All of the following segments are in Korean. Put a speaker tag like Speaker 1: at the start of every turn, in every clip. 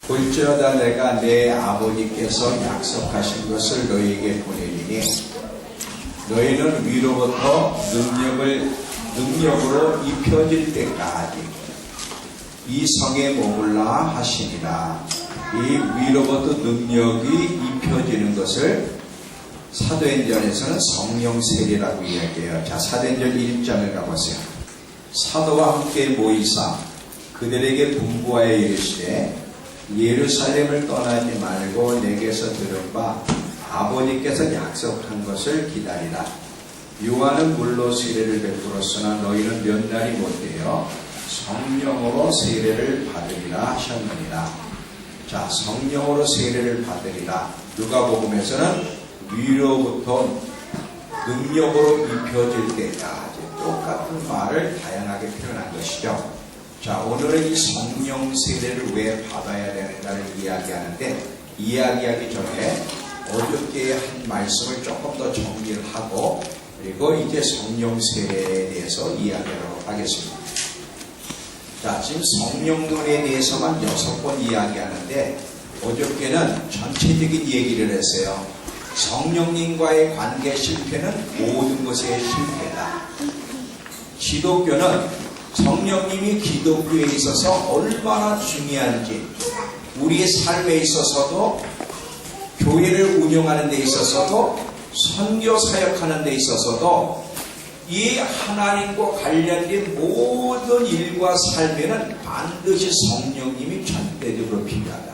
Speaker 1: 볼지어다 내가 내 아버지께서 약속하신 것을 너희에게 보내리니 너희는 위로부터 능력으로 입혀질 때까지 이 성에 머물라 하시니라. 이 위로부터 능력이 입혀지는 것을 사도행전에서는 성령 세례라고 이야기해요. 자, 사도행전 1장을 가보세요. 사도와 함께 모이사 그들에게 분부하여 이르시되 예루살렘을 떠나지 말고 내게서 들은 바 아버지께서 약속한 것을 기다리라. 요한은 물로 세례를 베풀었으나 너희는 몇 날이 못되어 성령으로 세례를 받으리라 하셨느니라. 자, 성령으로 세례를 받으리라. 누가복음에서는 위로부터 능력으로 입혀질 때까지 똑같은 말을 다양하게 표현한 것이죠. 자, 오늘은 이 성령 세례를 왜 받아야 되는가를 이야기하는데, 이야기하기 전에 어저께 한 말씀을 조금 더 정리를 하고 그리고 이제 성령 세례에 대해서 이야기하도록 하겠습니다. 자, 지금 성령론에 대해서만 6번 이야기하는데 어저께는 전체적인 얘기를 했어요. 성령님과의 관계 실패는 모든 것의 실패다. 기독교는 성령님이 기독교에 있어서 얼마나 중요한지, 우리의 삶에 있어서도, 교회를 운영하는 데 있어서도, 선교 사역하는 데 있어서도 이 하나님과 관련된 모든 일과 삶에는 반드시 성령님이 절대적으로 필요하다.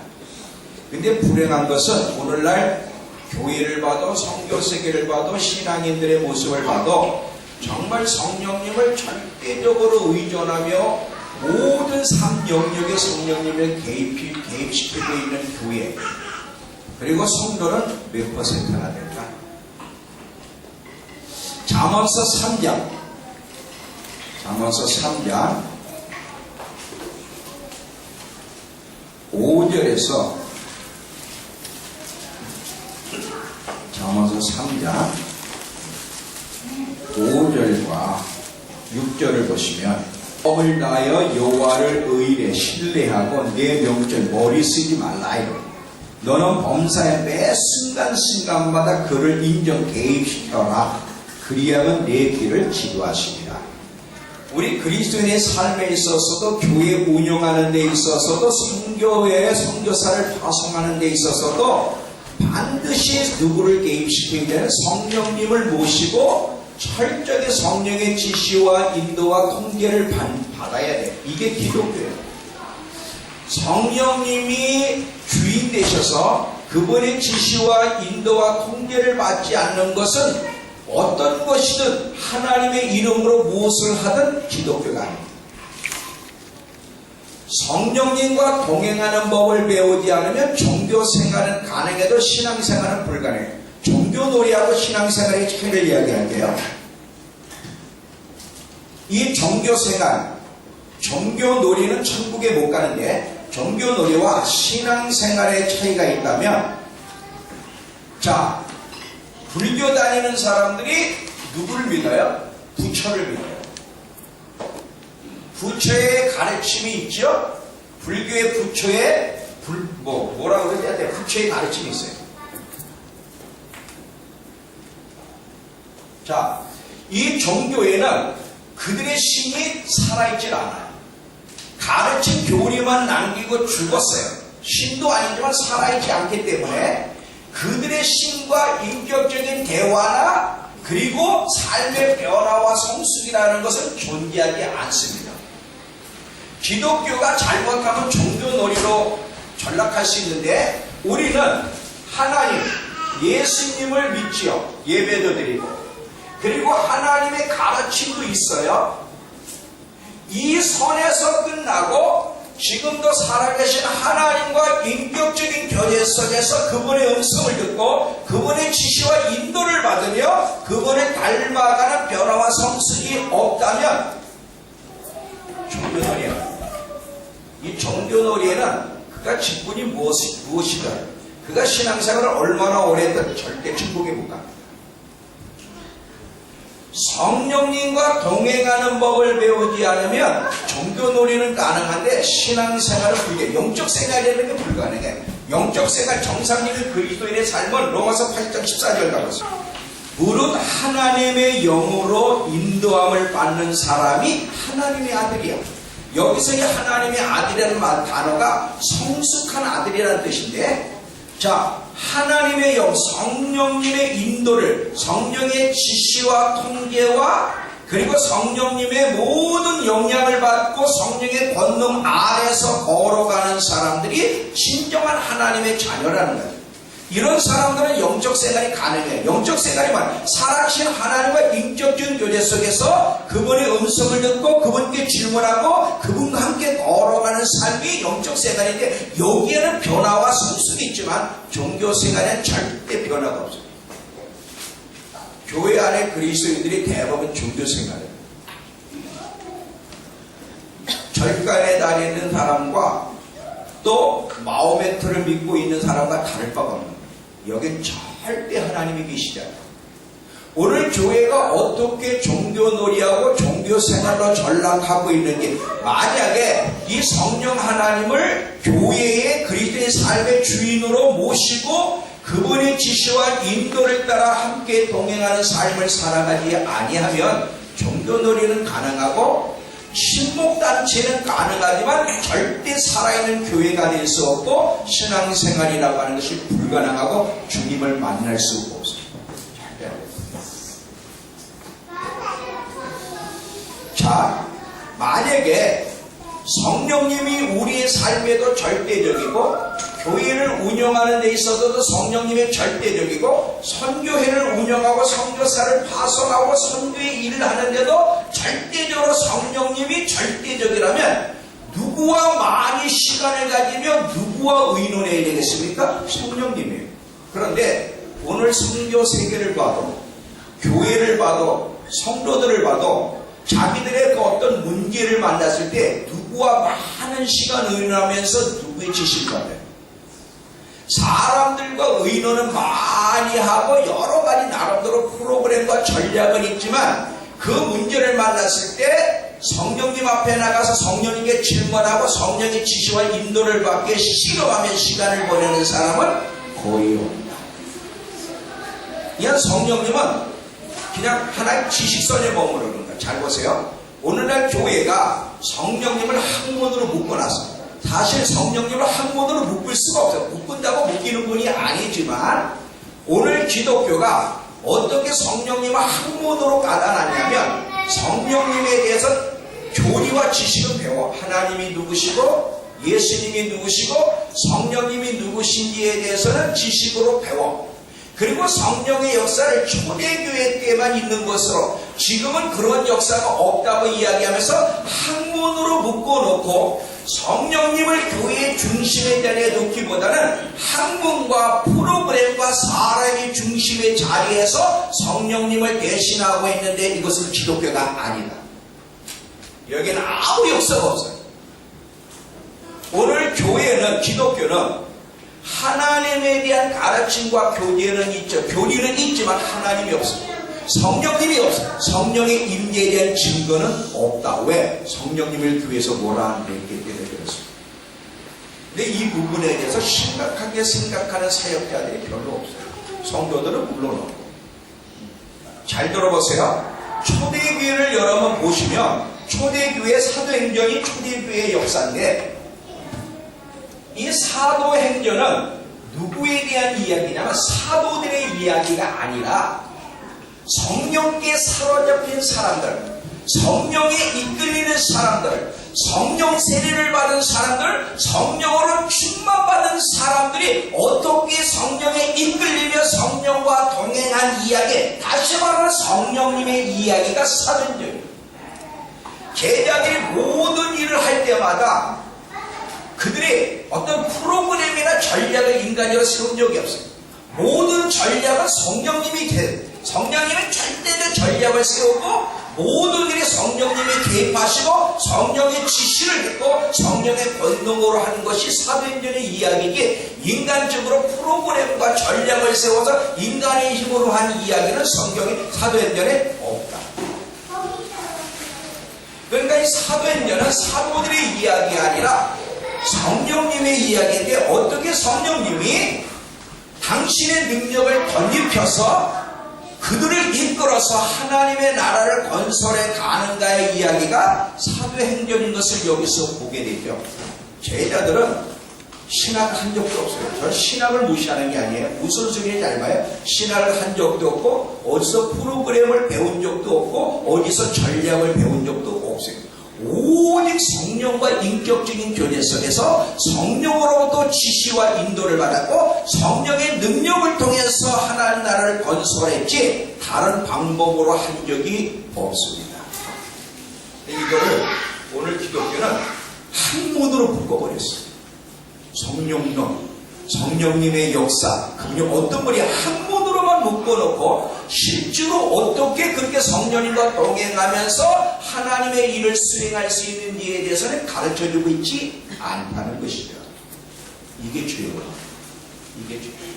Speaker 1: 근데 불행한 것은 오늘날 교회를 봐도, 선교 세계를 봐도, 신앙인들의 모습을 봐도 정말 성령님을 절대적으로 의존하며 모든 삶 영역에 성령님을 개입시키고 있는 교회, 그리고 성도는 몇 퍼센트나 될까? 잠언서 3장 5절에서 잠언서 3장 5절과 6절을 보시면, 마음을 다하여 여호와를 의뢰 신뢰하고 내 명절 머리 쓰지 말라. 너는 범사에 매 순간순간마다 그를 인정 개입시켜라. 그리하면 내 길을 지도하시리라. 우리 그리스도인의 삶에 있어서도, 교회 운영하는 데 있어서도, 선교회 선교사를 파송하는 데 있어서도 반드시 누구를 개입시키기 전에 성령님을 모시고 철저하게 성령의 지시와 인도와 통제를 받아야 돼. 이게 기독교예요. 성령님이 주인 되셔서 그분의 지시와 인도와 통제를 받지 않는 것은 어떤 것이든 하나님의 이름으로 무엇을 하든 기독교가 아닙니다. 성령님과 동행하는 법을 배우지 않으면 종교생활은 가능해도 신앙생활은 불가능해요. 종교놀이하고 신앙생활의 차이를 이야기할게요. 이 종교생활, 종교놀이는 천국에 못 가는데 종교놀이와 신앙생활의 차이가 있다면, 자, 불교 다니는 사람들이 누구를 믿어요? 부처를 믿어요. 부처의 가르침이 있죠? 불교의 부처의 뭐라고 그래야 돼? 부처의 가르침이 있어요. 자, 이 종교에는 그들의 신이 살아있질 않아요. 가르친 교리만 남기고 죽었어요. 신도 아니지만 살아있지 않기 때문에 그들의 신과 인격적인 대화나 그리고 삶의 변화와 성숙이라는 것은 존재하지 않습니다. 기독교가 잘못하면 종교놀이로 전락할 수 있는데, 우리는 하나님, 예수님을 믿지요. 예배도 드리고, 그리고 하나님의 가르침도 있어요. 이 선에서 끝나고 지금도 살아계신 하나님과 인격적인 교제 속에서 그분의 음성을 듣고 그분의 지시와 인도를 받으며 그분을 닮아가는 변화와 성숙이 없다면 종교놀이야. 이 종교놀이에는 그가 직분이 무엇이든, 그가 신앙생활을 얼마나 오래 했든 절대 천국에 못 갑니다. 성령님과 동행하는 법을 배우지 않으면 종교놀이는 가능한데 신앙생활은 불가능해. 영적 생활이라는 게 불가능해. 영적 생활 정상적인 그리스도인의 삶은 로마서 8장 14절 가봤습니다. 무릇 하나님의 영으로 인도함을 받는 사람이 하나님의 아들이야. 여기서 이 하나님의 아들이라는 단어가 성숙한 아들이라는 뜻인데, 자, 하나님의 영, 성령님의 인도를, 성령의 지시와 통제와 그리고 성령님의 모든 영향을 받고 성령의 권능 아래서 걸어가는 사람들이 진정한 하나님의 자녀라는 거예요. 이런 사람들은 영적 생활이 가능해요. 영적 생활이 말, 살아계신 하나님과 인격적인 교제 속에서 그분의 음성을 듣고 그분께 질문하고 그분과 함께 걸어가는 삶이 영적 생활인데, 여기에는 변화와 성숙이 있지만 종교 생활에는 절대 변화가 없어요. 교회 안에 그리스도인들이 대부분 종교 생활이에요. 절간에 다니는 사람과 또 마호메트를 믿고 있는 사람과 다를 바가 없는 거예요. 여긴 절대 하나님이 계시지 않아요. 오늘 교회가 어떻게 종교놀이하고 종교생활로 전락하고 있는지, 만약에 이 성령 하나님을 교회의 그리스도의 삶의 주인으로 모시고 그분의 지시와 인도를 따라 함께 동행하는 삶을 살아가지 아니하면 종교놀이는 가능하고 신목단체는 가능하지만 절대 살아있는 교회가 될 수 없고 신앙생활이라고 하는 것이 불가능하고 주님을 만날 수 없습니다. 자, 만약에 성령님이 우리의 삶에도 절대적이고 교회를 운영하는 데 있어서도 성령님이 절대적이고 선교회를 운영하고 선교사를 파송하고 선교의 일을 하는데도 절대적으로 성령님이 절대적이라면 누구와 많이 시간을 가지며 누구와 의논해야 되겠습니까? 성령님이에요. 그런데 오늘 선교 세계를 봐도 교회를 봐도 성도들을 봐도 자기들의 그 어떤 문제를 만났을 때 누구와 많은 시간 의논하면서 누구의 지시를 받아요. 사람들과 의논은 많이 하고 여러 가지 나름대로 프로그램과 전략은 있지만 그 문제를 만났을 때 성령님 앞에 나가서 성령님께 질문하고 성령의 지시와 인도를 받게 실험하며 시간을 보내는 사람은 거의 없다. 이한 성령님은 그냥 하나의 지식선에 머무르는 거예요. 잘 보세요. 오늘날 교회가 성령님을 학문으로 묶어놨습니다. 사실 성령님을 학문으로 묶을 수가 없어요. 묶은다고 묶이는 분이 아니지만 오늘 기독교가 어떻게 성령님을 학문으로 가다놨냐면 성령님에 대해서 교리와 지식은 배워. 하나님이 누구시고 예수님이 누구시고 성령님이 누구신지에 대해서는 지식으로 배워. 그리고 성령의 역사를 초대교회 때만 있는 것으로 지금은 그런 역사가 없다고 이야기하면서 학문으로 묶어놓고 성령님을 교회의 중심에 내놓기보다는 학문과 프로그램과 사람이 중심의 자리에서 성령님을 대신하고 있는데 이것은 기독교가 아니다. 여기는 아무 역사가 없어요. 오늘 교회는 기독교는 하나님에 대한 가르침과 교제는 있죠. 교리는 있지만 하나님이 없습니다. 성령님이 없어요. 성령의 임재에 대한 증거는 없다. 왜? 성령님을 교회에서 몰아냈기 때문에 그렇습니다. 근데 이 부분에 대해서 심각하게 생각하는 사역자들이 별로 없어요. 성도들은 물론 없고. 잘 들어보세요. 초대교회를 여러분 보시면 초대교회 사도행전이 초대교회의 역사인데 이 사도행전은 누구에 대한 이야기냐면 사도들의 이야기가 아니라 성령께 사로잡힌 사람들, 성령에 이끌리는 사람들, 성령 세례를 받은 사람들, 성령으로 충만받은 사람들이 어떻게 성령에 이끌리며 성령과 동행한 이야기, 다시 말하면 성령님의 이야기가 사도행전이에요. 제자들이 모든 일을 할 때마다 그들이 어떤 프로그램이나 전략을 인간적으로 세운 적이 없어요. 모든 전략은 성령님은 절대적 전략을 세우고 모든 일이 성령님이 개입하시고 성령의 지시를 듣고 성령의 권능으로 하는 것이 사도행전의 이야기이기 인간적으로 프로그램과 전략을 세워서 인간의 힘으로 한 이야기는 성경의 사도행전에 없다. 그러니까 이 사도행전은 사도들의 이야기가 아니라 성령님의 이야기인데, 어떻게 성령님이 당신의 능력을 덧입혀서 그들을 이끌어서 하나님의 나라를 건설해 가는가의 이야기가 사도행전인 것을 여기서 보게 되죠. 제자들은 신학을 한 적도 없어요. 저는 신학을 무시하는 게 아니에요. 무슨 소리인지 잘 봐요. 신학을 한 적도 없고, 어디서 프로그램을 배운 적도 없고, 어디서 전략을 배운 적도 없어요. 오직 성령과 인격적인 교제 속에서 성령으로부터 지시와 인도를 받았고, 성령의 능력을 통해서 하나님 나라를 건설했지 다른 방법으로 한 적이 없습니다. 이거를 오늘 기독교는 한문으로 묶어버렸어요. 성령론, 성령님의 역사, 그분이 어떤 분이 한문으로만 묶어놓고 실제로 어떻게 그렇게 성령님과 동행하면서 하나님의 일을 수행할 수 있는지에 대해서는 가르쳐주고 있지 않다는 것이죠. 이게 죄예요. 이게 죄예요.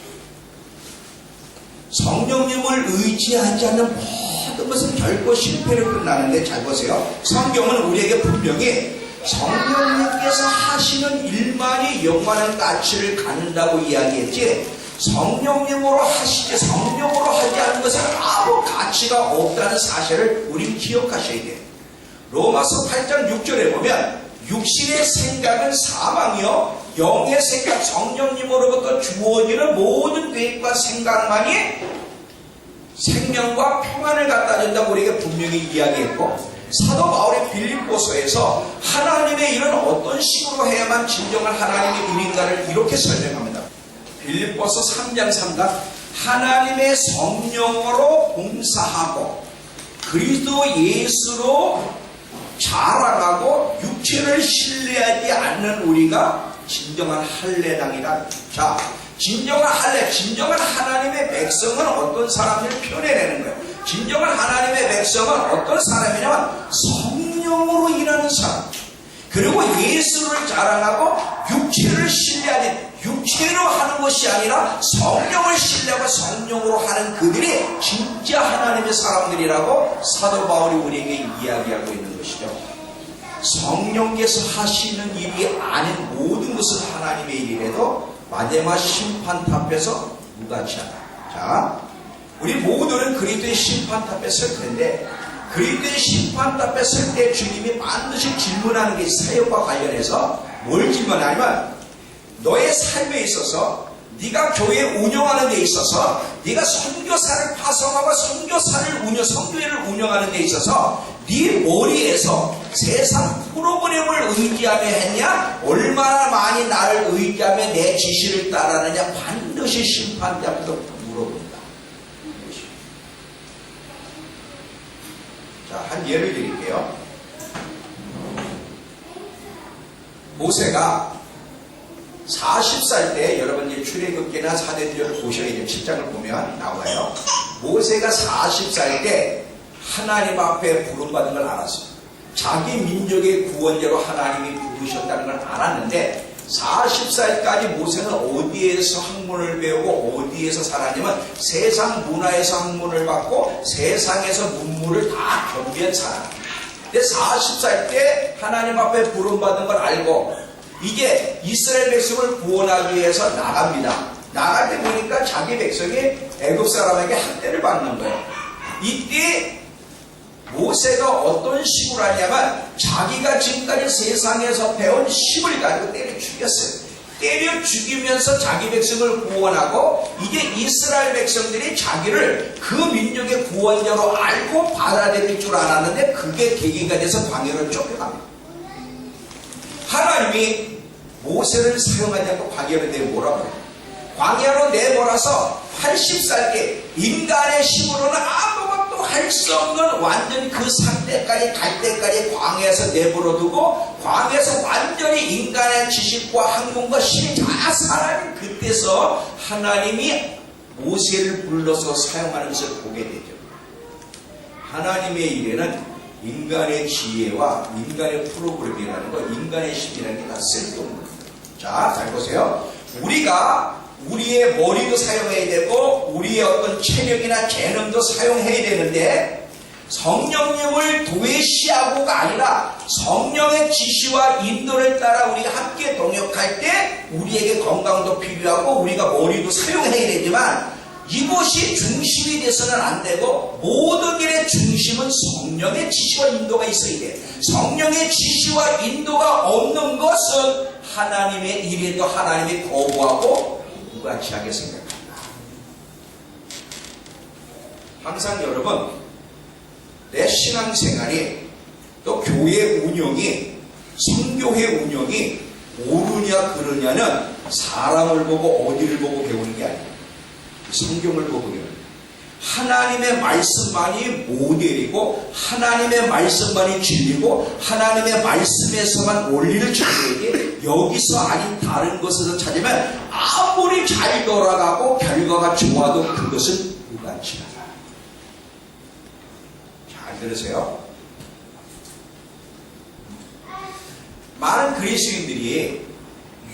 Speaker 1: 성령님을 의지하지 않는 모든 것은 결코 실패로 끝나는데, 잘 보세요. 성경은 우리에게 분명히 성령님께서 하시는 일만이 영원한 가치를 갖는다고 이야기했지, 성령님으로 하시지 성령으로 하지 않는 것은 아무 가치가 없다는 사실을 우리 기억하셔야 돼요. 로마서 8장 6절에 보면 육신의 생각은 사망이요 영의 생각, 성령님으로부터 주어지는 모든 계획과 생각만이 생명과 평안을 갖다 준다고 우리에게 분명히 이야기했고, 사도 바울의 빌립보서에서 하나님의 일은 어떤 식으로 해야만 진정한 하나님의 일인가를 이렇게 설명합니다. 빌립보서 3장 3절, 하나님의 성령으로 봉사하고 그리스도 예수로 자랑하고 육체를 신뢰하지 않는 우리가 진정한 할례당이다. 자, 진정한 할례, 진정한 하나님의 백성은 어떤 사람들을 표현해내는 거예요. 진정한 하나님의 백성은 어떤 사람이냐면 성령으로 일하는 사람, 그리고 예수를 자랑하고 육체를 신뢰하지, 육체로 하는 것이 아니라 성령을 신뢰하고 성령으로 하는 그들이 진짜 하나님의 사람들이라고 사도 바울이 우리에게 이야기하고 있는 것이죠. 성령께서 하시는 일이 아닌 모든 것은 하나님의 일이라도 마지막 심판탑 앞에서 무가치 하다. 자, 우리 모두는 그리스도의 심판탑에 설 텐데, 그리스도의 심판탑에 설 때 주님이 반드시 질문하는 게 사역과 관련해서 뭘 질문하냐면, 너의 삶에 있어서, 네가 교회 운영하는 데 있어서, 네가 선교사를 파송하고 선교회를 운영하는 데 있어서 네 머리에서 세상 프로그램을 의지하며 했냐, 얼마나 많이 나를 의지하며 내 지시를 따르느냐, 반드시 심판대 앞에서 물어본다. 자, 한 예를 드릴게요. 모세가 40살 때, 여러분 이제 출애굽기나 사도행전을 보셔야 돼요. 7장을 보면 나와요. 모세가 40살 때 하나님 앞에 부름받은 걸 알았어요. 자기 민족의 구원자로 하나님이 부르셨다는 걸 알았는데, 40살까지 모세는 어디에서 학문을 배우고 어디에서 살았냐면 세상 문화에서 학문을 받고 세상에서 문물을 다 겸비한 사람. 근데 40살 때 하나님 앞에 부름받은 걸 알고 이제 이스라엘 백성을 구원하기 위해서 나갑니다. 나갈 때 보니까 자기 백성이 애굽 사람에게 학대를 받는 거예요. 이때 모세가 어떤 식으로 하냐면 자기가 지금까지 세상에서 배운 힘을 가지고 때려 죽였어요. 때려 죽이면서 자기 백성을 구원하고, 이제 이스라엘 백성들이 자기를 그 민족의 구원자로 알고 받아들일 줄 알았는데 그게 계기가 돼서 광야로 쫓겨갑니다. 하나님이 모세를 사용하지 않고 광야로 내몰아버려요. 광야로 내몰아서 80살 때 인간의 힘으로는 아무것도 할 수 없는 완전히 그 상태까지 갈 때까지 광야에서 내버려두고, 광야에서 완전히 인간의 지식과 학문과 힘이 다 사라진 그때서 하나님이 모세를 불러서 사용하는 것을 보게 되죠. 하나님의 일에는 인간의 지혜와 인간의 프로그램이라는 거, 인간의 힘이라는 게 다 쓸데없는 거예요. 자, 잘 보세요. 우리가 우리의 머리도 사용해야 되고 우리의 어떤 체력이나 재능도 사용해야 되는데, 성령님을 도외시하고가 아니라 성령의 지시와 인도를 따라 우리가 함께 동역할 때 우리에게 건강도 필요하고 우리가 머리도 사용해야 되지만 이것이 중심이 돼서는 안 되고 모든 일의 중심은 성령의 지시와 인도가 있어야 돼. 성령의 지시와 인도가 없는 것은 하나님의 일에도 하나님이 거부하고 무가치하게 생각합니다. 항상 여러분, 내 신앙생활이 또 교회 운영이 성교회 운영이 옳으냐 그르냐는 사람을 보고 어디를 보고 배우는 게 아니에요. 성경을 보고 배우는 거예요. 하나님의 말씀만이 모델이고 하나님의 말씀만이 진리고 하나님의 말씀에서만 원리를 찾아야지 여기서 아닌 다른 곳에서 찾으면 아무리 잘 돌아가고 결과가 좋아도 그것은 무가치하다. 잘 들으세요. 많은 그리스도인들이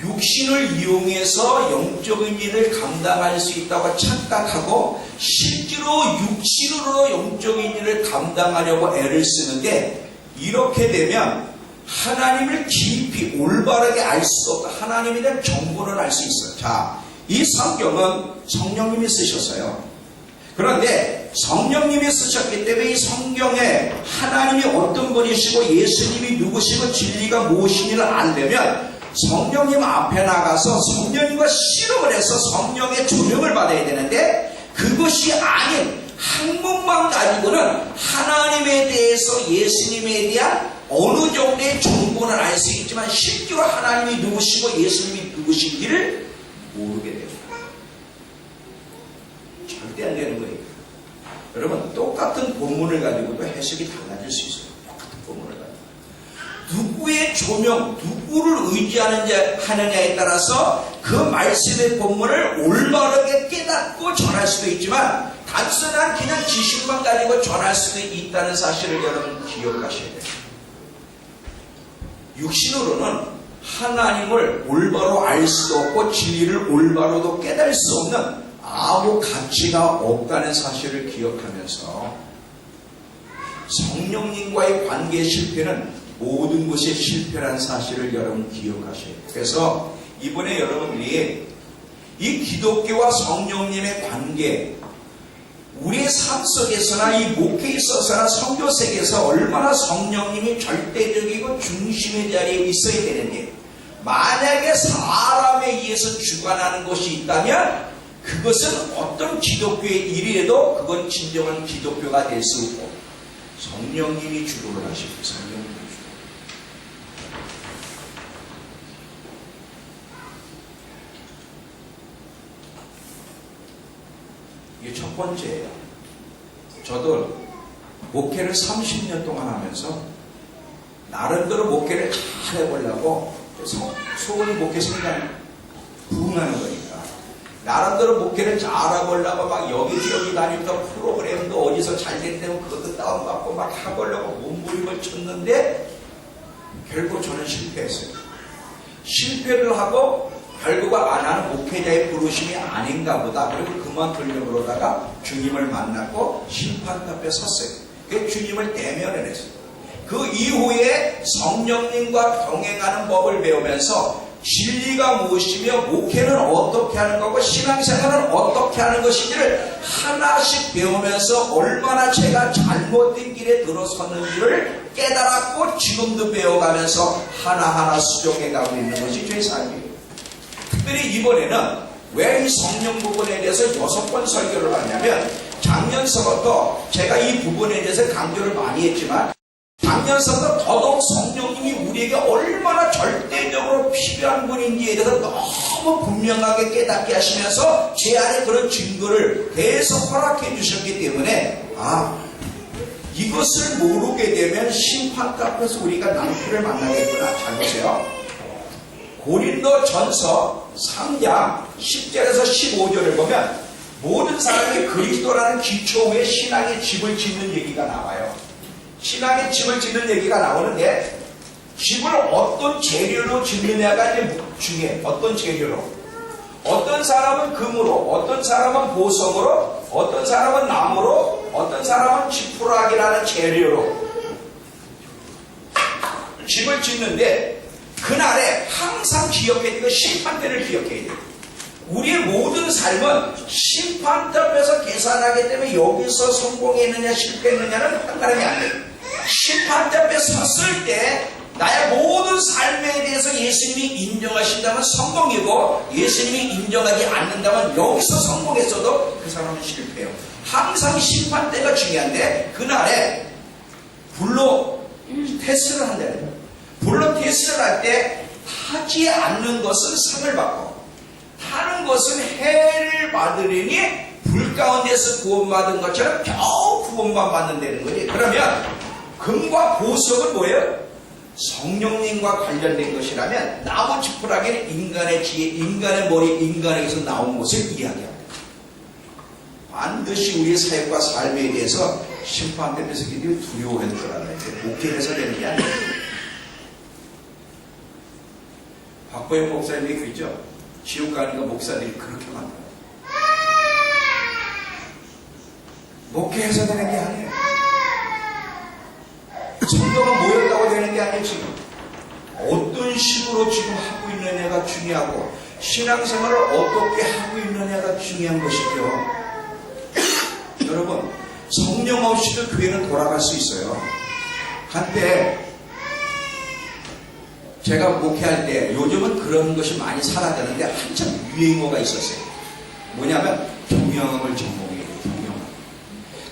Speaker 1: 육신을 이용해서 영적인 일을 감당할 수 있다고 착각하고 실제로 육신으로 영적인 일을 감당하려고 애를 쓰는데 이렇게 되면 하나님을 깊이 올바르게 알 수 없다. 하나님에 대한 정보는 알 수 있어요. 자, 이 성경은 성령님이 쓰셨어요. 그런데 성령님이 쓰셨기 때문에 이 성경에 하나님이 어떤 분이시고 예수님이 누구시고 진리가 무엇인지를 알려면 성령님 앞에 나가서 성령님과 씨름을 해서 성령의 조명을 받아야 되는데 그것이 아닌 학문만 가지고는 하나님에 대해서 예수님에 대한 어느 정도의 정보는 알 수 있지만 실제로 하나님이 누구시고 예수님이 누구신지를 모르게 됩니다. 절대 안 되는 거예요. 여러분, 똑같은 본문을 가지고도 해석이 달라질 수 있어요. 똑같은 본문을 가지고. 누구의 조명, 누구를 의지하느냐에 따라서 그 말씀의 본문을 올바르게 깨닫고 전할 수도 있지만 단순한 그냥 지식만 가지고 전할 수도 있다는 사실을 여러분 기억하셔야 돼요. 육신으로는 하나님을 올바로 알 수도 없고 진리를 올바로도 깨달을 수 없는 아무 가치가 없다는 사실을 기억하면서 성령님과의 관계 실패는 모든 것의 실패라는 사실을 여러분 기억하셔야 돼요. 그래서 이번에 여러분들이 이 기독교와 성령님의 관계, 우리의 삶 속에서나 이 목회에 있어서나 선교sek에서 얼마나 성령님이 절대적이고 중심의 자리에 있어야 되는지, 만약에 사람에 의해서 주관하는 것이 있다면 그것은 어떤 기독교의 일이라도 그건 진정한 기독교가 될 수 없고 성령님이 주도를 하시고 성령님이 이게 첫 번째예요. 저도 목회를 30년 동안 하면서 나름대로 목회를 잘 해보려고 소원이 목회 성장 부흥하는 거니까 나름대로 목회를 잘 해보려고 막 여기저기 다니면서 프로그램도 어디서 잘 된다면 그것도 다운받고 막 해보려고 몸부림을 쳤는데 결국 저는 실패했어요. 실패를 하고 결국 안 하는 목회자의 부르심이 아닌가 보다. 그리고 그만두려고 그러다가 주님을 만났고 심판 앞에 섰어요. 그 주님을 대면을 했어요. 그 이후에 성령님과 병행하는 법을 배우면서 진리가 무엇이며 목회는 어떻게 하는 거고 신앙생활은 어떻게 하는 것인지를 하나씩 배우면서 얼마나 제가 잘못된 길에 들어섰는지를 깨달았고 지금도 배워가면서 하나하나 수정해가고 있는 것이 제 삶이에요. 특별히 이번에는 왜 이 성령 부분에 대해서 6번 설교를 하냐면 작년서부터 제가 이 부분에 대해서 강조를 많이 했지만 작년서부터 더더욱 성령님이 우리에게 얼마나 절대적으로 필요한 분인지에 대해서 너무 분명하게 깨닫게 하시면서 제 안에 그런 증거를 계속 허락해 주셨기 때문에 이것을 모르게 되면 심판가 앞에서 우리가 낭패를 만나겠구나. 잘 보세요. 고린도 전서 3장 10절에서 15절을 보면 모든 사람이 그리스도라는 기초 위에 신앙의 집을 짓는 얘기가 나와요. 신앙의 집을 짓는 얘기가 나오는데 집을 어떤 재료로 짓느냐가 이제 중요해. 어떤 재료로. 어떤 사람은 금으로, 어떤 사람은 보석으로, 어떤 사람은 나무로, 어떤 사람은 지푸라기라는 재료로 집을 짓는데 그날에 항상 기억해야 되고 심판대를 기억해야 돼요. 우리의 모든 삶은 심판대 앞에서 계산하기 때문에 여기서 성공했느냐 실패했느냐는 판단이 안 돼요. 심판대 앞에 섰을 때 나의 모든 삶에 대해서 예수님이 인정하신다면 성공이고 예수님이 인정하지 않는다면 여기서 성공했어도 그 사람은 실패해요. 항상 심판대가 중요한데 그날에 불로 테스트를 한다는 거예요. 불로 테스트를 할 때 타지 않는 것은 상을 받고 타는 것은 해를 받으려니 불 가운데서 구원받은 것처럼 겨우 구원만 받는다는 거지. 그러면 금과 보석은 뭐예요? 성령님과 관련된 것이라면 나무 지푸라기는 인간의 지혜, 인간의 머리, 인간에게서 나온 것을 이야기합니다. 반드시 우리의 사역과 삶에 대해서 심판되면서 두려워할 줄 알아야 돼요. 목회에서 되는 게 아니에요. 박보영 목사님이 그랬죠. 지옥 가니까 목사들이 그렇게 만들어요. 목회에서 되는 게 아니에요. 성도가 모였다고 되는 게 아니에요. 지금 어떤 식으로 지금 하고 있느냐가 중요하고 신앙생활을 어떻게 하고 있느냐가 중요한 것이죠. 여러분, 성령 없이도 교회는 돌아갈 수 있어요. 한때 제가 목회할 때 요즘은 그런 것이 많이 사라졌는데 한참 유행어가 있었어요. 뭐냐면 경영학을 전공해야 돼요. 경영학.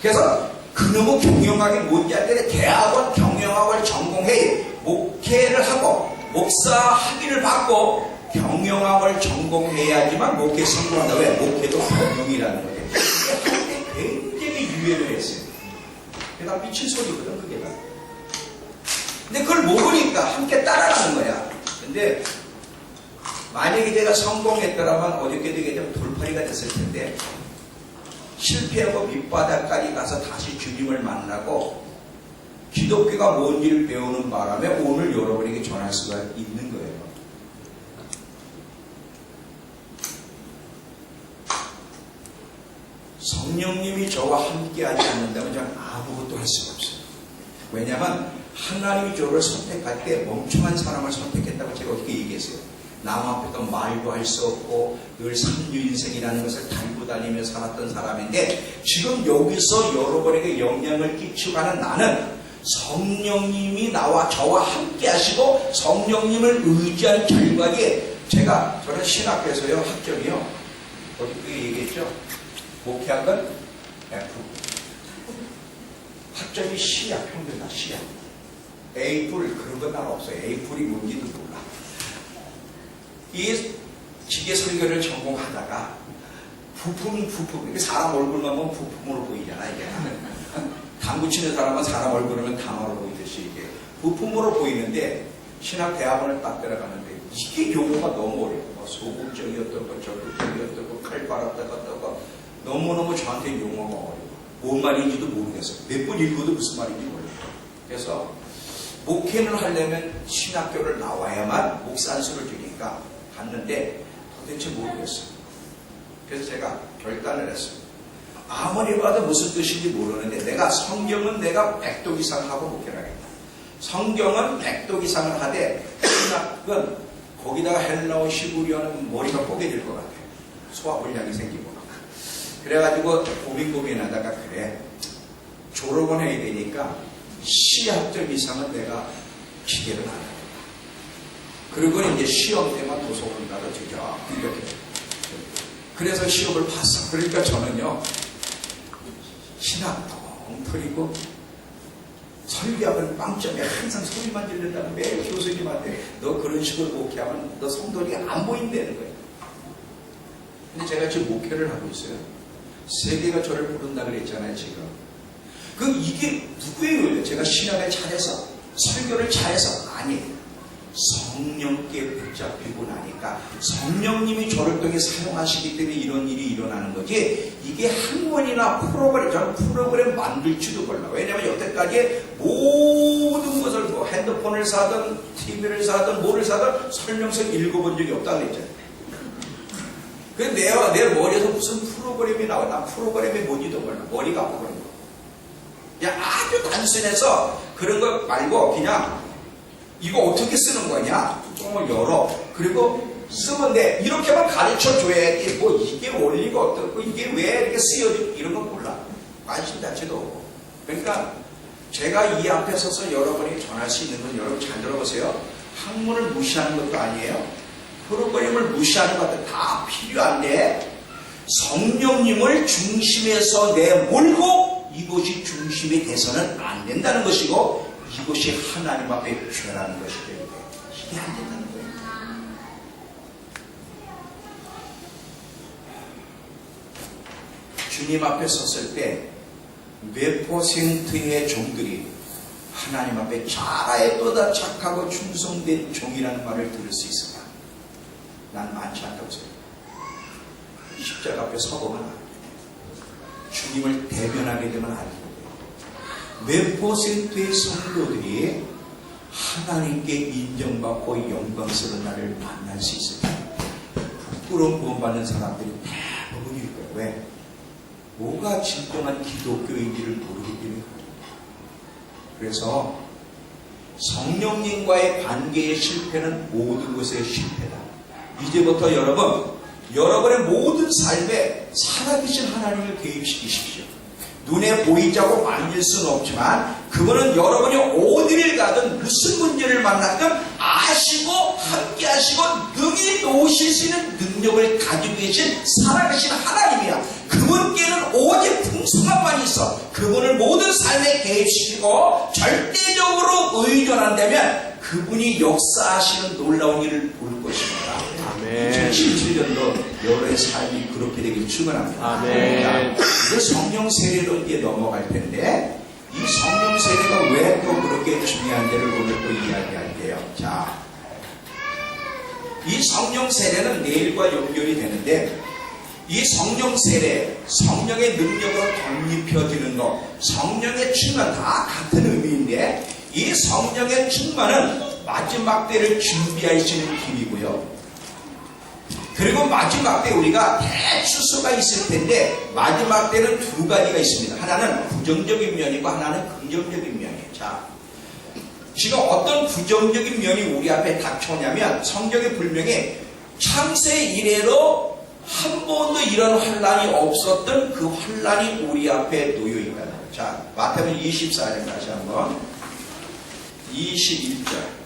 Speaker 1: 그래서 그놈의 경영학이 뭔지 알 때 대학원 경영학을 전공해 목회를 하고 목사 학위를 받고 경영학을 전공해야지만 목회 성공한다. 왜? 목회도 경영이라는 거예요. 이게 굉장히 유행을 했어요. 그게 다 미친 소리거든 그게 다. 근데 그걸 모르니까 함께 따라가는 거야. 근데 만약에 제가 성공했더라면 어저께 되겠냐면 돌팔이가 됐을 텐데 실패하고 밑바닥까지 가서 다시 주님을 만나고 기독교가 뭔지를 배우는 바람에 오늘 여러분에게 전할 수가 있는 거예요. 성령님이 저와 함께하지 않는다면 저는 아무것도 할 수가 없어요. 왜냐하면 하나님이 저를 선택할 때 멍청한 사람을 선택했다고 제가 어떻게 얘기했어요. 남 앞에서 말도 할 수 없고 늘 삼류인생이라는 것을 달고 다니며 살았던 사람인데 지금 여기서 여러분에게 영향을 끼치고 가는 나는 성령님이 나와 저와 함께 하시고 성령님을 의지한 결과에 저는 신학교에서요 학점이요 어떻게 얘기했죠? 목회학은 F 학점이 C야. 평균 다 C야. A뿔 그런 건 난 없어요. A뿔이 뭔지도 몰라. 이 기계 설계를 전공하다가 부품 사람 얼굴만 보면 부품으로 보이잖아 이게. 당구 치는 사람은 사람 얼굴이면 당화로 보이듯이 이게 부품으로 보이는데 신학 대학원을 딱 들어가는데 이게 용어가 너무 어렵고 소극적이 어떻고 적극적이 어떻고 칼바람다가 어떻고 너무너무 저한테 용어가 어려워. 뭔 말인지도 모르겠어요. 몇 번 읽어도 무슨 말인지 모르겠어요. 그래서 목회를 하려면 신학교를 나와야만 목산수를 주니까 갔는데 도대체 모르겠어요. 그래서 제가 결단을 했어요. 아무리 봐도 무슨 뜻인지 모르는데 내가 성경은 내가 100독 이상 하고 목회를 하겠다. 성경은 100독 이상을 하되 신학은 거기다가 헬라어 히브리어는 머리가 뽀개질 것 같아요. 소화불량이 생기고. 그래가지고 고민하다가 그래 졸업은 해야 되니까 C학점 이상은 내가 기계를 안 하겠다. 그리고 이제 시험 때만 도서관 가서 주죠. 이렇게. 그래서 시험을 봤어. 그러니까 저는요 신학 엉터리고 설교하면 빵점에 항상 소리만 지른다고 매일 교수님한테 너 그런 식으로 목회하면 너 성도들이 안 보인다는 거예요. 근데 제가 지금 목회를 하고 있어요. 세계가 저를 부른다 그랬잖아요 지금. 이게 누구예요? 제가 신학을 잘해서 설교를 잘해서 아니 성령께 붙잡히고 나니까 성령님이 저를 통해 사용하시기 때문에 이런 일이 일어나는 거지 이게 학문이나 프로그램 저는 프로그램 만들지도 몰라. 왜냐하면 여태까지 모든 것을 뭐 핸드폰을 사든 TV를 사든 뭐를 사든 설명서 읽어본 적이 없다 그랬잖아요. 그래서 내 머리에서 무슨 프로그램이 나와. 난 프로그램이 뭔지도 몰라. 머리가 아프거든요. 그냥 아주 단순해서 그런 거 말고 그냥 이거 어떻게 쓰는 거냐? 뚜껑을 열어. 그리고 쓰면 돼. 이렇게만 가르쳐 줘야지. 뭐 이게 원리가 어떻고 이게 왜 이렇게 쓰여지고 이런 건 몰라. 관심 자체도 없고. 그러니까 제가 이 앞에 서서 여러분이 전할 수 있는 건 여러분 잘 들어보세요. 학문을 무시하는 것도 아니에요. 프로그램을 무시하는 것도 다 필요한데 성령님을 중심에서 내몰고 이것이 중심이 돼서는 안 된다는 것이고 이것이 하나님 앞에 죄라는 것이 되는데 이게 안 된다는 거예요. 주님 앞에 섰을 때 몇 퍼센트의 종들이 하나님 앞에 자라에보다 착하고 충성된 종이라는 말을 들을 수 있을까? 난 많지 않다고 생각해요. 십자가 앞에 서보면 안 돼요. 주님을 대변하게 되면 안 돼요. 몇 퍼센트의 성도들이 하나님께 인정받고 영광스러운 날을 만날 수 있을까? 부끄러움 구원받는 사람들이 대부분일 거예요. 왜? 뭐가 진정한 기독교인지를 모르기 때문에. 그래서 성령님과의 관계의 실패는 모든 것의 실패다. 이제부터 여러분의 모든 삶에 살아계신 하나님을 개입시키십시오. 눈에 보이지 않고 만질 수는 없지만 그분은 여러분이 어디를 가든 무슨 문제를 만났든 아시고 함께 하시고 능히 도우실 수 있는 능력을 가지고 계신 살아계신 하나님이야. 그분께는 오직 풍성함만 있어. 그분을 모든 삶에 개입시키고 절대적으로 의존한다면 그분이 역사하시는 놀라운 일을 볼 것입니다. 2017년도 여러분의 삶이 그렇게 되길 축원합니다.
Speaker 2: 아멘.
Speaker 1: 이제 성령 세례로 이제 넘어갈 텐데 이 성령 세례가 왜 또 그렇게 중요한지를 오늘 또 이야기할게요. 자, 이 성령 세례는 내일과 연결이 되는데 이 성령 세례, 성령의 능력으로 덧입혀지는 것, 성령의 충만 다 같은 의미인데 이 성령의 충만은 마지막 때를 준비하시는 길이고요. 그리고 마지막 때 우리가 대추수가 있을 텐데 마지막 때는 두 가지가 있습니다. 하나는 부정적인 면이고 하나는 긍정적인 면이에요. 자, 지금 어떤 부정적인 면이 우리 앞에 닥쳐오냐면 성경에 분명히 창세 이래로 한 번도 이런 환란이 없었던 그 환란이 우리 앞에 놓여 있다는 거예요. 자, 마태복음 24장 다시 한번 21절.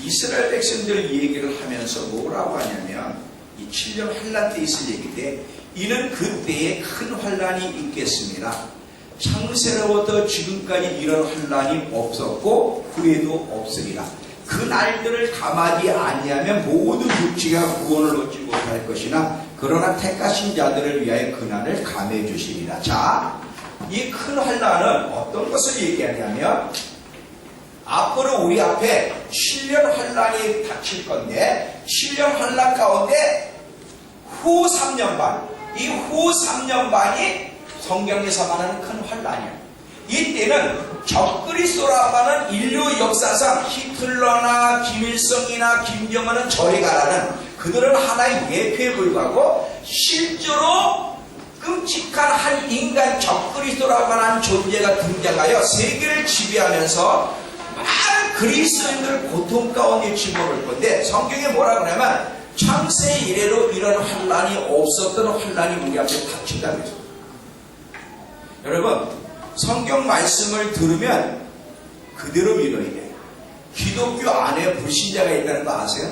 Speaker 1: 이스라엘 백성들 얘기를 하면서 뭐라고 하냐면 이 7년 환란 때 있을 얘기인데 이는 그때에 큰 환란이 있겠습니다. 창세로부터 지금까지 이런 환란이 없었고 후에도 없으리라. 그 날들을 감하지 아니하면 모든 육지가 구원을 얻지 못할 것이나 그러나 택하신 자들을 위하여 그 날을 감해 주시리라. 자, 이 큰 환란은 어떤 것을 얘기하냐면 앞으로 우리 앞에 7년 환란이 닥칠 건데 7년 환란 가운데 후 3년 반, 이 후 3년 반이 성경에서 말하는 큰 환란이야. 이때는 적그리스도라고 하는 인류 역사상 히틀러나 김일성이나 김정은은 저리 가라는 그들은 하나의 예표에 불과하고 실제로 끔찍한 한 인간 적그리스도라고 하는 존재가 등장하여 세계를 지배하면서 많은 그리스도인들 고통 가운데 집어넣을 건데 성경에 뭐라 그러냐면 창세 이래로 이런 환란이 없었던 환란이 우리 앞에 닥친다고 했어요. 여러분 성경 말씀을 들으면 그대로 믿어야 돼요. 기독교 안에 불신자가 있다는 거 아세요?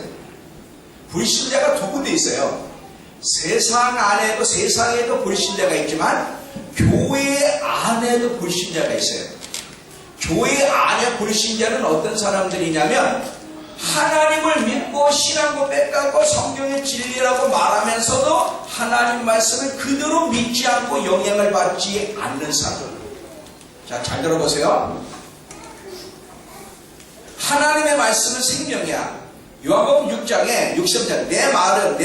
Speaker 1: 불신자가 두 군데 있어요. 세상에도 불신자가 있지만 교회 안에도 불신자가 있어요. 교회 안에 불신자는 어떤 사람들이냐면 하나님을 믿고 신앙 고백하고 성경의 진리라고 말하면서도 하나님 말씀을 그대로 믿지 않고 영향을 받지 않는 사람. 자, 잘 들어보세요. 하나님의 말씀은 생명이야. 요한복음 6장에 60절 내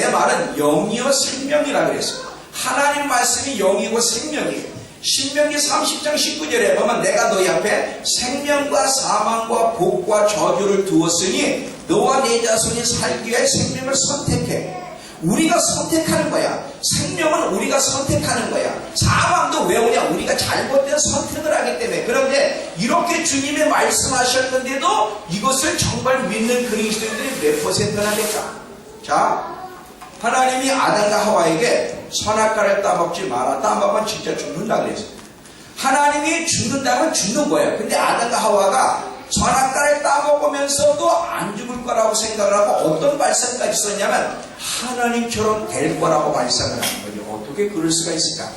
Speaker 1: 말은 영이요 생명이라 그랬어요. 하나님 말씀이 영이고 생명이에요. 신명기 30장 19절에 보면 내가 너희 앞에 생명과 사망과 복과 저주를 두었으니 너와 네 자손이 살기 위해 생명을 선택해. 우리가 선택하는 거야. 생명은 우리가 선택하는 거야. 사망도 왜 오냐? 우리가 잘못된 선택을 하기 때문에. 그런데 이렇게 주님이 말씀하셨는데도 이것을 정말 믿는 그리스도인들이 몇 퍼센트나 될까? 자, 하나님이 아담과 하와에게 선악과를 따먹지 마라. 따먹으면 진짜 죽는다 그랬어요. 하나님이 죽는다면 죽는 거예요. 근데 아담과 하와가 선악과를 따먹으면서도 안 죽을 거라고 생각을 하고 어떤 발상까지 썼냐면 하나님처럼 될 거라고 발상을 하는 거죠. 어떻게 그럴 수가 있을까?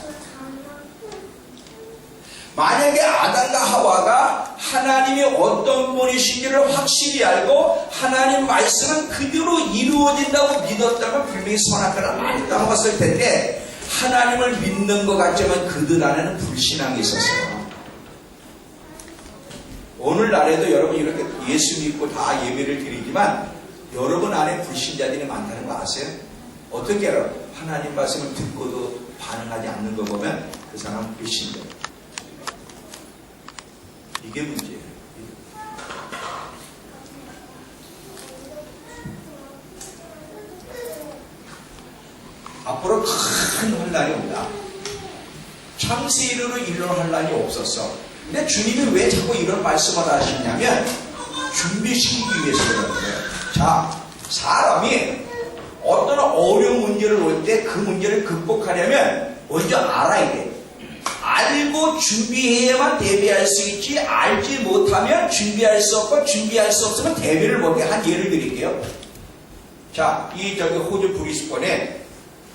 Speaker 1: 만약에 아담과 하와가 하나님이 어떤 분이신지를 확실히 알고 하나님 말씀은 그대로 이루어진다고 믿었다면 분명히 선악과를 많이 따먹었을 텐데 하나님을 믿는 것 같지만 그들 안에는 불신앙이 있었어요. 오늘날에도 여러분 이렇게 예수 믿고 다 예배를 드리지만 여러분 안에 불신자들이 많다는 거 아세요? 어떻게 알아요? 하나님 말씀을 듣고도 반응하지 않는 거 보면 그 사람은 불신자. 이게 문제예요. 앞으로 큰 환란이 온다. 창세일으로 이런 환란이 없었어. 근데 주님이 왜 자꾸 이런 말씀을 하시냐면 준비시키기 위해서 그러는 거예요. 자, 사람이 어떤 어려운 문제를 올 때 그 문제를 극복하려면 먼저 알아야 돼. 알고 준비해야만 대비할 수 있지 알지 못하면 준비할 수 없고 준비할 수 없으면 대비를 못해. 한 예를 드릴게요. 자, 저기 호주 브리스번에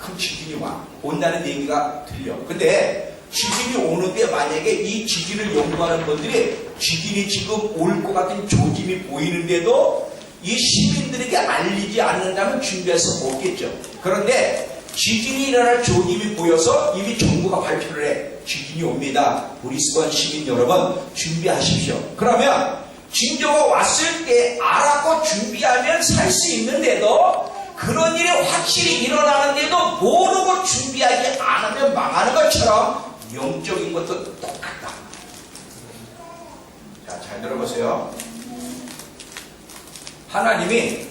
Speaker 1: 큰 지진이 온다는 얘기가 들려. 근데 지진이 오는데 만약에 이 지진을 연구하는 분들이 지진이 지금 올 것 같은 조짐이 보이는데도 이 시민들에게 알리지 않는다면 준비할 수 없겠죠. 그런데 지진이 일어날 조짐이 보여서 이미 정부가 발표를 해. 지진이 옵니다. 브리스번 시민 여러분 준비하십시오. 그러면 징조가 왔을 때 알았고 준비하면 살 수 있는데도 그런 일이 확실히 일어나는데도 모르고 준비하지 않으면 망하는 것처럼 영적인 것도 똑같다. 자, 잘 들어보세요. 하나님이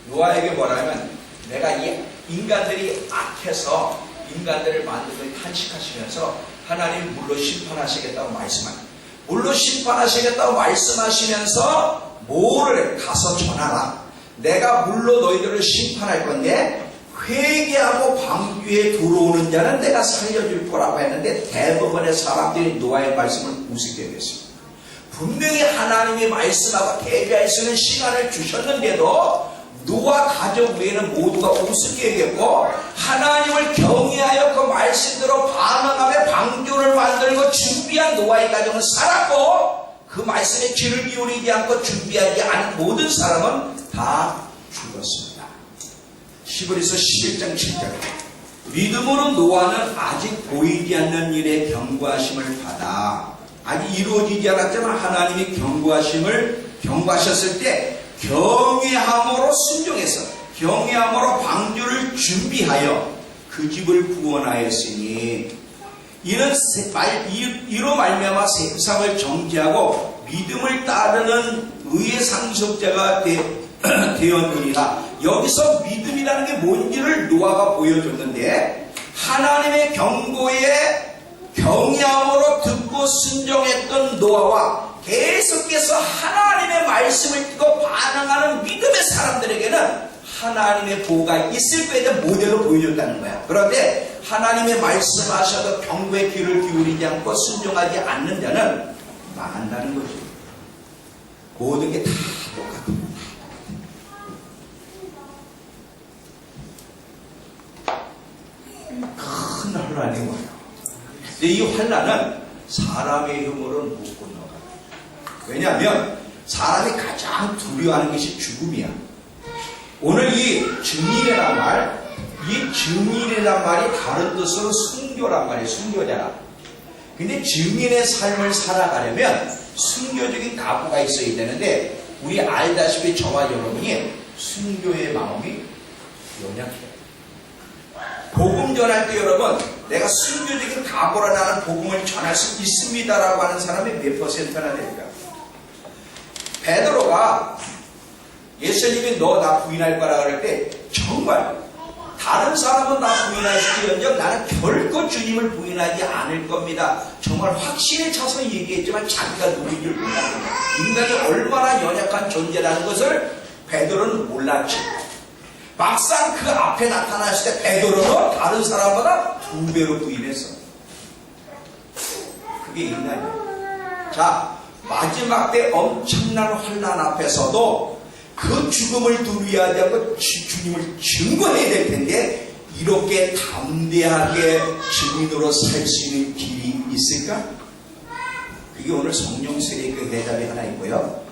Speaker 1: 노아에게 뭐라면 내가 이 인간들이 악해서 인간들을 만들고 탄식하시면서 하나님 물로 심판하시겠다고 물로 심판하시겠다고 말씀하시면서 뭐를 가서 전하라. 내가 물로 너희들을 심판할 건데 회개하고 방주에 들어오는 자는 내가 살려줄 거라고 했는데 대부분의 사람들이 노아의 말씀을 우습게 됐습니다. 분명히 하나님이 말씀하고 대비할 수 있는 시간을 주셨는데도 노아 가족 외에는 모두가 우습게 얘기했고 하나님을 경외하여 그 말씀대로 반응하며 방주를 만들고 준비한 노아의 가정은 살았고 그 말씀에 귀를 기울이지 않고 준비하지 않은 모든 사람은 다 죽었습니다. 히브리서 11장 7절 믿음으로 노아는 아직 보이지 않는 일에 경고하심을 받아 아직 이루어지지 않았지만 하나님이 경고하셨을 때 경외함으로 순종해서 경외함으로 방주를 준비하여 그 집을 구원하였으니 이로 말미암아 세상을 정죄하고 믿음을 따르는 의의 상속자가 되었느니라. 여기서 믿음이라는 게 뭔지를 노아가 보여줬는데 하나님의 경고에 경외함으로 듣고 순종했던 노아와 계속해서 하나님의 말씀을 듣고 반응하는 믿음의 사람들에게는 하나님의 보호가 있을 거에 대한 모델로 보여줬다는 거야. 그런데 하나님의 말씀하셔도 경고에 귀를 기울이지 않고 순종하지 않는 자는 망한다는 거지. 모든 게 다 똑같아. 큰 환란이 와요. 근데 이 환란은 사람의 힘으로는 못 건너가요. 왜냐하면 사람이 가장 두려워하는 것이 죽음이야. 오늘 이 증인이란 말, 이 증인이란 말이 다른 뜻으로 순교란 말이에요. 순교자라. 근데 증인의 삶을 살아가려면 순교적인 각오가 있어야 되는데 우리 알다시피 저와 여러분이 순교의 마음이 연약해요. 복음 전할 때 여러분 내가 순교적인 각오로 나는 복음을 전할 수 있습니다라고 하는 사람이 몇 퍼센트나 될까? 베드로가 예수님이 너 나 부인할 거라 그럴 때 정말 다른 사람은 나 부인할지언정 나는 결코 주님을 부인하지 않을 겁니다. 정말 확신에 차서 얘기했지만 자기가 누군지 몰랐습니다. 인간이 얼마나 연약한 존재라는 것을 베드로는 몰랐지. 막상 그 앞에 나타났을 때 베드로는 다른 사람보다 2배로 부인했어. 그게 인간이야. 자, 마지막 때 엄청난 환난 앞에서도 그 죽음을 두려워하지 않고 주님을 증거해야 될 텐데 이렇게 담대하게 증인으로 살 수 있는 길이 있을까? 그게 오늘 성령 세례의 그 대답이 하나 있고요.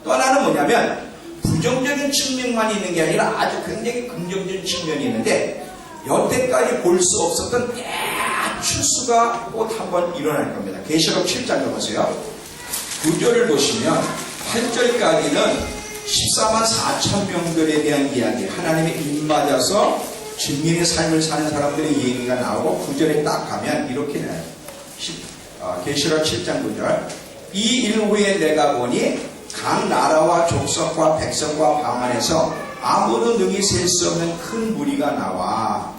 Speaker 1: 또 하나는 뭐냐면 부정적인 측면만 있는 게 아니라 아주 굉장히 긍정적인 측면이 있는데 여태까지 볼 수 없었던 대출수가 곧 한번 일어날 겁니다. 계시록 7장을 보세요. 9절을 보시면 8절까지는 14만 4천 명들에 대한 이야기, 하나님의 입 맞아서 증인의 삶을 사는 사람들의 얘기가 나오고 9절에 딱 가면 이렇게 나와요. 계시록 7장 9절. 이 일 후에 내가 보니 각 나라와 족속과 백성과 방언에서 아무도 능히 셀 수 없는 큰 무리가 나와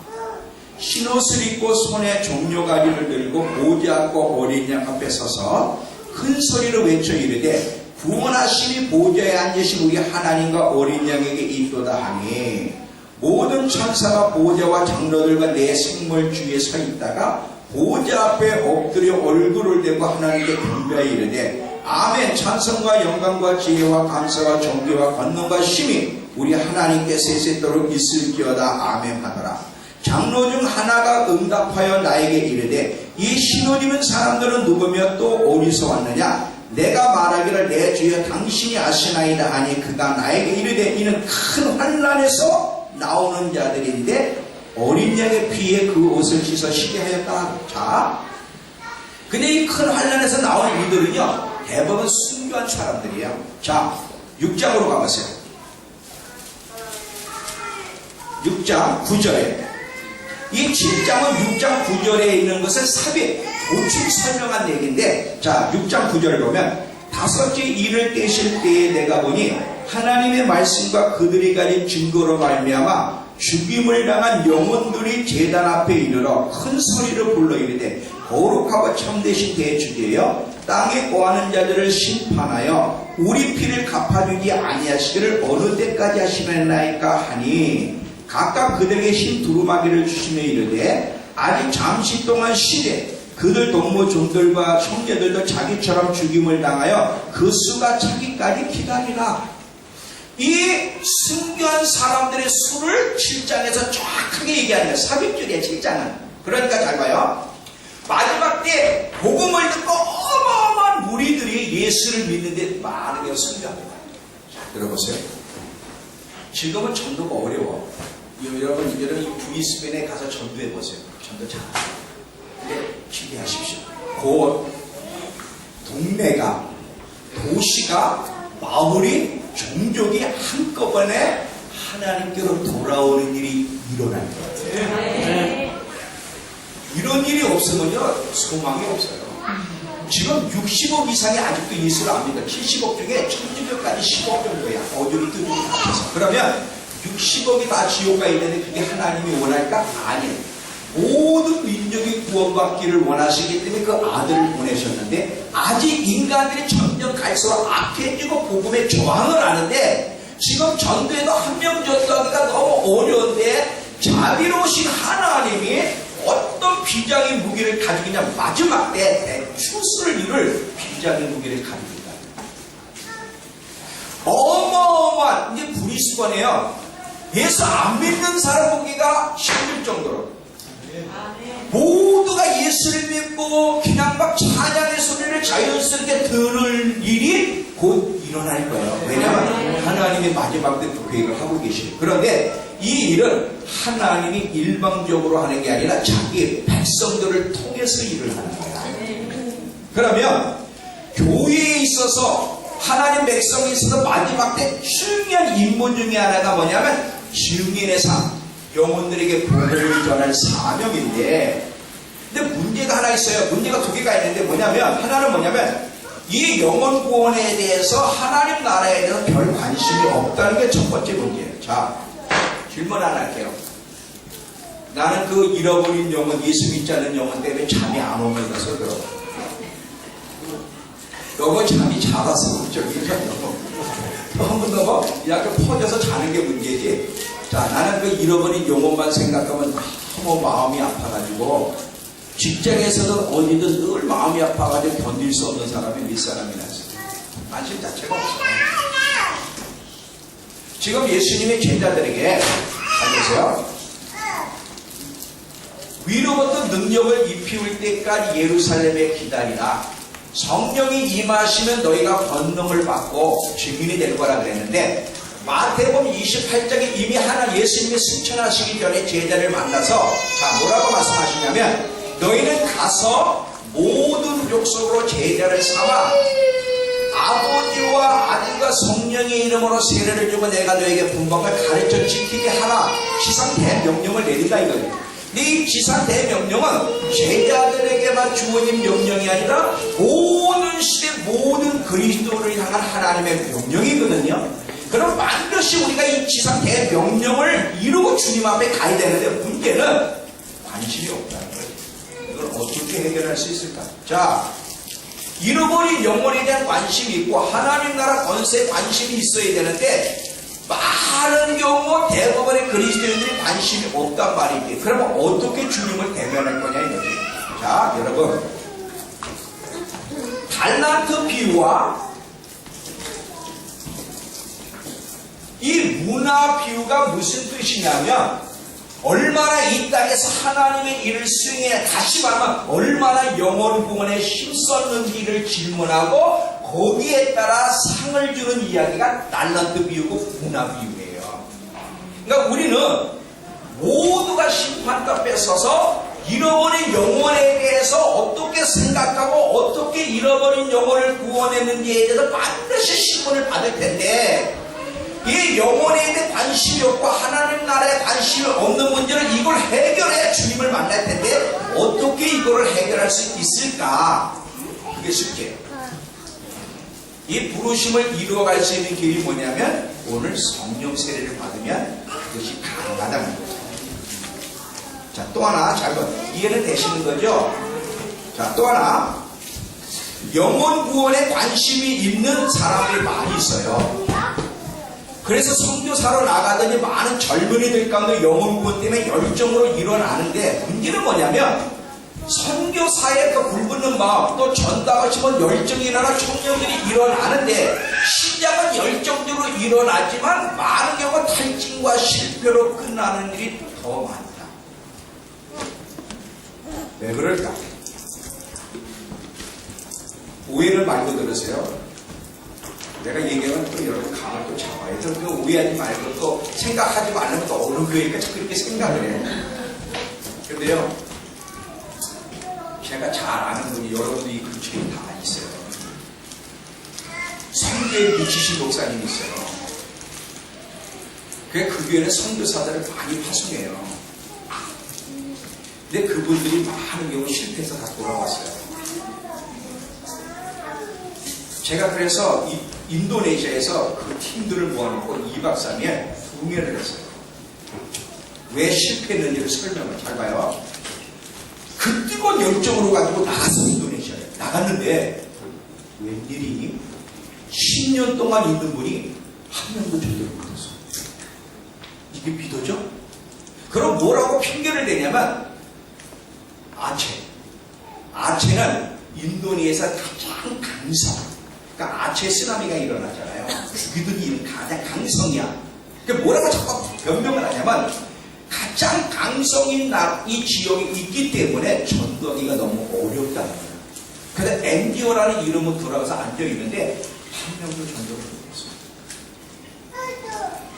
Speaker 1: 흰옷을 입고 손에 종려가리를 들고 보좌하고 어린 양 앞에 서서 큰 소리로 외쳐 이르되 구원하심이 보좌에 앉으신 우리 하나님과 어린 양에게 있도다 하니 모든 천사가 보좌와 장로들과 내 생물 주위에 서 있다가 보좌 앞에 엎드려 얼굴을 대고 하나님께 경배하여 이르되 아멘. 찬송과 영광과 지혜와 감사와 존귀와 권능과 힘이 우리 하나님께 세세토록 있을지어다. 아멘 하더라. 장로 중 하나가 응답하여 나에게 이르되 이 신옷 입은 사람들은 누구며 또 어디서 왔느냐? 내가 말하기를 내 주여 당신이 아시나이다 하니 그가 나에게 이르되 이는 큰 환난에서 나오는 자들인데 어린 양의 피에 그 옷을 씻어 쉬게 하였다. 자, 근데 이 큰 환난에서 나온 이들은요 대부분 순교한 사람들이에요. 자, 6장으로 가보세요. 6장 9절에 이 7장은 6장 9절에 있는 것을 삽입, 보충 설명한 얘기인데, 자, 6장 9절을 보면, 다섯째 일을 떼실 때에 내가 보니, 하나님의 말씀과 그들이 가진 증거로 말미암아 죽임을 당한 영혼들이 제단 앞에 이르러 큰 소리로 불러 이르되, 거룩하고 참되신 대주제여, 땅에 거하는 자들을 심판하여, 우리 피를 갚아주지 아니하시기를 어느 때까지 하시겠나이까 하니, 각각 그들에게 흰 두루마기를 주시며 이르되 아직 잠시 동안 쉬되 그들 동무 종들과 형제들도 자기처럼 죽임을 당하여 그 수가 차기까지 기다리라. 이 순교한 사람들의 수를 7장에서 정확하게 얘기하는 거예요. 삽입줄이에요. 7장은. 그러니까 잘 봐요. 마지막 때 복음을 듣고 어마어마한 무리들이 예수를 믿는데 많은 게 순교합니다. 자, 들어보세요. 지금은 전도가 어려워. 여러분 브리스벤에 가서 전도해 보세요. 전도 잘. 근데 기대하십시오. 곧 동네가, 도시가, 마을이, 종족이 한꺼번에 하나님께로 돌아오는 일이 일어날 것 같아요. 네. 이런 일이 없으면요 소망이 없어요. 지금 60억 이상이 아직도 예수를 안 믿어. 70억 중에 1000주교까지 10억 정도야. 어디로 뜨는 것 같아서. 그러면 60억이 다 지옥 가 있는데 그게 하나님이 원할까? 아니에요. 모든 민족이 구원받기를 원하시기 때문에 그 아들을 보내셨는데 아직 인간들이 점점 갈수록 악해지고 복음에 저항을 하는데 지금 전도에도 한 명 전도하기가 너무 어려운데 자비로우신 하나님이 어떤 비장의 무기를 가지고 있냐. 마지막 때 대추수를 이룰 비장의 무기를 가지고 있다. 어마어마한 이제 브리스번이에요. 예수 안 믿는 사람 보기가 힘들 정도로 모두가 예수를 믿고 그냥 막 찬양의 소리를 자연스럽게 들을 일이 곧 일어날 거예요. 왜냐하면 하나님이 마지막 때 계획을 하고 계시고. 그런데 이 일은 하나님이 일방적으로 하는 게 아니라 자기 백성들을 통해서 일을 하는 거예요. 그러면 교회에 있어서 하나님 백성에 있어서 마지막 때 중요한 임무 중에 하나가 뭐냐면 증인의 삶, 영혼들에게 복음을 전할 사명인데, 근데 문제가 하나 있어요. 문제가 두 개가 있는데 뭐냐면, 하나는 뭐냐면 이 영혼 구원에 대해서 하나님 나라에 대해서 별 관심이 없다는 게 첫 번째 문제예요. 자, 질문 하나 할게요. 나는 그 잃어버린 영혼, 예수 믿지 않는 영혼 때문에 잠이 안 오는 것을 그럼. 너무 잠이 작아서 그렇죠. 너무 약간 퍼져서 자는 게 문제지. 자, 나는 그 잃어버린 영혼만 생각하면 너무 마음이 아파가지고 직장에서든 어디든 늘 마음이 아파가지고 견딜 수 없는 사람이 윗사람이나 있어요. 관심 자체가 없어요. 지금 예수님의 제자들에게 잘 보세요. 위로부터 능력을 입히울 때까지 예루살렘에 기다리라. 성령이 임하시면 너희가 권능을 받고 증인이 될 거라 그랬는데, 마태복음 28장에 이미 하나 예수님이 승천하시기 전에 제자를 만나서 자 뭐라고 말씀하시냐면, 너희는 가서 모든 족속으로 제자를 삼아 아버지와 아들과 성령의 이름으로 세례를 주고 내가 너에게 분방을 가르쳐 지키게 하라. 지상 대명령을 내린다 이거예요. 이 지상 대명령은 제자들에게만 주어진 명령이 아니라 모든 시대 모든 그리스도를 향한 하나님의 명령이거든요. 그럼 반드시 우리가 이 지상 대명령을 이루고 주님 앞에 가야 되는데, 문제는 관심이 없다는 거예요. 이걸 어떻게 해결할 수 있을까? 자, 잃어버린 영혼에 대한 관심이 있고 하나님 나라 권세에 관심이 있어야 되는데, 많은 경우 대부분의 그리스도인들이 관심이 없단 말이지. 그러면 어떻게 주님을 대면할 거냐 이거지. 자, 여러분, 달란트 비유와 이 문화 비유가 무슨 뜻이냐면, 얼마나 이 땅에서 하나님의 일을 수행해, 다시 말하면 얼마나 영혼 구원에 힘썼는지를 질문하고 거기에 따라 상을 주는 이야기가 달란트 비유고 문화 비유예요. 그러니까 우리는 모두가 심판과 뺏어서 잃어버린 영혼에 대해서 어떻게 생각하고 어떻게 잃어버린 영혼을 구원했는지에 대해서 반드시 신문을 받을 텐데, 이 영혼에 대해 관심이 없고 하나님 나라에 관심이 없는 문제는 이걸 해결해야 주님을 만날 텐데 어떻게 이거를 해결할 수 있을까? 그게 쉽게. 이 부르심을 이루어갈 수 있는 길이 뭐냐면, 오늘 성령 세례를 받으면 그것이 가능하다는 거예요. 자, 또 하나 잘 봐. 이해는 되시는 거죠? 자, 또 하나. 영혼 구원에 관심이 있는 사람들이 많이 있어요. 그래서 선교사로 나가더니 많은 젊은이들 가운데 영혼 구원 때문에 열정으로 일어나는데, 문제는 뭐냐면 선교사의 그 불붙는 마음, 또 전담하시면 열정이 일어나 청년들이 일어나는데, 시작은 열정적으로 일어나지만 많은 경우 탈진과 실패로 끝나는 일이 더 많다. 왜 그럴까? 오해를 말고 들으세요. 내가 얘기하면 또 여러분 감을 또 잡아야 돼. 또 오해하지 말고 또 생각하지 말라면 또 어느 교회니까 그렇게 생각을 해요. 근데요, 제가 잘 아는 분이 여러분들이 그 주위에 다 있어요. 선교에 미치신 목사님이 있어요. 그 교회는 선교사들을 많이 파송해요. 근데 그분들이 많은 경우 실패해서 다 돌아왔어요. 제가 그래서 인도네시아에서 그 팀들을 모아놓고 2박 3일 동행을 했어요. 왜 실패했는지를 설명을 잘 봐요. 그 뜨거운 열정으로 가지고 나가서 인도네시아에 나갔는데, 웬일이니? 10년 동안 있는 분이 한 명도 제대로 못했어요. 이게 믿어져? 그럼 뭐라고 핑계를 대냐면, 아체는 인도네시아에서 가장 강성, 그러니까 아체 쓰나미가 일어나잖아요. 죽이던 이는 가장 강성이야. 그러니까 뭐라고 자꾸 변명을 하냐면, 가장 강성인 이 지역이 있기 때문에 전도하기가 너무 어렵다는 거예요. 그래서 엔디오라는 이름으로 돌아가서 앉아있는데 한 명도 전도를 못했어요.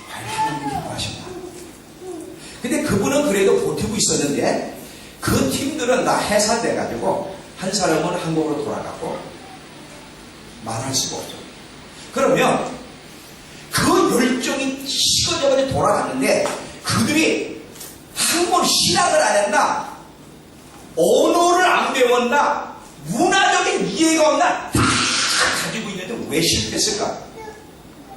Speaker 1: 하나님이 기뻐하신다. 근데 그분은 그래도 버티고 있었는데, 그 팀들은 다 해산돼가지고 한 사람은 한국으로 돌아가고 말할 수가 없죠. 그러면 그 열정이 식어져가지고 돌아갔는데, 그들이 한번 신학을 안 했나, 언어를 안 배웠나, 문화적인 이해가 없나, 다 가지고 있는데 왜 실패했을까?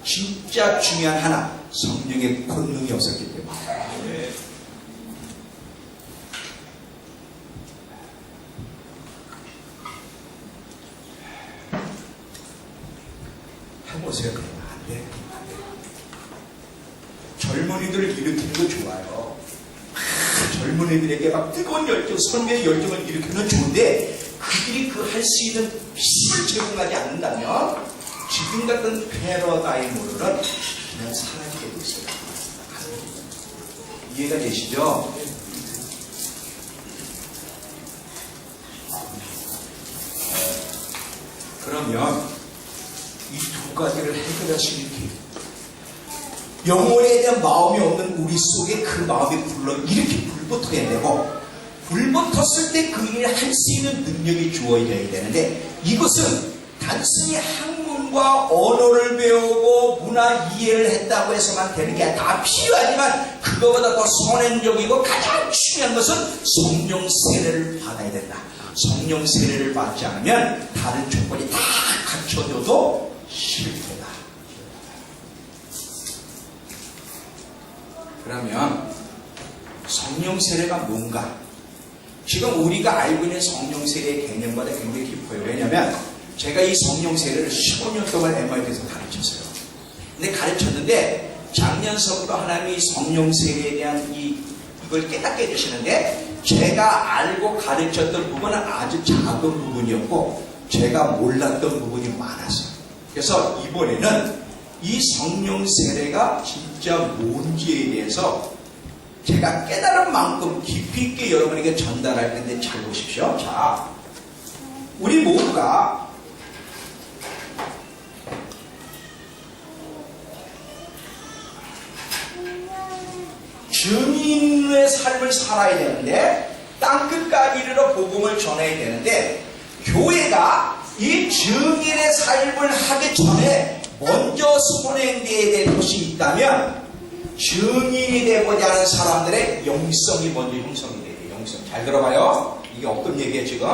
Speaker 1: 진짜 중요한 하나, 성령의 권능이 없었기 때문에. 돼. 젊은이들을 일으키는 거 좋아요. 젊은이들에게 막 뜨거운 열정, 선교의 열정을 일으키는 건 좋은데 그들이 그 할 수 있는 힘을 제공하지 않는다면 지금 같은 패러다임으로는 그냥 사라지게 돼 있어요. 이해가 되시죠? 그러면 이 두 가지를 해결할 수 있는 길, 영혼에 대한 마음이 없는 우리 속에 그 마음이 이렇게 불붙어야 되고, 불붙었을 때 그 일을 할 수 있는 능력이 주어져야 되는데, 이것은 단순히 학문과 언어를 배우고 문화 이해를 했다고 해서만 되는 게 다 필요하지만, 그거보다 더 선행적이고 가장 중요한 것은 성령 세례를 받아야 된다. 성령 세례를 받지 않으면 다른 조건이 다 갖춰져도 실패다. 그러면 성령 세례가 뭔가? 지금 우리가 알고 있는 성령 세례의 개념보다 굉장히 깊어요. 왜냐하면 제가 이 성령 세례를 15년 동안 MIT에서 가르쳤어요. 근데 가르쳤는데 작년서부터 하나님이 성령 세례에 대한 이걸 깨닫게 해주시는데, 제가 알고 가르쳤던 부분은 아주 작은 부분이었고 제가 몰랐던 부분이 많았어요. 그래서 이번에는 이 성령 세례가 진짜 뭔지에 대해서 제가 깨달은 만큼 깊이 있게 여러분에게 전달할 텐데 잘 보십시오. 자, 우리 모두가 증인의 삶을 살아야 되는데, 땅끝까지 이르러 복음을 전해야 되는데, 교회가 이 증인의 삶을 하기 전에 먼저 선행되어야 될 것이 있다면, 증인이 되고자 하는 사람들의 영성이 먼저 형성이 돼야 돼요. 영성. 잘 들어봐요. 이게 어떤 얘기예요 지금?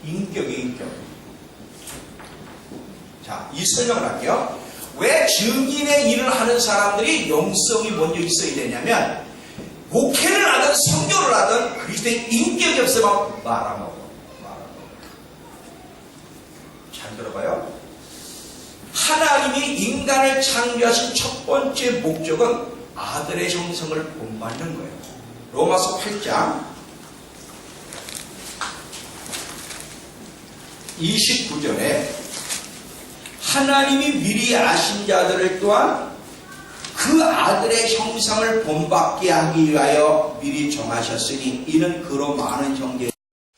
Speaker 1: 인격이 인격. 자, 이 설명을 할게요. 왜 증인의 일을 하는 사람들이 영성이 먼저 있어야 되냐면, 목회를 하든 선교를 하든 그리스도의 인격이 없으면 말아먹어. 잘 들어봐요. 하나님이 인간을 창조하신 첫 번째 목적은 아들의 형성을 본받는 거예요. 로마서 8장 29절에 하나님이 미리 아신 자들을 또한 그 아들의 형상을 본받게 하기 위하여 미리 정하셨으니 이는 그로 많은 형제의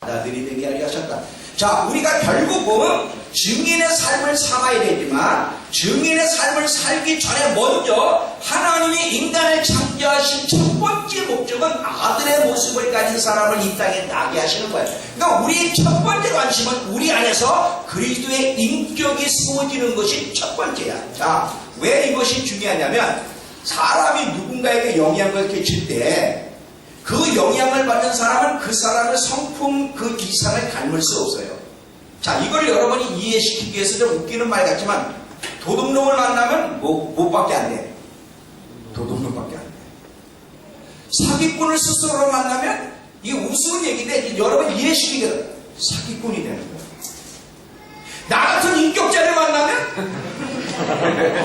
Speaker 1: 아들이 되게 하려 하셨다. 자, 우리가 결국은 증인의 삶을 살아야 되지만 증인의 삶을 살기 전에 먼저 하나님이 인간을 창조하신 첫 번째 목적은 아들의 모습을 가진 사람을 이 땅에 나게 하시는 거예요. 그러니까 우리의 첫 번째 관심은 우리 안에서 그리스도의 인격이 세워지는 것이 첫 번째야. 자, 왜 이것이 중요하냐면 사람이 누군가에게 영향을 끼칠 때 그 영향을 받는 사람은 그 사람의 성품 그 이상을 닮을 수 없어요. 자, 이걸 여러분이 이해시키기 위해서 좀 웃기는 말 같지만 도둑놈을 만나면 뭐밖에 안 돼? 도둑놈밖에 안 돼. 사기꾼을 스스로로 만나면 이게 우스운 얘기인데 여러분 이해시키게 돼. 사기꾼이 되는 거예요. 나 같은 인격자를 만나면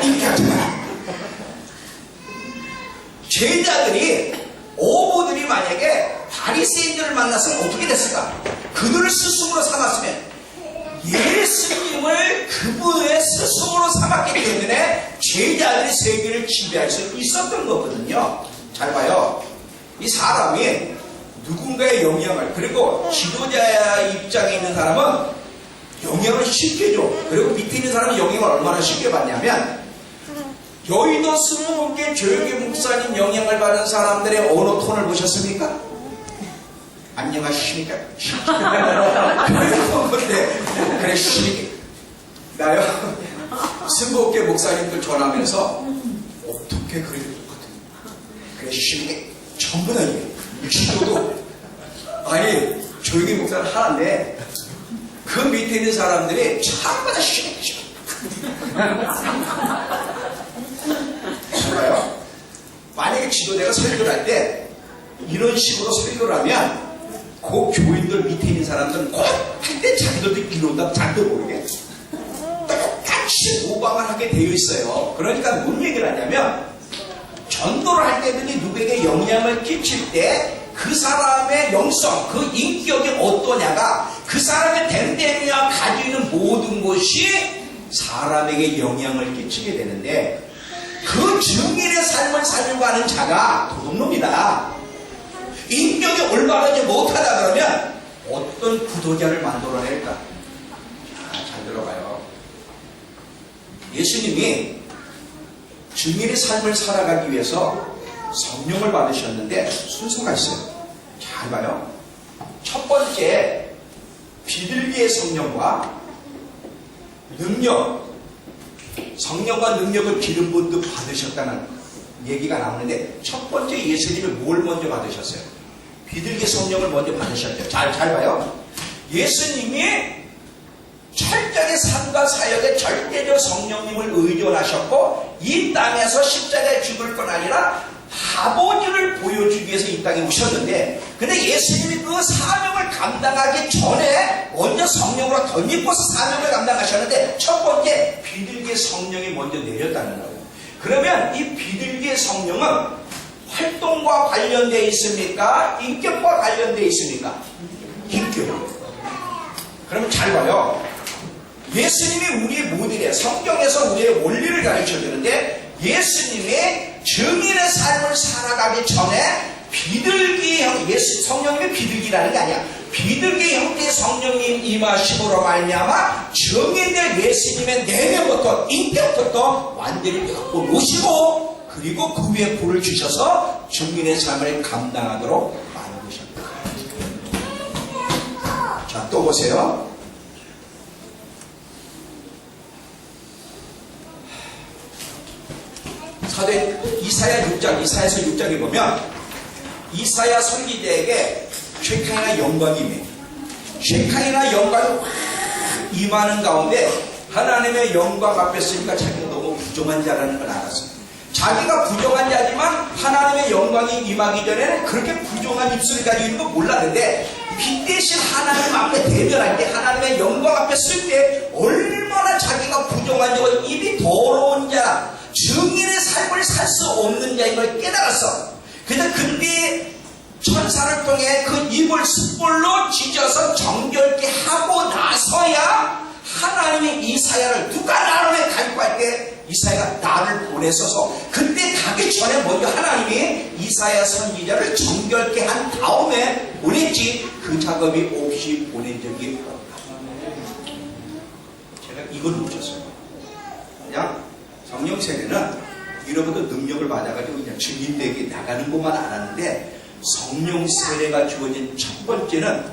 Speaker 1: 인격자. 제자들이 어부들이 만약에 바리새인들을 만났으면 어떻게 됐을까? 그들을 스승으로 삼았으면 예수님을 그분의 스승으로 삼았기 때문에 제자들이 세계를 지배할 수 있었던 거거든요. 잘 봐요. 이 사람이 누군가의 영향을, 그리고 지도자 입장에 있는 사람은 영향을 쉽게 줘. 그리고 밑에 있는 사람은 영향을 얼마나 쉽게 받냐면 여의도 20개 조용히 목사님 영향을 받은 사람들의 언어 톤을 보셨습니까? 안녕하십니까? 그래, 쉬게. 나요, 20개 목사님들 전화하면서 어떻게 그래도 똑같은 그래, 쉬게. 전부 다 이게. 기도도, 아니, 조용히 목사는 하나인데, 그 밑에 있는 사람들이 참마다 쉬게. 봐요. 만약에 지도자가 설교를 할 때 이런 식으로 설교를 하면 그 교인들 밑에 있는 사람들은 곧 할 때 자기들도 이런다 잘도 모르게 똑같이 같이 모방을 하게 되어 있어요. 그러니까 뭔 얘기를 하냐면 전도를 할 때든지 누구에게 영향을 끼칠 때 그 사람의 영성, 그 인격이 어떠냐가 그 사람의 됨됨이와 가지고 있는 모든 것이 사람에게 영향을 끼치게 되는데 그 증인의 삶을 살려고 하는 자가 도둑놈이다. 인격이 올바르지 못하다 그러면 어떤 구도자를 만들어낼까? 잘 들어봐요. 예수님이 증인의 삶을 살아가기 위해서 성령을 받으셨는데 순서가 있어요. 잘 봐요. 첫 번째, 비둘기의 성령과 능력, 성령과 능력을 기름 붓듯 받으셨다는 얘기가 나오는데 첫 번째 예수님이 뭘 먼저 받으셨어요? 비둘기 성령을 먼저 받으셨죠. 잘 봐요. 예수님이 철저하게 삶과 사역에 절대적 성령님을 의존하셨고 이 땅에서 십자가에 죽을 건 아니라 아버지를 보여주기 위해서 이 땅에 오셨는데 근데 예수님이 그 사명을 감당하기 전에 먼저 성령으로 덧입고서 사명을 감당하셨는데 첫 번째 비둘기의 성령이 먼저 내렸다는 거예요. 그러면 이 비둘기의 성령은 활동과 관련되어 있습니까? 인격과 관련되어 있습니까? 인격. 그러면 잘 봐요. 예수님이 우리의 모델이에요. 성경에서 우리의 원리를 가르쳐 주는데 예수님이 증인의 삶을 살아가기 전에 비둘기 형, 성령님이 비둘기라는 게 아니야. 비둘기 형태의 성령님 임하심으로 말미암아 증인의 예수님의 내면부터 인격부터 완전히 바꿔 놓으시고 그리고 그 위에 불을 주셔서 증인의 삶을 감당하도록 만드셨다. 자, 또 보세요. 사도 이사야 6장, 이사야서 6장에 보면 이사야 선지자에게 쉐카이나 영광이 임해. 쉐카이나 영광이 확 임하는 가운데 하나님의 영광 앞에 서니까 자기가 너무 부정한 자라는 걸 알았어요. 자기가 부정한 자지만 하나님의 영광이 임하기 전에는 그렇게 부정한 입술을 가지고 있는 거 몰랐는데 빛 대신 하나님 앞에 대면할 때 하나님의 영광 앞에 쓸 때 얼마나 자기가 부정한 자고 입이 더러운 자 증인의 삶을 살 수 없는 자인 걸 깨달았어. 근데 천사를 통해 그 입을 숯불로 지져서 정결케 하고 나서야 하나님이 이사야를 누가 나를 왜 갈고 할 때 이사야가 나를 보내서서 그때 가기 전에 먼저 하나님이 이사야 선지자를 정결케 한 다음에 보냈지 그 작업이 없이 보낸 적이 없다. 제가 이걸 놓쳤어요. 그냥 성령 세례는 이로부터 능력을 받아가지고 그냥 증인되게 나가는 것만 알았는데 성령 세례가 주어진 첫 번째는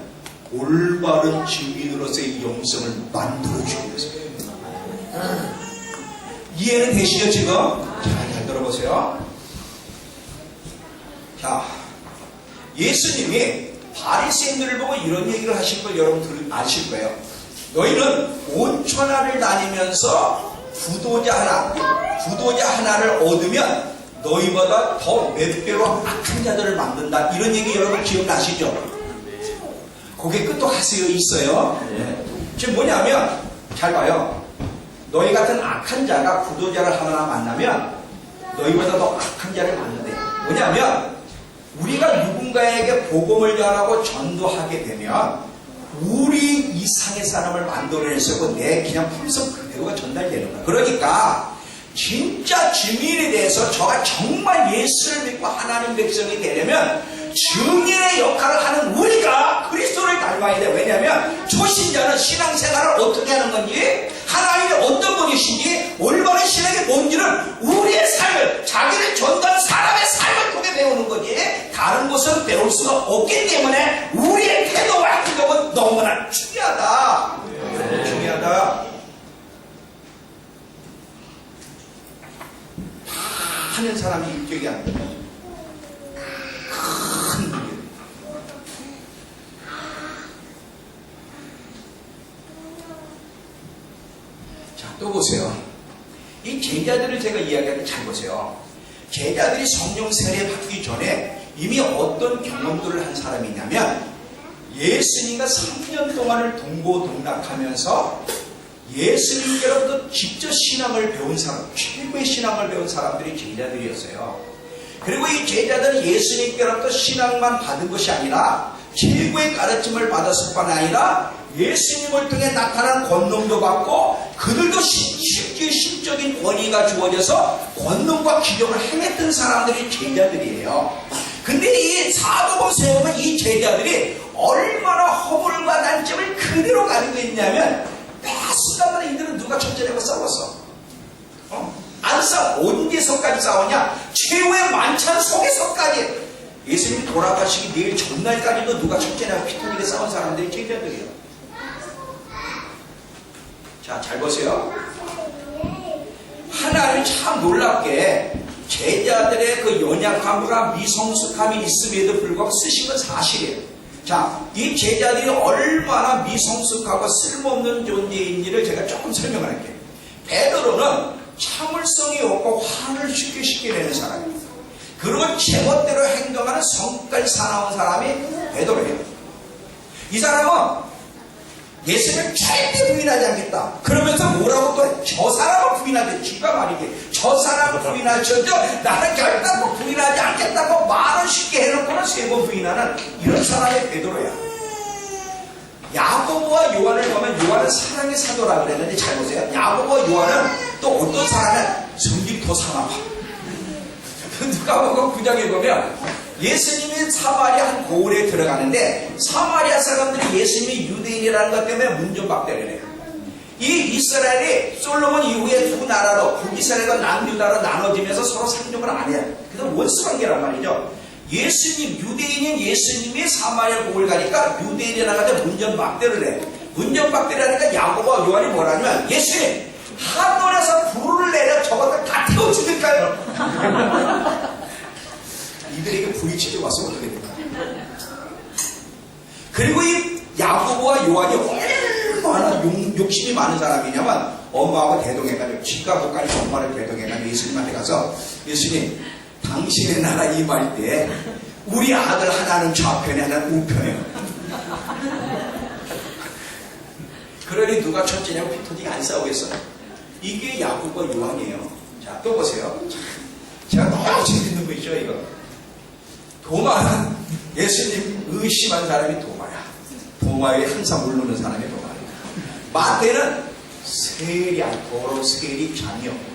Speaker 1: 올바른 증인으로서의 영성을 만들어주기 위해서. 이해는 되시죠 지금? 잘 들어보세요. 자, 예수님이 바리새인들을 보고 이런 얘기를 하실 걸 여러분 아실 거예요. 너희는 온 천하를 다니면서 부도자 하나를 얻으면 너희보다 더 몇 배로 악한 자들을 만든다. 이런 얘기 여러분 기억나시죠? 그게 끝도 하세요 있어요. 지금 뭐냐면 잘 봐요. 너희 같은 악한 자가 부도자를 하나 만나면 너희보다 더 악한 자를 만든대. 뭐냐면 우리가 누군가에게 복음을 전하고 전도하게 되면 우리 이상의 사람을 만들어내서 내 그냥 품성 그대로가 전달되는 거야. 그러니까 진짜 증인에 대해서 저가 정말 예수를 믿고 하나님 백성이 되려면 증인의 역할을 하는 우리가 그리스도를 닮아야 돼. 왜냐하면 초신자는 신앙생활을 어떻게 하는 건지 하나님이 어떤 분이신지 올바른 신앙이 뭔지는 우리의 삶을 자기를 전도한 사람의 삶을 통해 배우는 거지 다른 곳은 배울 수가 없기 때문에 우리의 태도와 행동은 너무나 중요하다. 중요하다. 다 하는 사람이 인격이 안 된다. 큰 문제. 자, 또 보세요. 이 제자들을 제가 이야기하는데 잘 보세요. 제자들이 성령 세례 받기 전에 이미 어떤 경험들을 한 사람이냐면 예수님과 3년 동안을 동고동락하면서 예수님께로부터 직접 신앙을 배운 사람, 최고의 신앙을 배운 사람들이 제자들이었어요. 그리고 이 제자들은 예수님께로부터 신앙만 받은 것이 아니라 최고의 가르침을 받았을 뿐 아니라 예수님을 통해 나타난 권능도 받고 그들도 쉽게 신적인 권위가 주어져서 권능과 기적을 행했던 사람들이 제자들이에요. 근데 이 사도행전에 보면 이 제자들이 얼마나 허물과 단점을 그대로 가지고 있냐면 매 순간마다 이들은 누가 첫째라고 싸웠어. 안 싸워. 언제서까지 싸우냐? 최후의 만찬 속에서까지. 예수님이 돌아가시기 내일 전날까지도 누가 첫째라고 피터리게 싸운 사람들이 제자들이에요. 자, 잘 보세요. 하나님 참 놀랍게 제자들의 그 연약함과 미성숙함이 있음에도 불구하고 쓰신 건 사실이에요. 자, 이 제자들이 얼마나 미성숙하고 쓸모없는 존재인지를 제가 조금 설명을 할게요. 베드로는 참을성이 없고 화를 쉽게 내는 사람입니다. 그리고 제멋대로 행동하는 성깔 사나운 사람이 베드로예요. 이 사람은 예수님을 절대 부인하지 않겠다. 그러면서 뭐라고 또 저 사람을 부인하지. 기가 막히게 저 사람을 부인하셔도 나는 결단코 부인하지 않겠다고 말을 쉽게 해놓고는 3번 부인하는 이런 사람이 베드로야. 야고보와 요한을 보면 요한은 사랑의 사도라고 그랬는데 잘 보세요. 야고보와 요한은 또 어떤 사람은 성직도 상하파. 누가복음 9장에 보면 예수님이 사마리아 한 고을에 들어가는데 사마리아 사람들이 예수님이 유대인이라는 것 때문에 문전박대를 해요. 이 이스라엘이 솔로몬 이후에 두 나라로 북이스라엘과 남유다로 나눠지면서 서로 상종을 안 해요. 그래서 원수관계란 말이죠. 예수님, 유대인인 예수님이 사마리아 고을 가니까 유대인이라고 문전박대를 해. 문전박대를 하니까 야고보와 요한이 뭐라냐면 예수님 하늘에서 불을 내려 저것들 다 태워 죽일까요? 이들에게 불이 치져 와서 어떻게 될까? 그리고 이 야고보와 요한이 얼마나 욕심이 많은 사람이냐면 엄마하고 대동해가지고 지가 못가니 엄마를 대동해가지고 예수님한테 가서 예수님 당신의 나라 임할 때 우리 아들 하나는 좌편에 하나는 우편에 그러니 누가 첫째냐고 피 터지게 안 싸우겠어요. 이게 야고보와 요한이에요. 자, 또 보세요. 제가 너무 재밌는 거 있죠, 이거. 도마는 예수님 의심한 사람이 도마야. 도마에 항상 물르는 사람이 도마야. 마태는 세리 않고 세리 장이었고.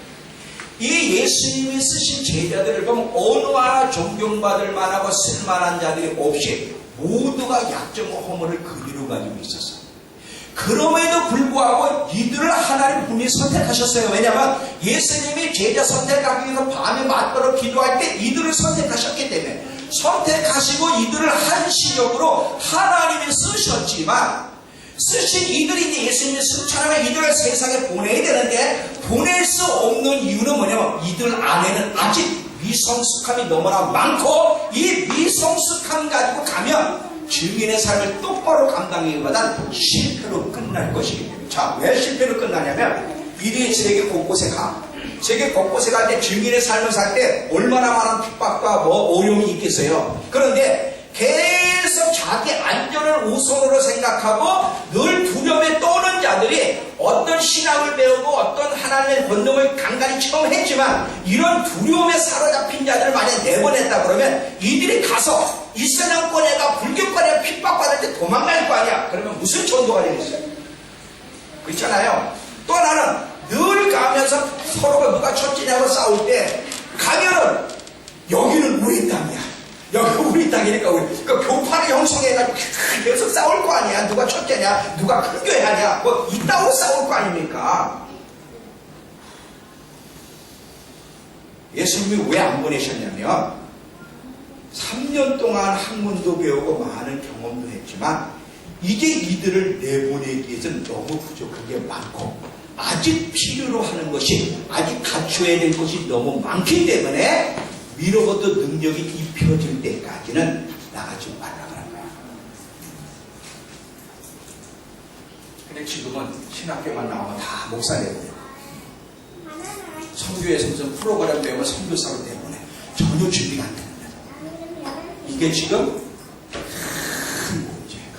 Speaker 1: 이 예수님이 쓰신 제자들을 보면 어느 하나 존경받을 만하고 쓸만한 자들이 없이 모두가 약점과 허물을 그대로 가지고 있었어요. 그럼에도 불구하고 이들을 하나님 분이 선택하셨어요. 왜냐하면 예수님이 제자 선택하기 위해서 밤에 맞도록 기도할 때 이들을 선택하셨기 때문에 선택하시고 이들을 한시적으로 하나님이 쓰셨지만 쓰신 이들이 이제 예수님의 승천하면 이들을 세상에 보내야 되는데 보낼 수 없는 이유는 뭐냐면 이들 안에는 아직 미성숙함이 너무나 많고 이 미성숙함 가지고 가면 증인의 삶을 똑바로 감당하기보단 실패로 끝날 것이기 때문에. 자, 왜 실패로 끝나냐면 이들이 세계 곳곳에 가. 세계 곳곳에 갈 때 증인의 삶을 살 때 얼마나 많은 핍박과 어려움이 있겠어요. 그런데 계속 자기 안전을 우선으로 생각하고 늘 두려움에 떠오는 자들이 어떤 신앙을 배우고 어떤 하나님의 권능을 간간히 체험했지만 이런 두려움에 사로잡힌 자들을 만약 내보냈다 그러면 이들이 가서 이슬람권에가 불교권에 핍박받을 때 도망갈 거 아니야. 그러면 무슨 전도가 되겠어요? 그렇잖아요. 또 하나는 늘 가면서 서로가 누가 첫째냐고 싸울 때 가면은 여기는 우리 땅이야. 여기 우리 땅이니까 우리 그 교파를 형성해가지고 계속 싸울 거 아니야. 누가 첫째냐, 누가 큰 교회 하냐, 뭐 이따위로 싸울 거 아닙니까? 예수님이 왜 안 보내셨냐면 3년 동안 학문도 배우고 많은 경험도 했지만 이제 이들을 내보내기 위해서는 너무 부족한 게 많고 아직 필요로 하는 것이 아직 갖춰야 될 것이 너무 많기 때문에 위로부터 능력이 입혀질 때까지는 나가지 말라고 하는 거야. 근데 지금은 신학교만 나오면 다 목사 되고요. 선교에서 무슨 프로그램 배우면 선교사로 때문에 전혀 준비가 안 됩니다. 이게 지금 큰 문제예요.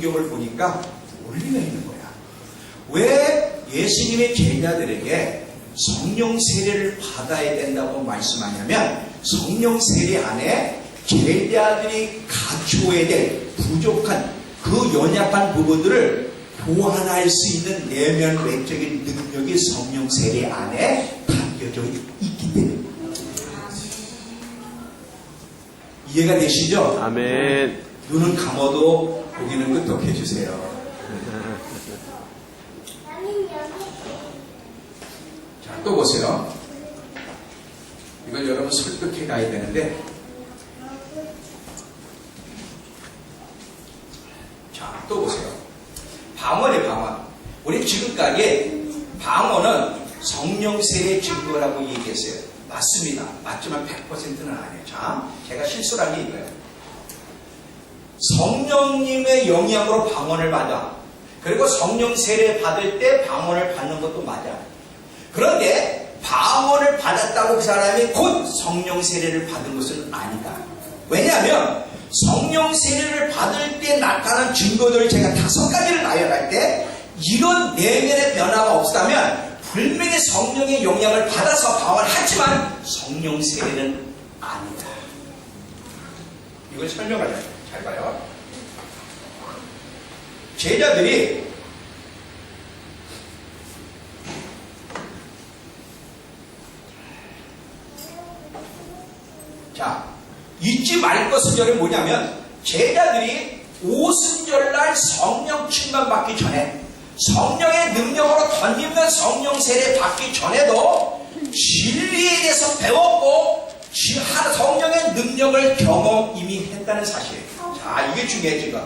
Speaker 1: 성경을 보니까 논리가 있는 거야. 왜 예수님의 제자들에게 성령 세례를 받아야 된다고 말씀하냐면 성령 세례 안에 제자들이 갖추어야 될 부족한 그 연약한 부분들을 보완할 수 있는 내면 외적인 능력이 성령 세례 안에 담겨져 있기 때문입니다. 이해가 되시죠?
Speaker 2: 아멘.
Speaker 1: 눈은 감아도 보기는 끄떡해 주세요. 자, 또 보세요. 이걸 여러분 설득해 가야 되는데, 자, 또 보세요. 방언의 방언. 우리 지금까지 방언은 성령 세례 증거라고 얘기했어요. 맞습니다. 맞지만 100%는 아니에요. 자, 제가 실수한 게 이거예요. 성령님의 영향으로 방언을 받아. 그리고 성령 세례 받을 때 방언을 받는 것도 맞아. 그런데 방언을 받았다고 그 사람이 곧 성령 세례를 받은 것은 아니다. 왜냐하면 성령 세례를 받을 때 나타난 증거들을 제가 5가지를 나열할 때 이런 내면의 변화가 없다면 분명히 성령의 영향을 받아서 방언하지만 성령 세례는 아니다. 이걸 설명하자. 잘 봐요. 제자들이 자, 잊지 말 것은 저게 뭐냐면 제자들이 오순절날 성령 충만 받기 전에 성령의 능력으로 덧입는 성령 세례 받기 전에도 진리에 대해서 배웠고 성령의 능력을 경험 이미 했다는 사실이에요. 자, 이게 중요해 지금.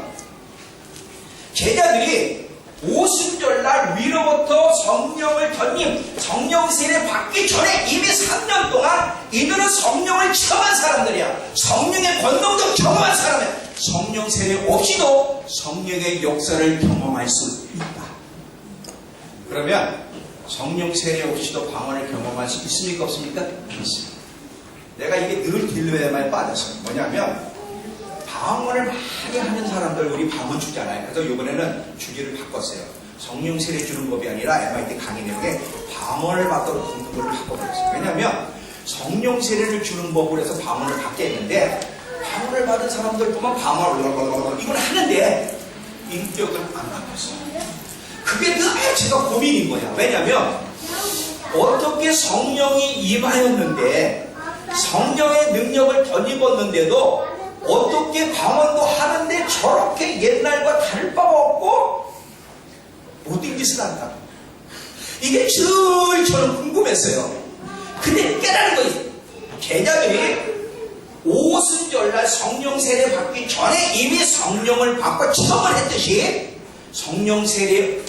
Speaker 1: 제자들이 오순절날 위로부터 성령을 덧입 성령 세례 받기 전에 이미 3년 동안 이들은 성령을 체험한 사람들이야. 성령의 권능도 경험한 사람이야. 성령 세례 없이도 성령의 역사를 경험할 수 있다. 그러면 성령 세례 없이도 방언을 경험할 수 있습니까? 없습니까? 있습니다. 내가 이게 늘 딜레마에 빠졌어요. 뭐냐면 방언을 많이 하는 사람들 우리 방언 주잖아요. 그래서 이번에는 주제를 바꿨어요. 성령 세례 주는 법이 아니라 MIT 강의 내용에 방언을 받도록 돕는 걸로 바꿔버렸어요. 왜냐하면 성령 세례를 주는 법으로 해서 방언을 받겠는데 방언을 받은 사람들 보면 방언을 이걸 하는데 인격은 안 바뀌었어요. 그게 늘 제가 고민인 거야. 왜냐하면 어떻게 성령이 임하였는데 성령의 능력을 덧입었는데도 어떻게 방언도 하는데 저렇게 옛날과 다를 바가 없고 모든 짓을 한다. 이게 늘 저는 궁금했어요. 근데 깨달은 거예요. 제자들이 오순절날 성령 세례 받기 전에 이미 성령을 받고 체험을 했듯이 성령 세례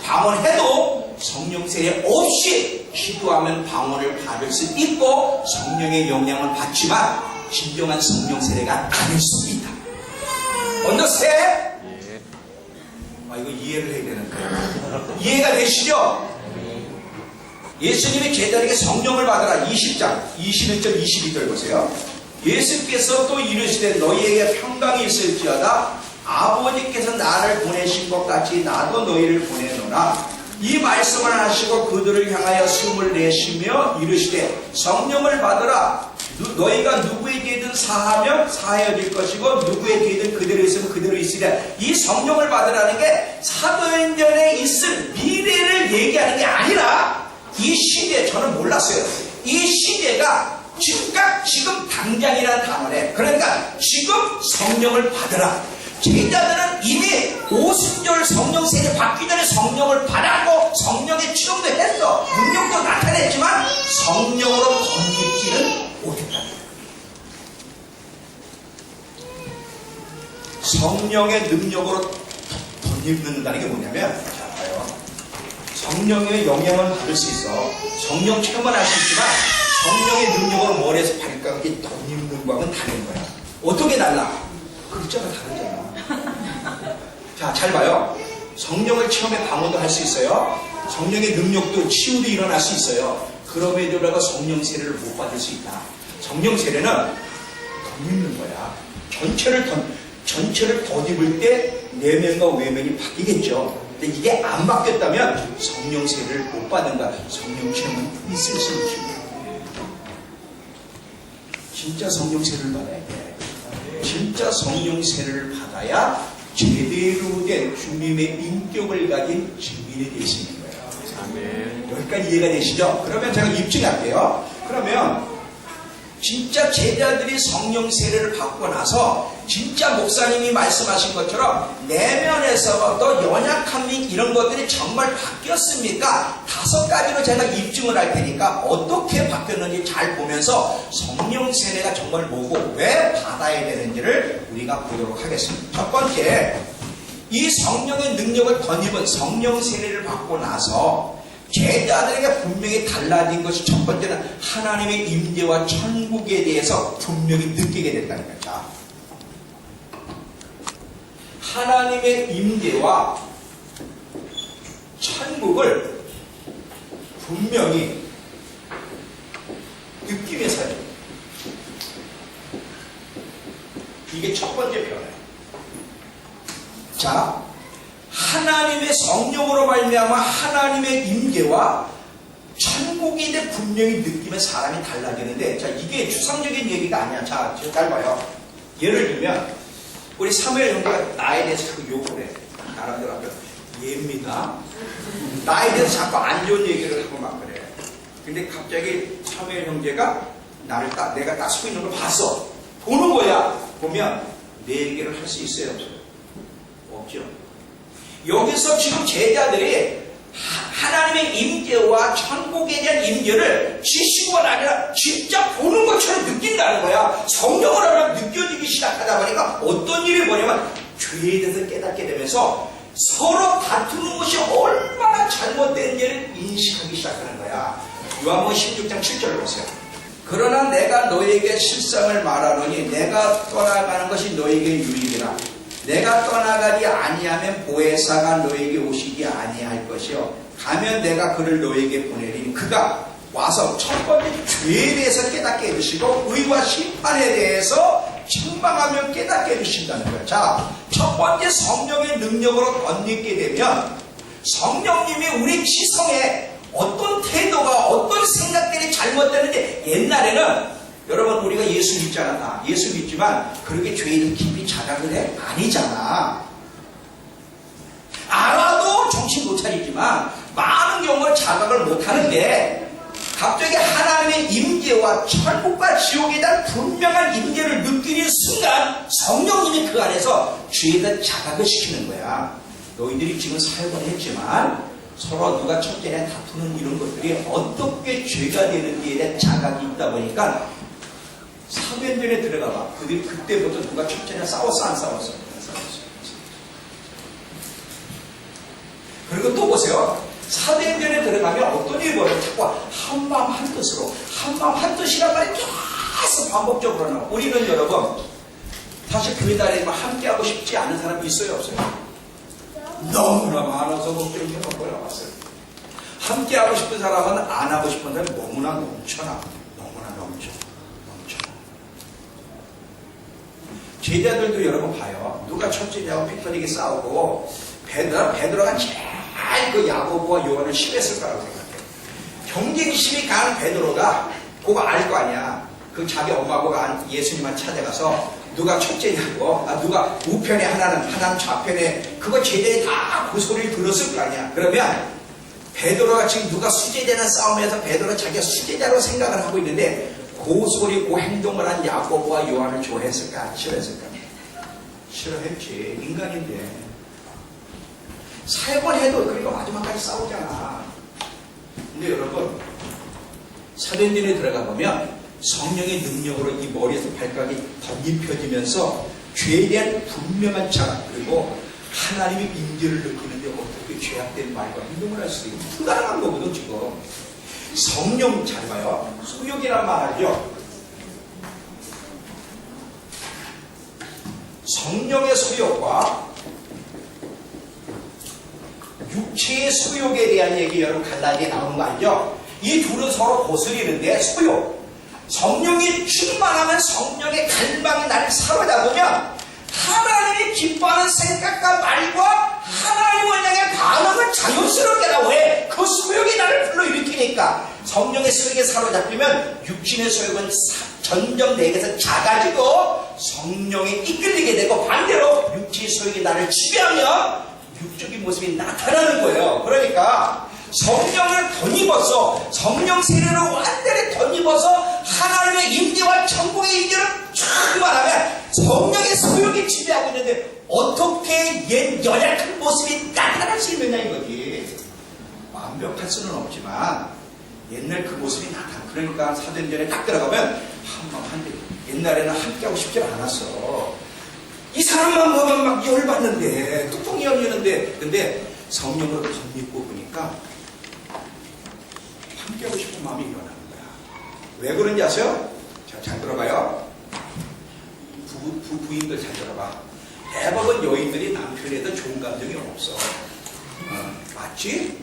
Speaker 1: 방언해도 성령 세례 없이 기도하면 방언을 받을 수 있고 성령의 영향을 받지만 진정한 성령 세례가 아닐 수 있다. 언더스탠드? 이거 이해를 해야 되는데 이해가 되시죠? 예수님이 제자에게 성령을 받으라. 20장 21절 22절 보세요. 예수께서 또 이르시되 너희에게 평강이 있을지어다. 아버지께서 나를 보내신 것 같이 나도 너희를 보내노라. 이 말씀을 하시고 그들을 향하여 숨을 내쉬며 이르시되 성령을 받으라. 너희가 누구에게든 사하면 사하여질 것이고 누구에게든 그대로 있으면 그대로 있으리라. 이 성령을 받으라는 게 사도행전에 있을 미래를 얘기하는 게 아니라 이 시대, 저는 몰랐어요. 이 시대가 즉각 지금 당장이라는 단어래. 그러니까 지금 성령을 받으라. 제자들은 이미 오순절 성령 세례 받기 전에 성령을 받았고 성령의 취동도 했어. 능력도 나타냈지만 성령으로 덧입지는 못했다. 성령의 능력으로 덧입는다는 게 뭐냐면, 자, 봐요. 성령의 영향을 받을 수 있어. 성령 체험을 할 수 있지만 성령의 능력으로 머리에서 발가락이 덧입는 거하고는 다른 거야. 어떻게 달라? 글자가 다르잖아. 자, 잘 봐요. 성령을 체험해 방언도 할 수 있어요. 성령의 능력도 치유도 일어날 수 있어요. 그럼에도 불구하고 성령 세례를 못 받을 수 있다. 성령 세례는 덧입는 거야. 전체를 전체를 덧입을 때 내면과 외면이 바뀌겠죠. 근데 이게 안 바뀌었다면 성령 세례를 못 받는다. 성령 체험은 있을 수 있습니다. 진짜 성령 세례를 받아야 돼. 진짜 성령 세례를 받아야 제대로 된 주님의 인격을 가진 증인이 되시는 거예요. 아멘. 여기까지 이해가 되시죠? 그러면 제가 입증할게요. 그러면 진짜 제자들이 성령 세례를 받고 나서 진짜 목사님이 말씀하신 것처럼 내면에서부터 연약함 및 이런 것들이 정말 바뀌었습니까? 5가지로 제가 입증을 할 테니까 어떻게 바뀌었는지 잘 보면서 성령 세례가 정말 뭐고 왜 받아야 되는지를 우리가 보도록 하겠습니다. 첫 번째, 이 성령의 능력을 덧입은 성령 세례를 받고 나서 제자들에게 분명히 달라진 것이 첫 번째는 하나님의 임재와 천국에 대해서 분명히 느끼게 됐다는 거죠. 하나님의 임재와 천국을 분명히 느끼면서요. 이게 첫 번째 변화예요. 자, 하나님의 성령으로 말미암아 하나님의 임재와 천국에 대해 분명히 느끼면 사람이 달라지는데, 자, 이게 추상적인 얘기가 아니야. 자, 잘 봐요. 예를 들면 우리 사무엘 형제가 나에 대해서 자꾸 욕을 해. 나름대로 하면 얘입니다. 나에 대해서 자꾸 안 좋은 얘기를 하고 막 그래. 근데 갑자기 사무엘 형제가 내가 딱 서 있는 걸 봤어. 보는 거야. 보면 내 얘기를 할 수 있어요, 없어요? 없죠. 여기서 지금 제자들이 하나님의 임재와 천국에 대한 임재를 지식만 아니라 진짜 보는 것처럼 느낀다는 거야. 성령을 하면 느껴지기 시작하다 보니까 어떤 일이 뭐냐면 죄에 대해서 깨닫게 되면서 서로 다투는 것이 얼마나 잘못된지를 인식하기 시작하는 거야. 요한복음 16장 7절을 보세요. 그러나 내가 너에게 실상을 말하노니 내가 떠나가는 것이 너에게 유익이라. 내가 떠나가지 아니하면 보혜사가 너에게 오시지 아니할 것이요 가면 내가 그를 너에게 보내리니 그가 와서 첫 번째 죄에 대해서 깨닫게 해주시고 의와 심판에 대해서 책망하며 깨닫게 해주신다는 거예요. 자, 첫 번째 성령의 능력으로 덧입게 되면 성령님이 우리 지성에 어떤 태도가 어떤 생각들이 잘못되는데, 옛날에는 여러분 우리가 예수 믿잖아. 다 예수 믿지만 그렇게 죄에 깊이 자각을 해? 아니잖아. 알아도 정신 못 차리지만 많은 경우는 자각을 못 하는데, 갑자기 하나님의 임재와 천국과 지옥에 대한 분명한 임재를 느끼는 순간 성령님이 그 안에서 죄에 대한 자각을 시키는 거야. 너희들이 지금 사역을 했지만 서로 누가 첫째냐 다투는 이런 것들이 어떻게 죄가 되는지에 대한 자각이 있다 보니까 사도행전에 들어가봐. 그들이 그때부터 누가 첫째냐 싸웠어 안 싸웠어? 그리고 또 보세요. 사도행전에 들어가면 어떤 일이 벌어요? 자꾸 한마음 한뜻으로, 한마음 한뜻이란 말이 계속 반복적으로 나와. 우리는 여러분 사실 교회 다니면 함께하고 싶지 않은 사람이 있어요 없어요? 너무나 많아서 걱정이 해봤어요. 함께하고 싶은 사람은 안 하고 싶은 사람이 너무나 넘쳐나. 제자들도 여러분 봐요. 누가 첫째냐고 픽터릭이 싸우고 베드로가 제일 그 야고보와 요한을 싫어했을 거라고 생각해요. 경쟁심이 강한 베드로가 그거 알 거 아니야. 그 자기 엄마하고 예수님만 찾아가서 누가 첫째냐고, 누가 우편에 하나는 좌편에, 그거 제자들이 다 그 소리를 들었을 거 아니야. 그러면 베드로가 지금 누가 수제자는 싸움에서 베드로가 자기가 수제자로 생각을 하고 있는데 그 소리, 그 행동을 한 야고보와 요한을 좋아했을까? 싫어했을까? 싫어했지. 인간인데. 사역을 해도 그러니까 마지막까지 싸우잖아. 근데 여러분, 사도행전에 들어가 보면 성령의 능력으로 이 머리에서 발각이 덧입혀지면서 죄에 대한 분명한 자각, 그리고 하나님의 임재를 느끼는데 어떻게 죄악된 말과 행동을 할 수 있는 불가능한 거거든 지금. 성령 잘 봐요. 소욕이란 말하죠. 성령의 소욕과 육체의 소욕에 대한 얘기 여러분 갈라디아에 나오는 거 알죠? 이 둘은 서로 거스리는데 소욕. 성령이 충만하면 성령의 갈망이 나를 사로잡으면 하나님 하나님이 기뻐하는 생각과 말과 하나님을 향해 반응을 자연스럽게 하라. 왜? 그 소욕이 나를 불러일으키니까. 성령의 소욕에 사로잡히면 육신의 소욕은 점점 내게서 작아지고 성령이 이끌리게 되고, 반대로 육체의 소욕이 나를 지배하면 육적인 모습이 나타나는 거예요. 그러니까 성령을 덧입어서, 성령 세례로 완전히 덧입어서 하나님의 임재와 천국의 임재를 쫙 말하면 성령의 소욕이 지배하고 있는데 어떻게 옛 연약한 모습이 나타날 수 있느냐 이거지. 완벽할 수는 없지만 옛날 그 모습이 나타나. 그러니까 사도행전에 딱 들어가면 한데 옛날에는 함께하고 싶지 않았어. 이 사람만 보면 막 열받는데, 뚜껑이 열리는데, 근데 성령으로 덧입고 보니까 함께하고 싶은 마음이 일어나는 거야. 왜 그런지 아세요? 자, 잘 들어봐요. 부인들 잘 들어봐. 대부분 여인들이 남편에도 좋은 감정이 없어. 맞지?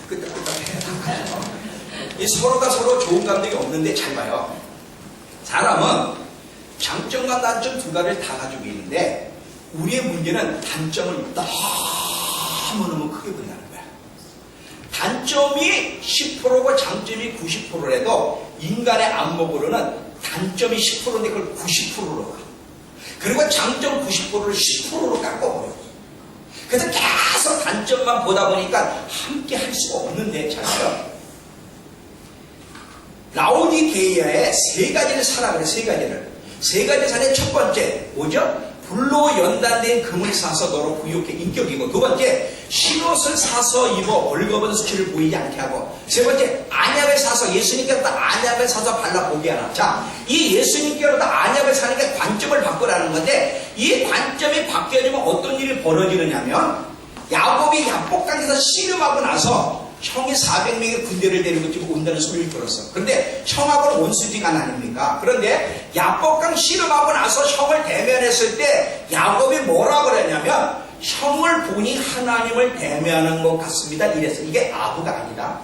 Speaker 1: 끄떡끄떡해. 이 서로가 서로 좋은 감정이 없는데 잘 봐요. 사람은 장점과 단점 두 가지를 다 가지고 있는데, 우리의 문제는 단점을 너무너무 크게 본다는 거야. 단점이 10%고 장점이 90%라도 인간의 안목으로는 단점이 10%인데 그걸 90%로 가. 그리고 장점 90%를 10%로 깎아버려. 그래서 계속 단점만 보다 보니까 함께 할 수가 없는데, 잘 봐요. 라오디게이아에 세 가지를 사라 그래. 세 가지 산의 첫 번째 뭐죠? 불로 연단된 금을 사서 너로 구욕해 인격이고, 두 번째 흰옷을 사서 입어 얼거은 수치를 보이지 않게 하고, 세 번째 안약을 사서 예수님께로부터 안약을 사서 발라보게 하라. 자, 이 예수님께로부터 안약을 사니까 관점을 바꾸라는 건데, 이 관점이 바뀌어지면 어떤 일이 벌어지느냐면, 야곱이 야복강에서 씨름하고 나서 형이 400명의 군대를 데리고 지금 온다는 소리를 들었어. 그런데 형하고는 원수지간 아닙니까? 그런데 야복강 씨름하고 나서 형을 대면했을 때 야곱이 뭐라 그랬냐면, 형을 보니 하나님을 대면하는 것 같습니다. 이랬어. 이게 아부가 아니라,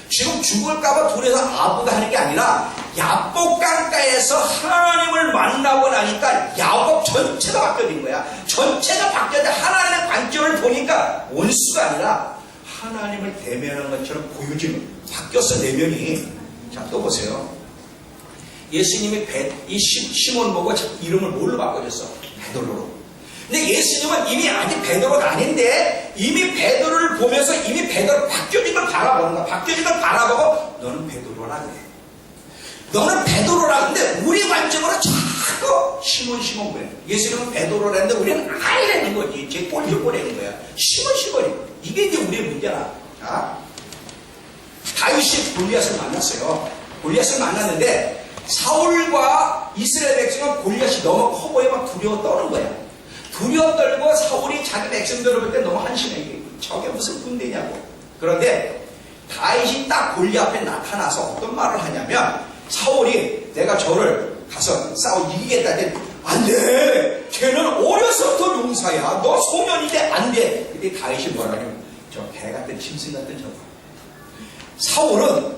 Speaker 1: 지금 죽을까봐 두려워서 아부가 하는 게 아니라, 야복강가에서 하나님을 만나고 나니까 야곱 전체가 바뀌어진 거야. 전체가 바뀌어서 하나님의 관점을 보니까 원수가 아니라 하나님을 대면하는 것처럼 보여지는, 바뀌었어, 내면이. 자, 또 보세요. 예수님이 이 시몬 보고 이름을 뭘로 바꿔줬어? 베드로로. 근데 예수님은 이미 아직 베드로가 아닌데, 이미 베드로를 보면서 이미 베드로 바뀌어진 걸 바라보는 거야. 바뀌어진 걸 바라보고, 너는 베드로라 그래. 너는 베드로라. 근데 우리 관점으로 자꾸 시몬 그래. 예수님은 베드로라는데 우리는 아니라는 거지. 제 꼴을 보내는 거야. 시몬이. 이게 이제 우리의 문제라. 자, 다윗이 골리앗을 만났어요. 골리앗을 만났는데 사울과 이스라엘 백성은 골리앗이 너무 커 보여 막 두려워 떠는 거야. 두려워 떨고 사울이 자기 백성들을 볼 때 너무 한심해. 저게 무슨 군대냐고. 그런데 다윗이 딱 골리앗 앞에 나타나서 어떤 말을 하냐면, 사울이 내가 저를 가서 싸워 이기겠다 했더니, 안 돼! 걔는 어려서부터 용사야. 너 소년인데 안 돼! 근데 다윗이 뭐라냐면, 저 개 같은 짐승 같은 저거. 사울은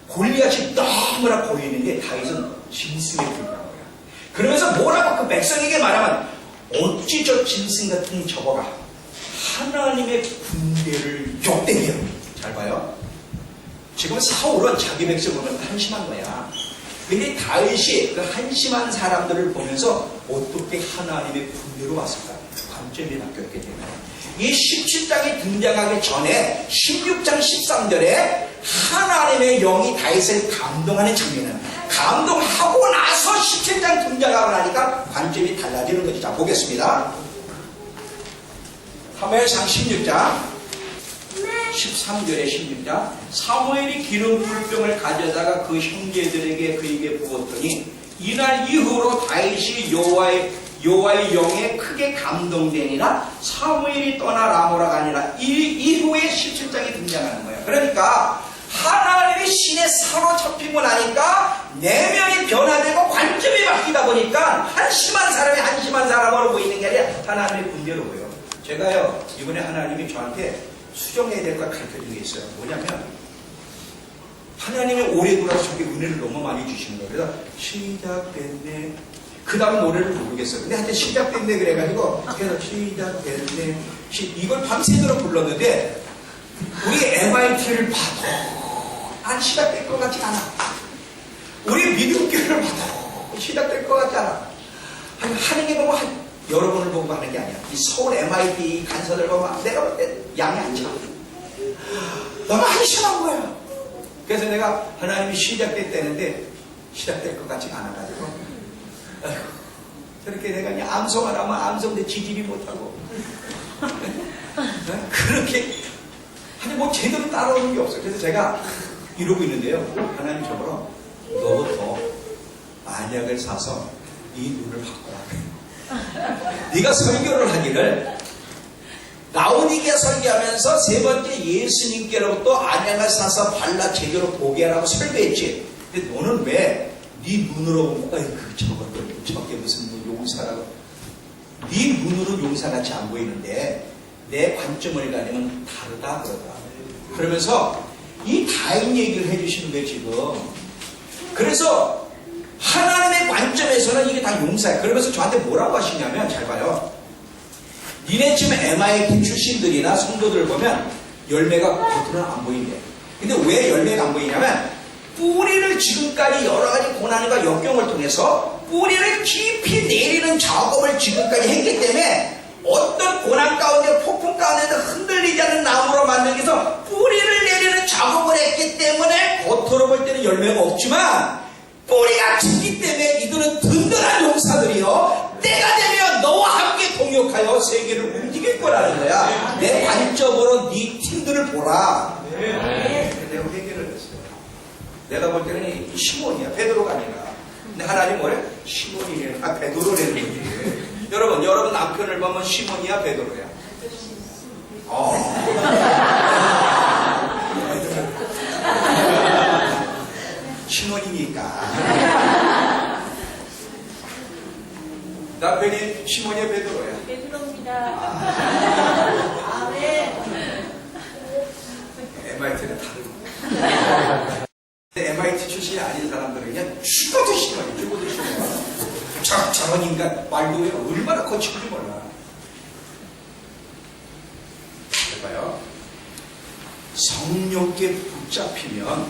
Speaker 1: 골리앗이 너무나 보이는데 다윗은 짐승에 불과한 거야. 그러면서 뭐라고 그 백성에게 말하면, 어찌 저 짐승 같은 저거가 하나님의 군대를 욕되게 해요. 잘 봐요. 지금 사울은 자기 백성을 보면 한심한 거야. 근데 다윗이 그 한심한 사람들을 보면서 어떻게 하나님의 군대로 왔을까? 관점이 바뀌었기 때문에. 이 17장이 등장하기 전에 16장 13절에 하나님의 영이 다윗을 감동하는 장면은, 감동하고 나서 17장 등장하고 나니까 관점이 달라지는 거죠. 자, 보겠습니다. 사무엘상 16장 13절에 16장, 사무엘이 기름 불병을 가져다가 그 형제들에게 그에게 부었더니, 이날 이후로 다윗이 여호와의 영에 크게 감동되니라. 사무엘이 떠나 라모라가 아니라 이 이후에 17장이 등장하는 거예요. 그러니까 하나님의 신에 사로잡히고 나니까 내면이 변화되고 관점이 바뀌다 보니까 한심한 사람이 한심한 사람으로 보이는 게 아니라 하나님의 군대로 보여요. 제가요, 이번에 하나님이 저한테 수정해야 될 걸 가르쳐준 게 있어요. 뭐냐면, 하나님이 오래 돌아서 저게 은혜를 너무 많이 주시는 거예요. 그래서 시작됐네. 그 다음 노래를 모르겠어요. 근데 한테 시작됐네 그래가지고 계속 시작됐네 이걸 밤새도록 불렀는데 우리 MIT를 봐도 안 시작될 것 같지 않아. 우리 믿음교회를 봐도 시작될 것 같지 않아. 하는 게 보면 여러분을 보고 하는 게 아니야. 이 서울 MIT 간사들 보면 내가 볼 때 양이 안 차. 너무 한심한 거야. 그래서 내가 하나님이 시작됐다는데 시작될 것 같지가 않아가지고 아이고, 저렇게 내가 그냥 암송을 하면 암송대 지지리 못하고 그렇게 아니 뭐 제대로 따라오는 게 없어요. 그래서 제가 이러고 있는데요. 하나님 저보러 너부터 만약을 사서 네 눈을 바꿔라. 네가 설교를 하기를 라오디게아 설교하면서 세 번째 예수님께로부터 안약을 사서 발라 제대로 보게 하라고 설교했지. 근데 너는 왜 네 눈으로 보면 아이고 저게 무슨 용사라고 네 눈으로 용사같이 안 보이는데 내 관점을 가지면 다르다 그러더라. 그러면서 이 다인 얘기를 해주시는 거예요 지금. 그래서 하나님의 관점에서는 이게 다 용사야. 그러면서 저한테 뭐라고 하시냐면 잘 봐요. 니네 지금 MIT 출신들이나 성도들을 보면 열매가 겉으로는 안 보인대. 근데 왜 열매가 안 보이냐면 뿌리를 지금까지 여러 가지 고난과 역경을 통해서 뿌리를 깊이 내리는 작업을 지금까지 했기 때문에 어떤 고난 가운데 폭풍 가운데도 흔들리지 않는 나무로 만들기 위해서 뿌리를 내리는 작업을 했기 때문에 겉으로 볼 때는 열매가 없지만 뿌리가 깊기 때문에 이들은 든든한 용사들이요. 때가 되면 너와 함께 동역하여 세계를 움직일 거라는 거야. 내 관점으로 네 팀들을 보라. 내가 해결을 했어요. 내가 볼 때는 이 시몬이야. 베드로가 아니라. 근데 하나님 뭐래? 시몬이냐 베드로라는 거지. 여러분 남편을 보면 시몬이야 베드로야. 신혼이니까. 남편이 시몬이야 베드로야.
Speaker 2: 베드로입니다. 네.
Speaker 1: MIT는 다르고. MIT 출신이 아닌 사람들은 그냥 죽어도 싫어요. 저런 인간 말도 왜 얼마나 거칠지 몰라. 해봐요. 성령께 붙잡히면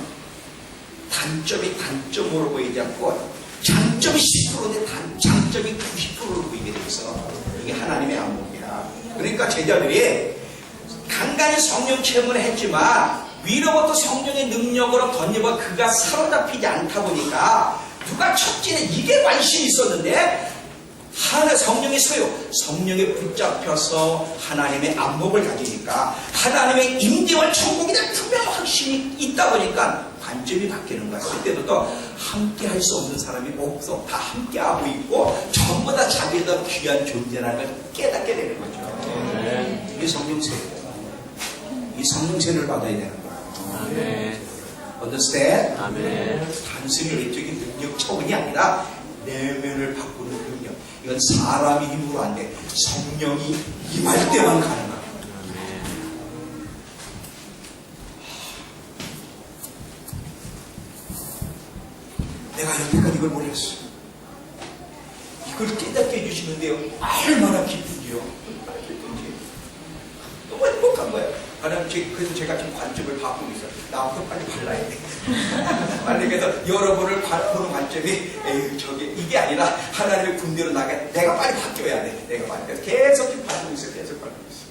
Speaker 1: 단점이 단점으로 보이지 않고 장점이 10%인데 장점이 90%로 보이게 돼서 이게 하나님의 안목이야. 그러니까 제자들이 간간히 성령 체험을 했지만 위로부터 성령의 능력으로 덧입어 그가 사로잡히지 않다 보니까 누가 첫째는 이게 관심이 있었는데 하나 성령의 소유, 성령에 붙잡혀서 하나님의 안목을 가지니까 하나님의 임재와 천국에 대한 분명한 확신이 있다 보니까 관점이 바뀌는 거야. 그때부터 함께 할 수 없는 사람이 없어. 다 함께 하고 있고 전부 다 자기에 더 귀한 존재라는 걸 깨닫게 되는 거죠. 이게 성령세예요. 이 성령세를 받아야 되는 거야. Understand? 단순히 외적인 능력 차원이 아니라 내면을 바꾸는 능력. 이건 사람의 힘으로 안 돼. 성령이 임할 때만 가능합니다. 내가 여태까지 이걸 몰랐어. 이걸 깨닫게 해주시는데요. 얼마나 기쁜지요. 너무 행복한 거예요. 그래서 제가 지금 관점을 바꾸고 있어요. 나부터 빨리 발라야 돼. 빨리 그래서 여러분을 보는 관점이 이게 아니라 하나님의 군대로 나가. 내가 빨리 바뀌어야 돼. 내가 빨리. 그래서 계속 지금 바꾸고 있어요. 계속 바꾸고 있어요.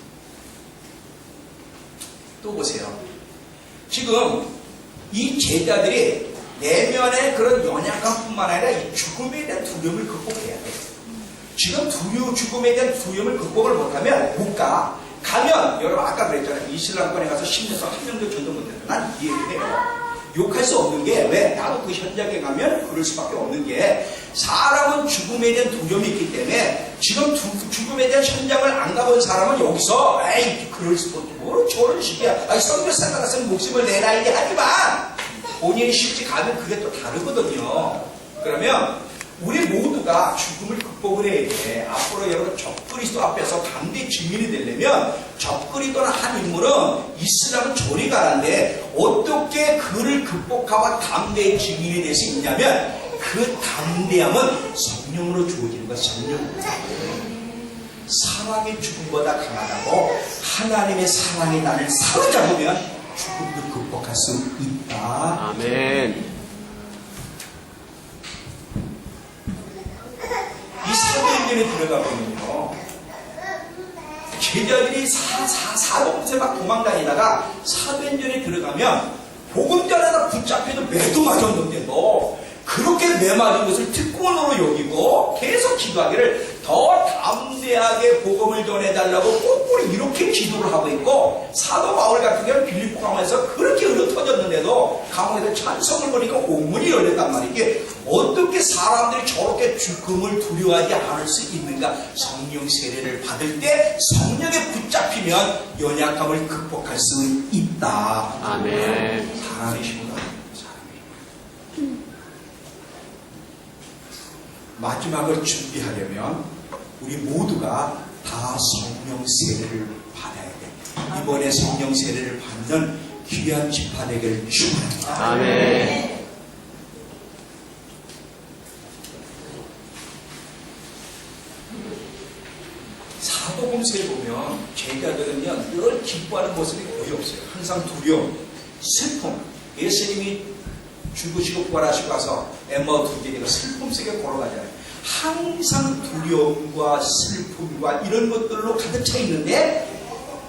Speaker 1: 또 보세요. 지금 이 제자들이 내면의 그런 연약함뿐만 아니라 이 죽음에 대한 두려움을 극복해야 돼. 지금 죽음에 대한 두려움을 극복을 못하면 못 가. 가면 여러분 아까 그랬잖아요. 이슬람권에 가서 10년 동안 한 명도 전도 못했다. 난 이해를 해요. 욕할 수 없는 게 왜? 나도 그 현장에 가면 그럴 수밖에 없는 게 사람은 죽음에 대한 두려움이 있기 때문에 지금 죽음에 대한 현장을 안 가본 사람은 여기서 에이 그럴 수 뭐 저런 식이야. 아니 선교사 나갔으면 목숨을 내라 이게 하지만 본인이 실제 가면 그게 또 다르거든요. 그러면 우리 모두가 죽음을 극복을 해야 돼. 앞으로 여러분 적그리스도 앞에서 담대히 증인이 되려면 적그리스도는 한 인물은 이슬람은 저리 가는데 어떻게 그를 극복하고 담대히 증인이 될 수 있냐면 그 담대함은 성령으로 주어지는 것, 성령. 사랑의 죽음보다 강하다고 하나님의 사랑이 나를 사로잡으면 죽음도 극복할 수 있다.
Speaker 3: 아멘.
Speaker 1: 이 사도행전에 들어가 보면요, 제자들이 사도행전에 막 도망다니다가 사도행전에 들어가면 복음 전에다 붙잡혀도 매도 맞았는데도 그렇게 매 맞은 것을 특권으로 여기고 계속 기도하기를 더 담대하게 복음을 전해달라고 꼼꼼히 이렇게 기도를 하고 있고, 사도 바울 같은 경우는 빌립보 감옥에서 그렇게 흘러터졌는데도 감옥에서 찬송을 보니까 옥문이 열렸단 말이지. 어떻게 사람들이 저렇게 죽음을 두려워하지 않을 수 있는가? 성령 세례를 받을 때 성령에 붙잡히면 연약함을 극복할 수 있다.
Speaker 3: 아멘.
Speaker 1: 사람이시구나. 마지막을 준비하려면 우리 모두가 다 성령 세례를 받아야 돼. 이번에 성령 세례를 받는 귀한 집화 되기를 축원합니다.
Speaker 3: 아멘.
Speaker 1: 사도행전에 보면 제자들은요 늘 기뻐하는 모습이 거의 없어요. 항상 두려움, 슬픔. 예수님이 죽으시고 부활하시고 와서 엠마오 두개가 슬픔 속에 걸어가잖아요. 항상 두려움과 슬픔과 이런 것들로 가득 차 있는데,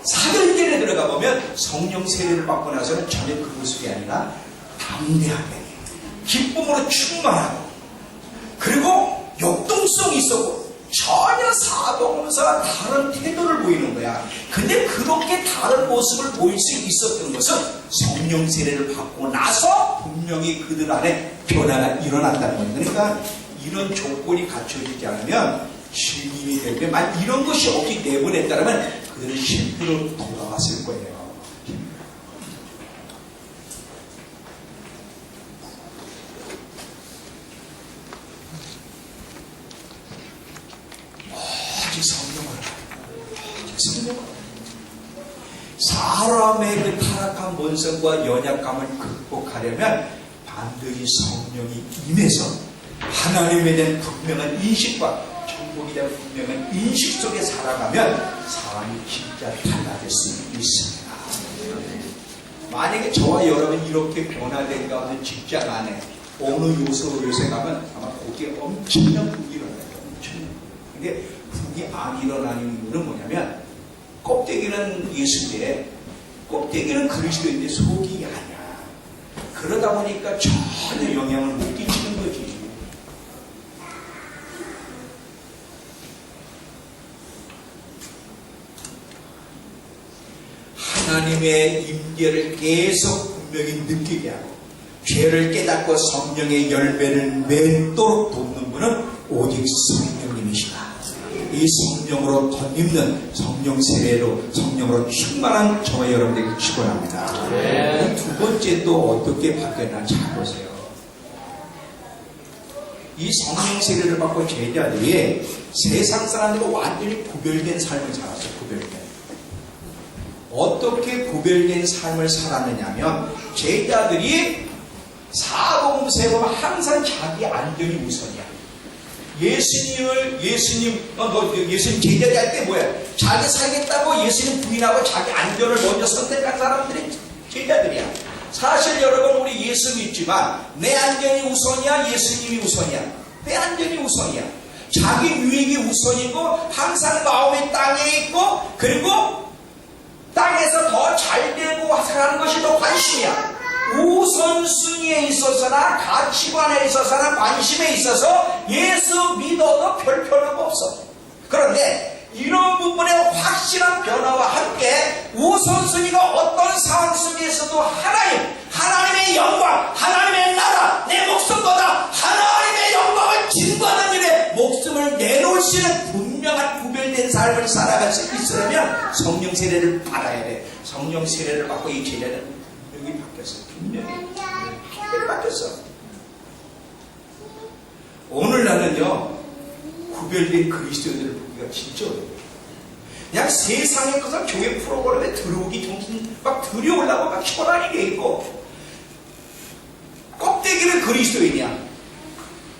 Speaker 1: 사도행전에 들어가 보면 성령 세례를 받고 나서는 전혀 그 모습이 아니라 담대하게 기쁨으로 충만하고, 그리고 역동성이 있었고 전혀 사도행전과 다른 태도를 보이는 거야. 근데 그렇게 다른 모습을 보일 수 있었던 것은 성령 세례를 받고 나서 분명히 그들 안에 변화가 일어났다는 거예요. 그러니까 이런 조건이 갖춰지지 않으면 증인이 될 때, 만약 이런 것이 없이 내보냈다면 그들은 실패로 돌아갔을 거예요. 오직 성령을 사람의 그 타락한 본성과 연약감을 극복하려면 반드시 성령이 임해서 하나님에 대한 분명한 인식과 천국에 대한 분명한 인식 속에 살아가면 사람이 진짜 달라질 수 있습니다. 만약에 저와 여러분 이렇게 변화된 가운데 직장 안에 어느 요새 가면 아마 거기에 엄청난 북이 일어나요. 엄청난. 근데 북이 안 일어나는 이유는 뭐냐면, 껍데기는 예수인데 껍데기는 그리스도인데 속이 아니야. 그러다 보니까 전혀 영향을 못 끼치는 거지. 하나님의 임재를 계속 분명히 느끼게 하고 죄를 깨닫고 성령의 열매를 맺도록 돕는 분은 오직 성령님이시다. 이 성령으로 덧입는 성령 세례로 성령으로 충만한 저와 여러분들에게 축원합니다.
Speaker 3: 네.
Speaker 1: 두 번째 또 어떻게 바뀌었나 잘 보세요. 이 성령 세례를 받고 제자들이 세상 사람들과 완전히 구별된 삶을 살았어요. 구별된. 어떻게 구별된 삶을 살았느냐면, 제자들이 사복음서에 보면 항상 자기 안전이 우선이야. 예수님 제자들 할 때 뭐야? 자기 살겠다고 예수님 부인하고 자기 안전을 먼저 선택한 사람들이 제자들이야. 사실 여러분, 우리 예수 믿지만 내 안전이 우선이야? 예수님이 우선이야? 내 안전이 우선이야. 자기 유익이 우선이고, 항상 마음이 땅에 있고, 그리고 땅에서 더 잘 되고 살아가는 것이 더 관심이야. 우선순위에 있어서나 가치관에 있어서나 관심에 있어서 예수 믿어도 별 변화가 없어. 그런데 이런 부분의 확실한 변화와 함께 우선순위가 어떤 상황 속에서도 하나님의 영광, 하나님의 나라, 내 목숨보다 하나님의 영광을 진구하는 일에 목숨을 내놓을 수 있는 분명한 구별된 삶을 살아갈 수 있으려면 성령 세례를 받아야 돼. 성령 세례를 받고 이 제자는 분명히 바뀌었어. 분명히 바뀌었어. 오늘날은요, 구별된 그리스도인들을 보기가 진짜 어려워요. 그냥 세상의 것을 교회 프로그램에 들어오기 정신 막 들여오려고 막 혈안이 돼 있고, 껍데기는 그리스도인이야.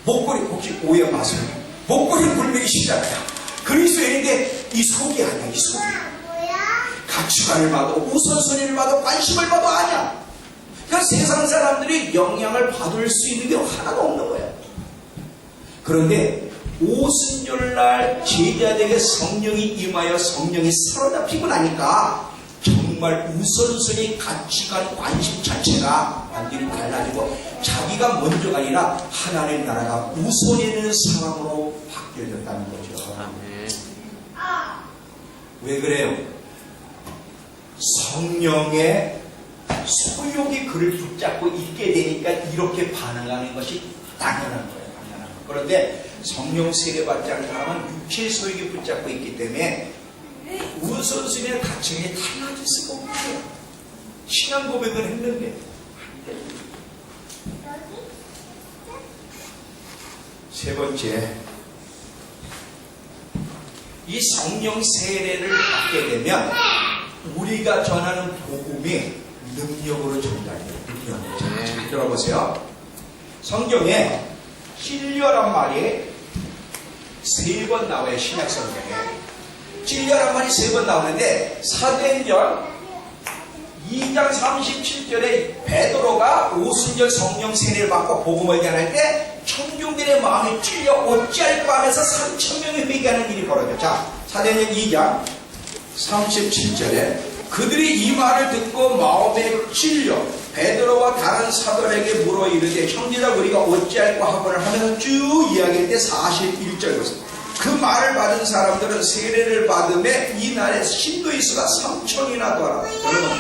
Speaker 1: 목걸이 혹시 오해 마세요. 목걸이 물매기 시작이야. 그리스도인인데 이 속이 아니야. 이 속이. 가치관을 봐도 우선순위를 봐도 관심을 봐도 아니야. 그러니까 세상 사람들이 영향을 받을 수 있는 게 하나도 없는 거야. 그런데 오순절날 제자들에게 성령이 임하여 성령이 사로잡히고 나니까 정말 우선순위, 가치관, 관심 자체가 완전히 달라지고 자기가 먼저가 아니라 하나님의 나라가 우선이 되는 사람으로 바뀌어졌다는 거죠.
Speaker 3: 아멘.
Speaker 1: 왜 그래요? 성령의 소욕이 그를 붙잡고 있게 되니까 이렇게 반응하는 것이 당연한 거예요. 당연한 거. 그런데 성령 세례받지 않은 사람은 육체의 소욕이 붙잡고 있기 때문에 우선순위의 가치관이 달라질 수가 없어요. 신앙 고백을 했는데 세 번째, 이 성령 세례를 받게 되면 우리가 전하는 복음이 능력으로 전달돼요. 능력으로. 자, 들어보세요. 성경에 찔려란 말이 3번 나와요. 신약 성경에 찔려란 말이 3번 나오는데 사도행전 2장 37절에 베드로가 오순절 성령 세례를 받고 복음을 전할 때 청중들의 마음이 찔려 어찌할까 하면서 3,000명이 회개하는 일이 벌어졌죠. 자, 사도행전 2장 37절에 그들이 이 말을 듣고 마음에 찔려 베드로와 다른 사도에게 물어 이르되 형제라 우리가 어찌할까 하고를 하면서 쭉 이야기할 때 41절이었습니다. 그 말을 받은 사람들은 세례를 받음에 이날에 신도의 수가 3,000이나 더라. 여러분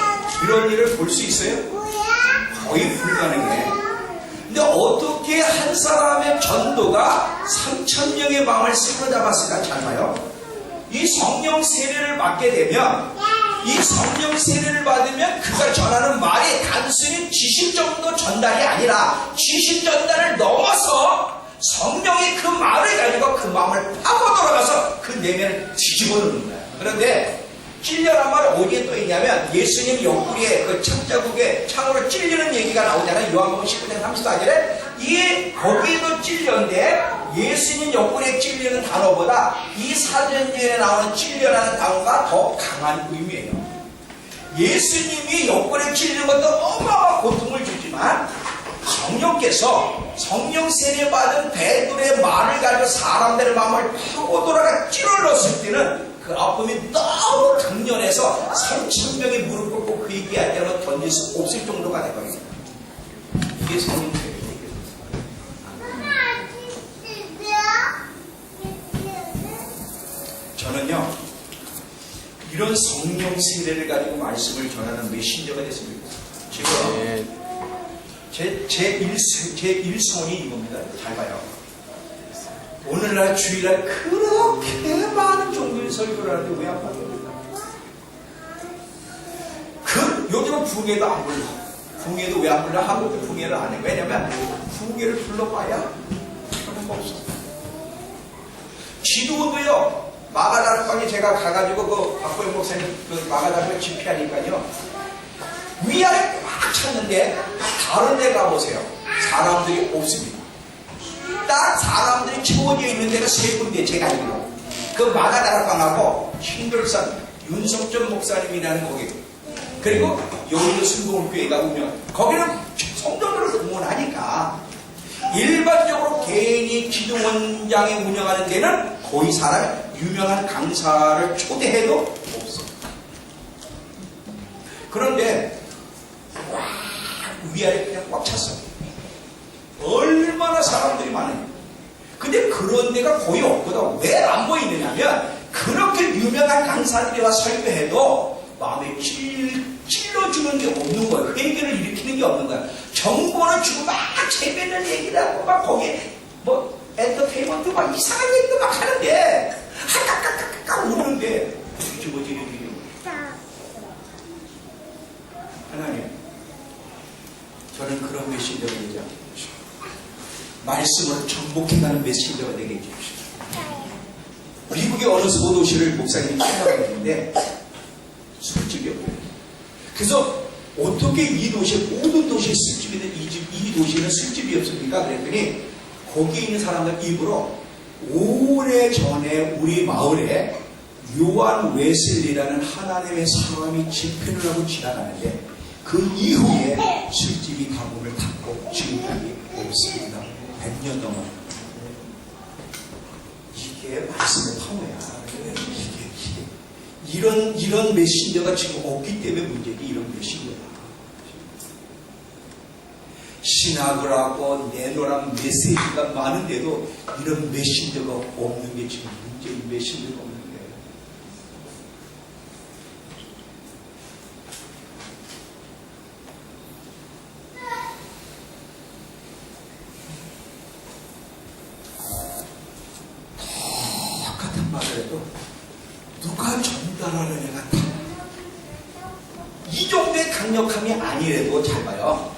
Speaker 1: 이런 일을 볼 수 있어요? 거의 불가능해. 근데 어떻게 한 사람의 전도가 3,000명의 마음을 사로잡았을까? 잘 봐요. 이 성령 세례를 받게 되면 이 성령 세례를 받으면 그가 전하는 말이 단순히 지식 정도 전달이 아니라 지식 전달을 넘어서 성령이 그 말을 가지고 그 마음을 파고 들어가서 그 내면을 뒤집어 놓는 거야. 그런데 찔려란 말은 어디에 또 있냐면 예수님 옆구리에 그 창자국에 창으로 찔리는 얘기가 나오잖아요. 요한복음 19장 34절에 이 거기에도 찔렸는데 예수님 옆구리에 찔리는 단어보다 이 사전절에 나오는 찔려라는 단어가 더 강한 의미예요. 예수님이 옆구리에 찔리는 것도 어마어마한 고통을 주지만 성령께서 성령 세례 받은 베드로의 말을 가지고 사람들의 마음을 파고 돌아가 찔러넣었을 때는 그 아픔이 너무 강렬해서 3,000명이 무릎 꿇고 그 얘기할 때는 던질 수 없을 정도가 되거든요. 이게 성령 세례예요. 저는요 이런 성령 세례를 가지고 말씀을 전하는 메신저가 됐습니다. 지금 제 1선이 이겁니다. 잘 봐요. 오늘날 주일날 그렇게 많은 종교의 설교를 하는데 왜 안 받습니까? 요즘은 부흥회도 안 불러. 부흥회도 왜 안 불러? 한국도 부흥회를 안 해. 왜냐면 부흥회를 불러봐야 하는 거 없어. 기도도요. 마가다락방에 제가 가가지고 그 박보영 목사님 그 마가다락방 집회하니까요. 위아래 꽉 찼는데 다른 데 가보세요. 사람들이 없습니다. 딱 사람들이 채워져 있는 데가 3군데 제가 알기로. 그 마가다락방하고 신돌산 윤석전 목사님이라는 거기. 그리고 여기는 순동교회가 운영. 거기는 성도들을 응원하니까 일반적으로 개인이 기도원장에 운영하는 데는 거의 사람 유명한 강사를 초대해도 없어요. 그런데 와 위아래 그냥 꽉 찼어요. 얼마나 사람들이 많아요. 근데 그런 데가 거의 없거든. 왜 안 보이느냐면 그렇게 유명한 강사들이 와 설교해도 마음에 찔러주는 게 없는 거예요. 회개를 일으키는 게 없는 거예요. 정보는 주고 막 재밌는 얘기를 하고 막 거기에 뭐 엔터테인먼트 막 이상한 얘기도 막 하는데 하까까까까 우는데 뒤집어지는 일이 하나님 저는 그런 메신저가 되지 않게 해주십시오. 말씀을 정복해가는 메신저가 되게 해주십시오. 미국의 어느 소도시를 목사님이 찾아갔는데 술집이 없어요. 그래서 어떻게 이 도시에 모든 도시에 술집인데 이 도시에는 술집이 없습니까? 그랬더니 거기 있는 사람들 입으로 오래전에 우리 마을에 요한 웨슬리라는 하나님의 사람이 집회를 하고 지나가는데 그 이후에 술집이 가문을 닫고 지금까지 없습니다. 100년 넘어. 이게 말씀의 파워야. 이런 메신저가 지금 없기 때문에 문제지. 이런 메신저가 신학을 하고 내노란 메시지가 많은데도 이런 메신저가 없는 게 지금 문제인 메신저가 없는 거예요. 똑같은 말을 해도 누가 전달하느냐가 이 정도의 강력함이 아니래도 잘 봐요.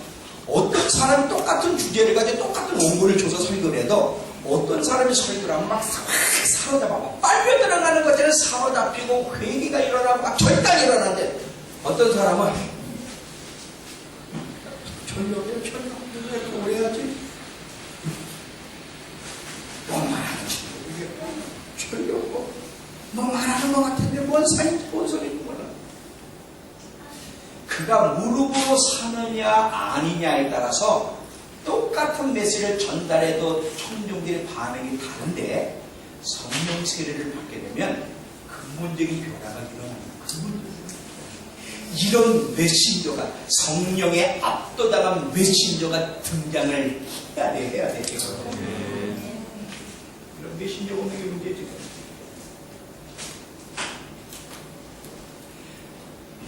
Speaker 1: 어떤 사람이 똑같은 주제를 가지고 똑같은 원고를 줘서 설교를 해도 어떤 사람이 설교를 하면 막 사로잡아 빨려 들어가는 것처럼 사로잡히고 회개가 일어나고 막 절단이 일어나는데 어떤 사람은 전력이야 전력 오래 해야지 뭐 말하는지 모르겠고 전력 뭐 말하는 것 같은데 뭔 소리인지 몰라. 그가 무릎으로 사느냐 아니냐에 따라서 똑같은 메시지를 전달해도 청중들의 반응이 다른데 성령 세례를 받게 되면 근본적인 변화가 일어납니다. 이런 메신저가 성령의 압도당한 메신저가 등장을 해야 돼. 이런 메신저가 없는 게 문제지.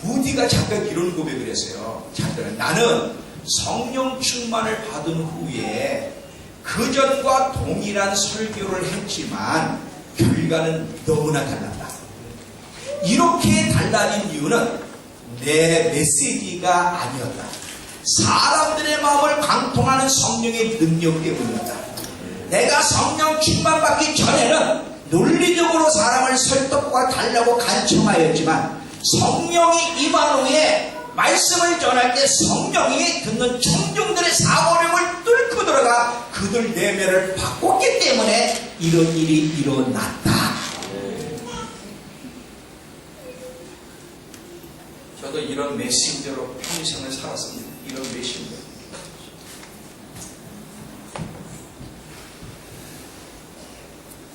Speaker 1: 무디가 잠깐 이런 고백을 했어요. 잠깐 나는 성령 충만을 받은 후에 그전과 동일한 설교를 했지만 결과는 너무나 달랐다. 이렇게 달라진 이유는 내 메시지가 아니었다. 사람들의 마음을 관통하는 성령의 능력 때문이었다. 내가 성령 충만받기 전에는 논리적으로 사람을 설득과 달라고 간청하였지만 성령이 임한 후에 말씀을 전할 때 성령이 듣는 청중들의 사고력을 뚫고 들어가 그들 내면을 바꿨기 때문에 이런 일이 일어났다. 저도 이런 메신저로 평생을 살았습니다. 이런 메신저.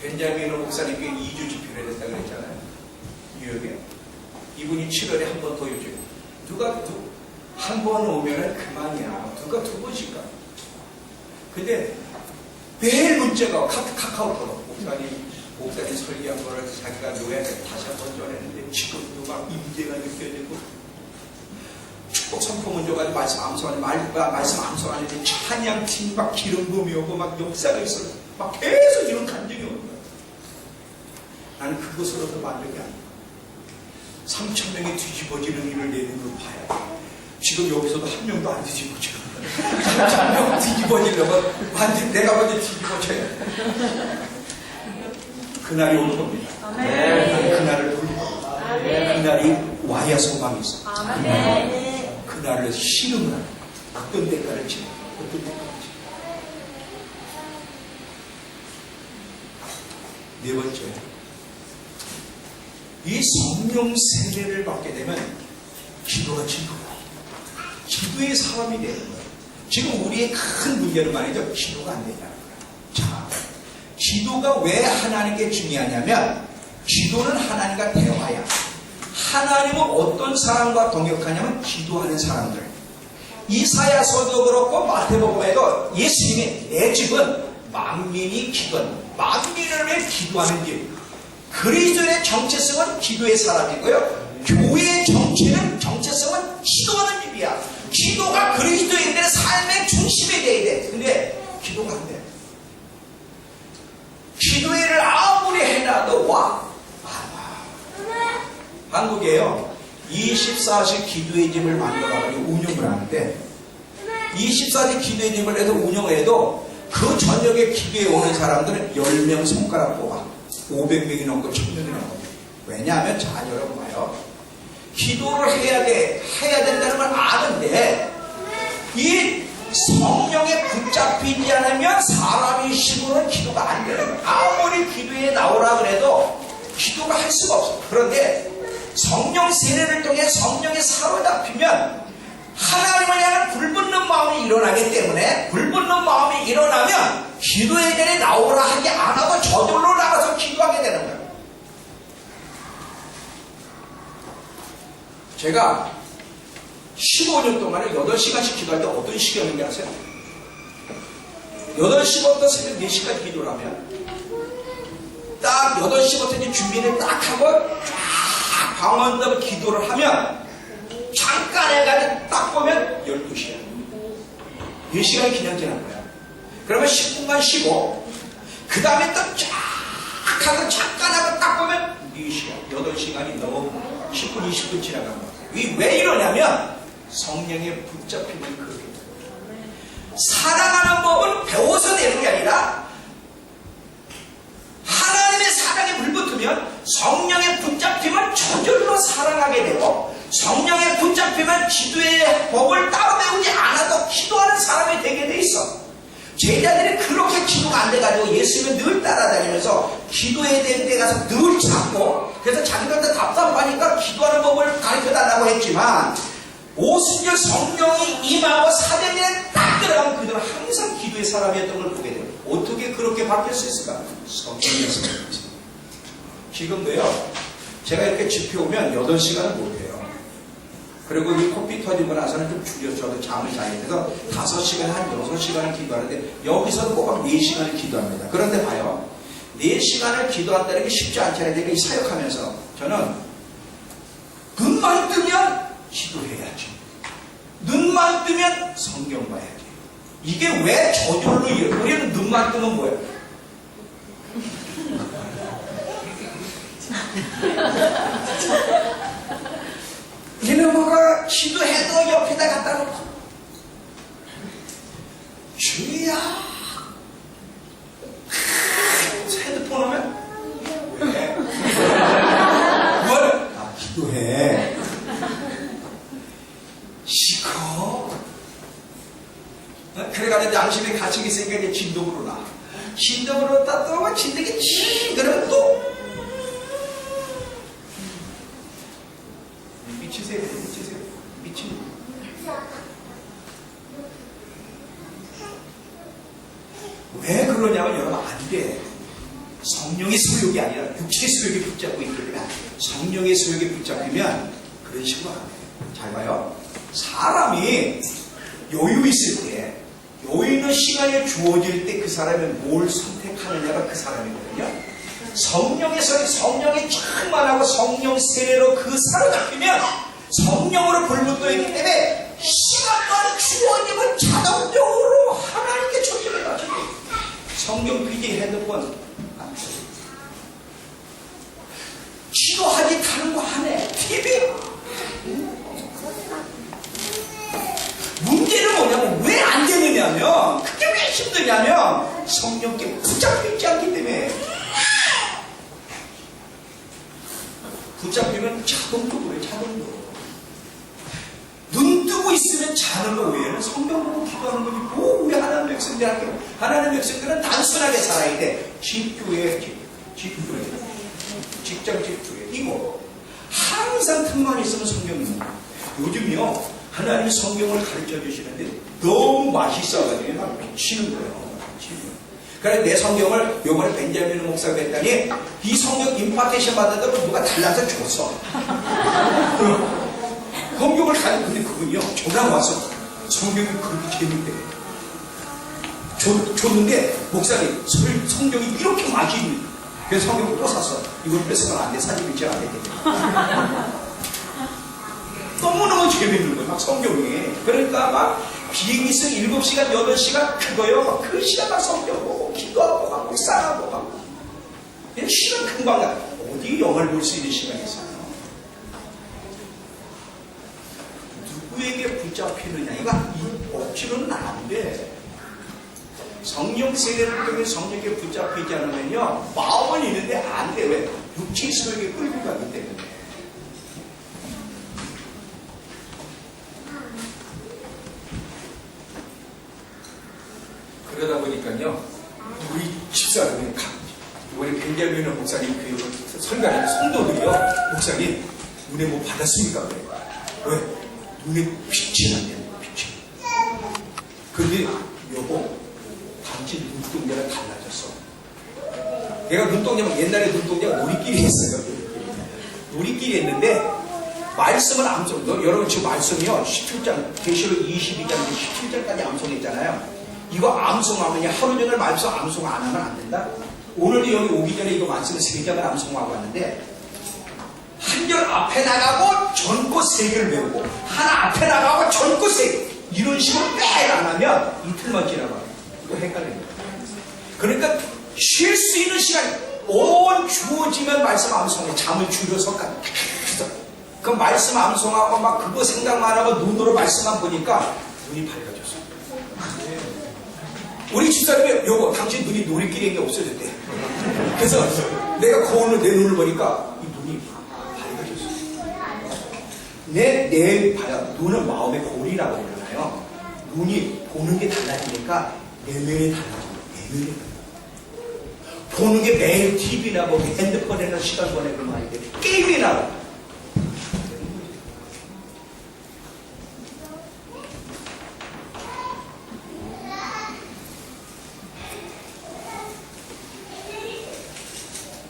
Speaker 1: 벤자민 목사님께 2주 집회를 했다고 그랬잖아요. 뉴욕에. 이분이 7월에 한 번 더 요청해요. 한 번 오면은 그만이야. 누가 두 번씩 가. 근데 매일 문자가 카카오톡 목사님 설교한 거를 자기가 노예한테 다시 한 번 전했는데 지금도 막 임재가 느껴지고 축복 선포문 줘가지고 말씀 암송하는데 찬양팀 막 기름 부음이 오고 막 역사가 있어. 막 계속 이런 감정이 오는 거야. 나는 그것으로도 만족이 안 돼. 3,000명이 뒤집어지는 일을 내는 걸 봐야 돼. 지금 여기서도 한 명도 안 뒤집어져. 3,000명 뒤집어지려면 완전 내가 먼저 뒤집어져야 돼. 그날이 올 겁니다. 그날을 부를 겁니다. 그날이 와야 소망이 있어. 그날을 실험을 하고 어떤 대가를 치고 어떤 대가를 치고. 네 번째, 이 성령 세례를 받게 되면 기도가 증거다. 기도의 사람이 되는 거예요. 지금 우리의 큰 문제는 말이죠. 기도가 안 된다는 거예요. 자, 기도가 왜 하나님께 중요하냐면 기도는 하나님과 대화야. 하나님은 어떤 사람과 동역하냐면 기도하는 사람들. 이사야서도 그렇고 마태복음에도 예수님이 내 집은 만민이 기도하는, 만민을 위해 기도하는 집. 그리스도의 정체성은 기도의 사람이고요. 교회의 정체성은 기도하는 집이야. 기도가 그리스도인들의 삶의 중심이 돼야 돼. 근데 기도가 안 돼. 기도회를 아무리 해놔도 와. 한국에요. 24시 기도회 집을 만들어가지고 운영을 하는데 24시 기도회 집을 해서 운영해도 그 저녁에 기도에 오는 사람들은 10명 손가락 뽑아. 500명이 넘고 1000명이 넘고. 왜냐하면 자 여러분 봐요. 기도를 해야 된다는 걸 아는데 이 성령에 붙잡히지 않으면 사람이 기도에 나오라 그래도 기도가 할 수가 없어. 그런데 성령 세례를 통해 성령에 사로잡히면 하나님을 향한 불붙는 마음이 일어나기 때문에 불붙는 마음이 일어나면 기도의 전에 나오라 하지 않아도 저절로 나가서 기도하게 되는 거예요. 제가 15년 동안에 8시간씩 기도할 때 어떤 시간인지 아세요? 8시부터 새벽 4시까지 기도를 하면 딱 8시부터 이제 준비를 딱 하고 쫙 방언답을 기도를 하면 잠깐 해가지고 딱 보면 12시간. 4시간이 그냥 지난 거야. 그러면 10분간 쉬고 그 다음에 또 쫙 하고 잠깐 하고 딱 보면 4시간, 8시간이 넘어 10분, 20분 지나간 거야. 왜 이러냐면 성령에 붙잡히는 그게 사랑하는 법은 배워서 되는 게 아니라 하나님의 사랑에 불붙으면 성령에 붙잡히면 저절로 사랑하게 되고 성령에 붙잡히면 기도의 법을 따로 배우지 않아도 기도하는 사람이 되게 돼 있어. 제자들이 그렇게 기도가 안 돼가지고 예수님을 늘 따라다니면서 기도에 대한 데 가서 늘 찾고 그래서 자기들한테 답답하니까 기도하는 법을 가르쳐달라고 했지만 오순절 성령이 임하고 사명에 딱 들어가면 그들은 항상 기도의 사람이었던 걸 보게 돼요. 어떻게 그렇게 바뀔 수 있을까? 성령에서. 지금도요, 제가 이렇게 집회 오면 8시간은 못해요. 그리고 이 코피 터지고 나서는 좀 줄여, 저도 잠을 자야 돼서 5시간, 한 6시간을 기도하는데 여기서는 꼭 4시간을 기도합니다. 그런데 봐요. 4시간을 기도한다는 게 쉽지 않잖아요. 내가 이 사역하면서 저는 눈만 뜨면 기도해야지. 눈만 뜨면 성경 봐야지. 이게 왜 저절로 이래요? 우리는 눈만 뜨면 뭐예요? 이놈아가 기도해도 옆에다 갖다 놓고 주야 핸드폰 오면 왜? 뭘? 아 기도해. 시커. 그래가지고 양심에 갇히게 있으니까 이제 진동으로 나. 진동으로 따뜻하고 진동이 치 그러면 또 미치세요. 미친. 왜 그러냐면 여러분 안 돼. 성령의 소욕이 아니라 육체의 소욕이 붙잡고 있기 때문에 성령의 소욕이 붙잡히면 그런 식으로 안 돼. 잘 봐요. 사람이 여유 있을 때, 여유 있는 시간이 주어질 때 그 사람이 뭘 선택하느냐가 그 사람이거든요. 성령의 소리, 성령이 충만하고 성령 세례로 그 사로잡히면 성령으로 불붙어 있기 때문에 시간만 주어지면 자동적으로 하나님께 초점을 맞추게 돼요. 성경 PD 핸드폰 안 쳐. 기도하지 다른 거 하네. TV. 문제는 뭐냐면 왜 안 되느냐면 그게 왜 힘드냐면 성령께 붙잡혀 있지 않기 때문에 붙잡히면 자동적으로 자동적으로 눈 뜨고 있으면 자는 거 외에는 성경 보고 기도하는 거지 뭐 우리 하나님 백성들한테 하나님 백성들은 단순하게 살아야 돼. 집교회 집교회 직장 집교회 이거 항상 틈만 있으면 성경입니다. 요즘요 하나님이 성경을 가르쳐 주시는데 너무 맛있어가지고 막 미치는 거예요. 그래서 내 성경을 요번에 벤자민 목사가 했더니 이 성경 임파테이션 받았다고 누가 달라서 줬어. 성경을 가지고 근데 그분이요 전화 와서 성경이 그렇게 재밌대. 줬는데 목사님 성경이 이렇게 맛이 있는. 그래서 성경을 또 샀어. 이걸 뺏으면 안 돼. 사진이 제가 안 되겠네. 너무너무 재밌는 거예요. 막 성경이. 그러니까 막 비행기에서 7시간, 8시간 그거요. 그 시간 막 성경 보고 기도하고 막 묵상하고 막. 시간 금방 가. 어디 영화를 볼 수 있는 시간이 있어요. 누구에게 붙잡히느냐. 이거 억지로는 안 돼. 성령 세례를 통해 성령에게 붙잡히지 않으면요. 마음은 있는데 안 돼. 왜? 육체의 소욕에 끌고 가기 때문에. 그러다 보니까요, 우리 집사람이 이번에 벤자민은 목사님 그 설교하는 성도들이요. 목사님, 눈에 뭐 받았습니까? 그래. 왜? 눈에 빛이 난다는 거야, 빛이. 근데 여보, 당신 눈동자가 달라졌어. 내가 눈동자면 옛날에 눈동자가 놀이끼리 했어요. 놀이끼리 했는데 말씀을 암송, 여러분 지금 말씀이요 17장, 계시록 22장, 17장까지 암송했잖아요. 이거 암송하면 하루 종일 말씀 암송 안 하면 안 된다. 오늘도 여기 오기 전에 이거 말씀 3장을 암송하고 왔는데 한 절 앞에 나가고 전코 3개를 배우고 하나 앞에 나가고 전코 3개 이런 식으로 매일 안 하면 이틀만 지나가. 이거 헷갈려요. 그러니까 쉴 수 있는 시간 온 주어지면 말씀 암송해. 잠을 줄여서 그 말씀 암송하고 막 그거 생각만 하고 눈으로 말씀만 보니까 눈이 밝아졌어. 우리 집사님이 여보 당신 눈이 놀이끼리 없어졌대. 그래서 내가 거울로 내 눈을 보니까 이 눈이 밝아졌어. 내 봐요. 눈은 마음의 거울이라고 그러잖아요. 눈이 보는 게 달라지니까 내면이 달라져요. 내면이 달라져요. 보는 게 매일 TV나 보고 핸드폰에나 시간 보내고 말이야. 게임이나 하고.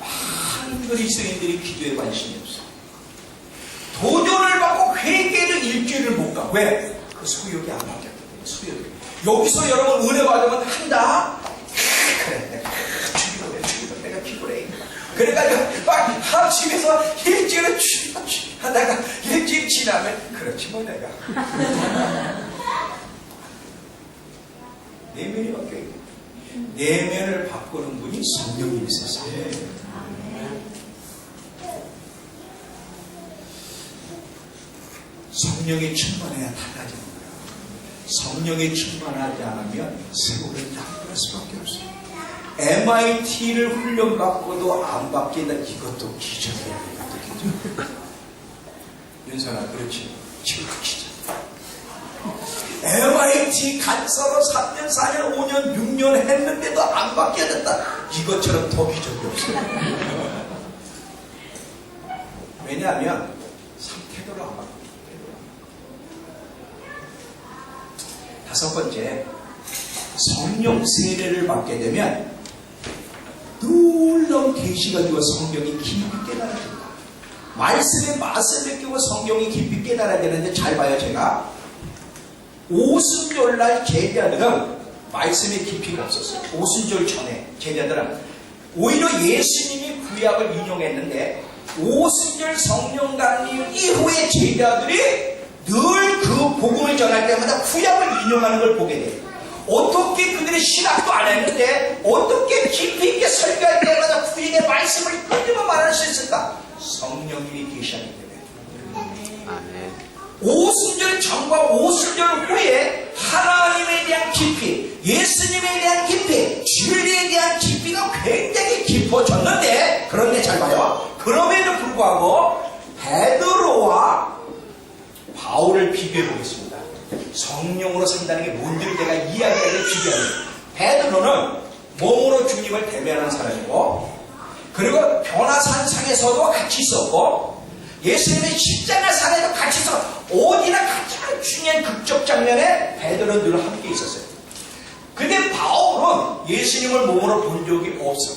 Speaker 1: 많은 그리스도인들이 기도에 관심이 없어. 도전을 받고 회개를 일주일을 못 가. 왜? 그 소욕이 안 바뀌었기 때문에. 소욕이. 여기서 여러분 은혜 받으면 한다? 그래. 내가 피곤해. 그래가지고 막 집에서 일주일을 하다가 일주일 지나면 그렇지 뭐 내가. 내면이 바뀌어요. 내면을 바꾸는 분이 성령님이세요. 성령이 충만해야 달라지는 거예요. 성령이 충만하지 않으면 세월을 낭비할 수밖에 없어요. MIT를 훈련받고도 안 바뀐다. 이것도 기적이야. 이것도 기적. 윤선아, 그렇지. 지금 기적. MIT 간사로 3년, 4년, 5년, 6년 했는데도 안 바뀌어졌다. 이것처럼 더 기적이 없어요. 왜냐하면 태도로 안 바뀌어요. 다섯 번째, 성령 세례를 받게 되면 놀라운 계시가 주어 성경이 깊이 깨달아진다. 말씀의 맛을 느끼고 성경이 깊이 깨달아지는데 잘 봐요. 제가 오순절날 제자들은 말씀에 깊이가 없었어요. 오순절 전에 제자들은 오히려 예수님이 구약을 인용했는데 오순절 성령 강림 이후에 제자들이 늘 그 복음을 전할 때마다 구약을 인용하는 걸 보게 돼요. 어떻게 그들이 신학도 안 했는데 어떻게 깊이 있게 설교할 때마다 구약의 말씀을 끊임없이 말할 수 있을까? 성령님이 계시하기 때문에.
Speaker 3: 아멘.
Speaker 1: 오순절 전과 오순절 후에 하나님에 대한 깊이, 예수님에 대한 깊이, 진리에 대한 깊이가 굉장히 깊어졌는데, 그런데 잘 봐요. 그럼에도 불구하고 베드로와 바울을 비교해 보겠습니다. 성령으로 산다는 게 뭔지를 제가 이야기하는 비교해요. 베드로는 몸으로 주님을 대면하는 사람이고, 그리고 변화산상에서도 같이 있었고, 예수님의 십자가상에도 같이 있어. 어디나 가장 중요한 극적 장면에 베드로는 늘 함께 있었어요. 근데 바울은 예수님을 몸으로 본 적이 없어요.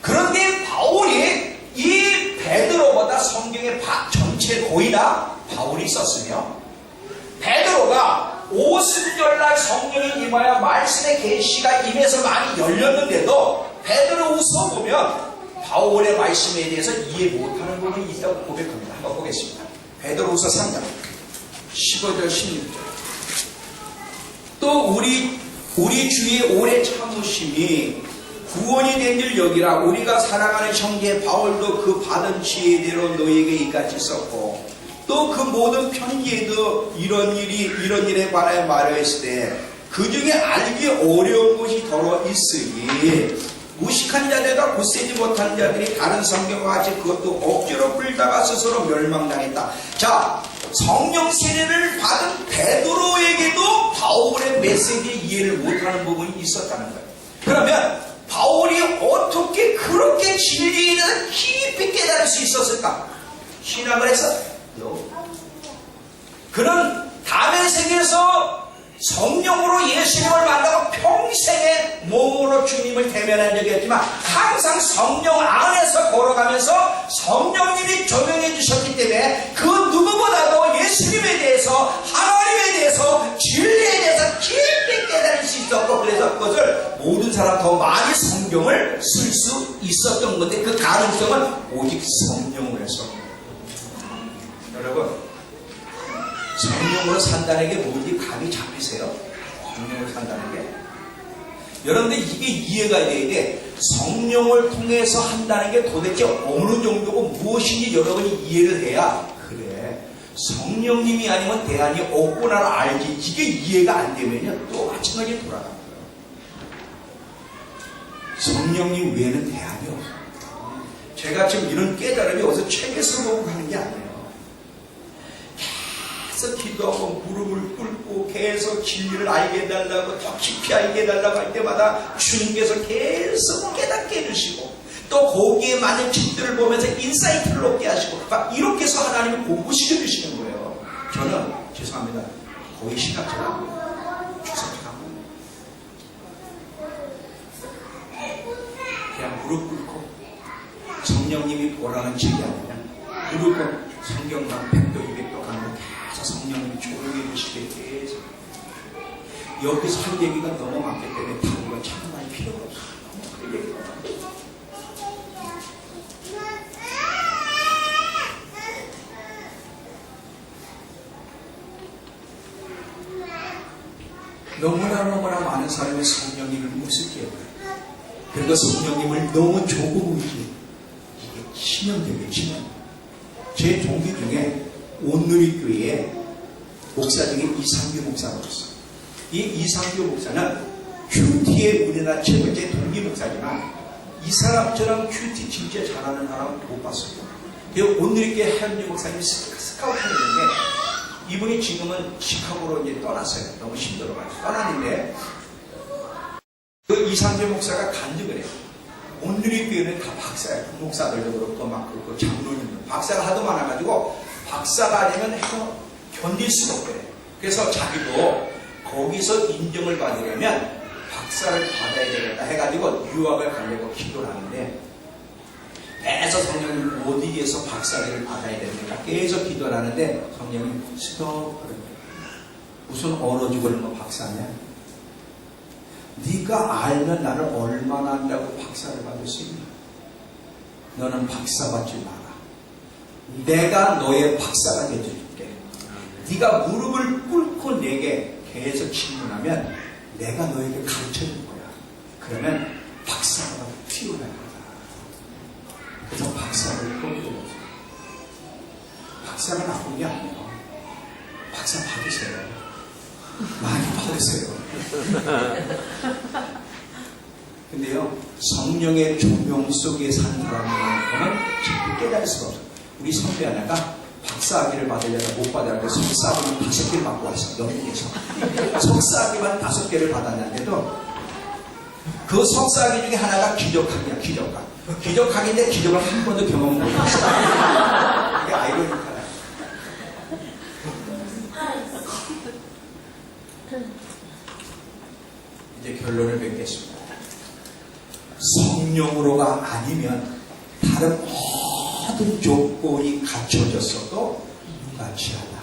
Speaker 1: 그런데 바울이 이 베드로보다 성경의 전체 거의 다 바울이 썼으며, 베드로가 오순절날 성령이 임하여 말씀의 계시가 임해서 많이 열렸는데도 베드로후서 보면 바울의 말씀에 대해서 이해 못하는 부분이 있다고 고백합니다. 한번 보겠습니다. 베드로후서 3장 15절 16절. 또 우리 주의 오래 참으심이 구원이 된 줄 여기라. 우리가 사랑하는 형제 바울도 그 받은 지혜대로 너에게 이같이 썼고, 또 그 모든 편지에도 이런 일에 관하여 말하였을 때 그 중에 알기 어려운 것이 더러 있으니 무식한 자들과 굳세지 못한 자들이 다른 성경과 같이 그것도 억지로 풀다가 스스로 멸망당했다. 자, 성령 세례를 받은 베드로에게도 바울의 메시지에 이해를 못하는 부분이 있었다는 거예요. 그러면 바울이 어떻게 그렇게 진리에 대해서 깊이 깨달을 수 있었을까? 신학을 했었어요. 그는 다음의 세계에서 성령으로 예수님을 만나고 평생의 몸으로 주님을 대면한 적이 없지만 항상 성령 안에서 걸어가면서 성령님이 조명해 주셨기 때문에 그 누구보다도 예수님에 대해서, 하나님에 대해서, 진리에 대해서 깊이 깨달을 수 있었고, 그래서 그것을 모든 사람 더 많이 성경을 쓸 수 있었던 건데, 그 가능성은 오직 성령을 해서. 여러분, 성령으로 산다는 게 뭔지 감이 잡히세요? 성령으로 산다는 게. 여러분들 이게 이해가 돼야 돼. 성령을 통해서 한다는 게 도대체 어느 정도고 무엇인지 여러분이 이해를 해야, 그래, 성령님이 아니면 대안이 없구나를 알지. 이게 이해가 안 되면요 또 마찬가지로 돌아가는 거예요. 성령님 외에는 대안이 없어요. 제가 지금 이런 깨달음이 어디서 책에서 보고 가는 게 아니에요. 계속 기도하고 무릎을 꿇고 계속 진리를 알게 해달라고, 더 깊이 알게 해달라고 할 때마다 주님께서 계속 깨닫게 해주시고, 또 거기에 맞는 책들을 보면서 인사이트를 얻게 하시고, 막 이렇게 해서 하나님을 공부시켜 주시는 거예요. 저는 죄송합니다, 거의 신학자라고요. 축사자라고요. 그냥 무릎 꿇고 성령님이 보라는 책이 아니라 무릎 꿇고 성경만 100도 200도 가는 거 성령님이 조용해 주시게 계속. 여기서 할 얘기가 너무 많기 때문에 다루가 참 많이 필요가 없어요. 그 얘기가 너무나 많은 사람이 성령님을 우습게 해요. 그리고 성령님을 너무 조금 의지해요. 이게 치명적이에요, 치명. 제 동기 중에 온누리교회의 목사 중에 이상규 목사가 있어요. 이 이상규 목사는 큐티의 우리나라 최고째 동기 목사지만 이 사람처럼 큐티 진짜 잘하는 사람은 못 봤어요. 그 온누리교회 하현주 목사님이 스카우트를 했는데 이분이 지금은 시카고로 이제 떠났어요. 너무 힘들어가지고 떠났는데 그 이상규 목사가 간증을 해요. 온누리교회는 다 박사예요. 목사들도 그렇고 막 그렇고 장로님도 박사가 하도 많아가지고 박사가 되면 해서 견딜 수가 없대요. 그래서 자기도 거기서 인정을 받으려면 박사를 받아야 되겠다 해가지고 유학을 가려고 기도를 하는데, 계속 성령님 어디에서 박사를 받아야 됩니까? 계속 기도를 하는데 성령님 스톱. 무슨 얼어 죽을 거 박사냐? 네가 알면 나를 얼마나 안다고 박사를 받을 수 있냐? 너는 박사 받지 마라. 내가 너의 박사가 되어줄게. 네가 무릎을 꿇고 내게 계속 질문하면 내가 너에게 가르쳐줄 거야. 그러면 박사가 튀어날 거다. 그래서 박사를 꼽으려고. 박사가 나쁜 게 아니에요. 박사 받으세요. 많이 받으세요. 근데요, 성령의 조명 속에 사는 사람은 깊이 깨달을 수가 없어요. 우리 선배 하나가 박사학위를 받으려다 못 받았는데 석사학위만 5개를 받고 왔어. 영국에서. 석사학위만 5개를 받았는데도 그 석사학위 중에 하나가 기적학이야. 기적학. 기적학인데 기적을 한 번도 경험 못 했어. 이게 아이러니컬하다. 이제 결론을 맺겠습니다. 성령으로가 아니면 다른 모든 조건이 갖춰졌어도 무가치하다.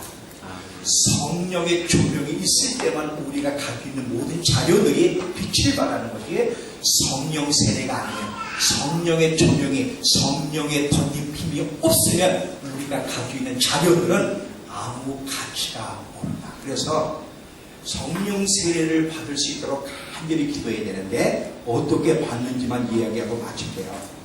Speaker 1: 성령의 조명이 있을 때만 우리가 가지고 있는 모든 자료들이 빛을 발하는 것이, 성령 세례가 아니면, 성령의 조명이, 성령의 덧입힘이 없으면 우리가 가지고 있는 자료들은 아무 가치가 없다. 그래서 성령 세례를 받을 수 있도록 간절히 기도해야 되는데 어떻게 받는지만 이야기하고 마칠게요.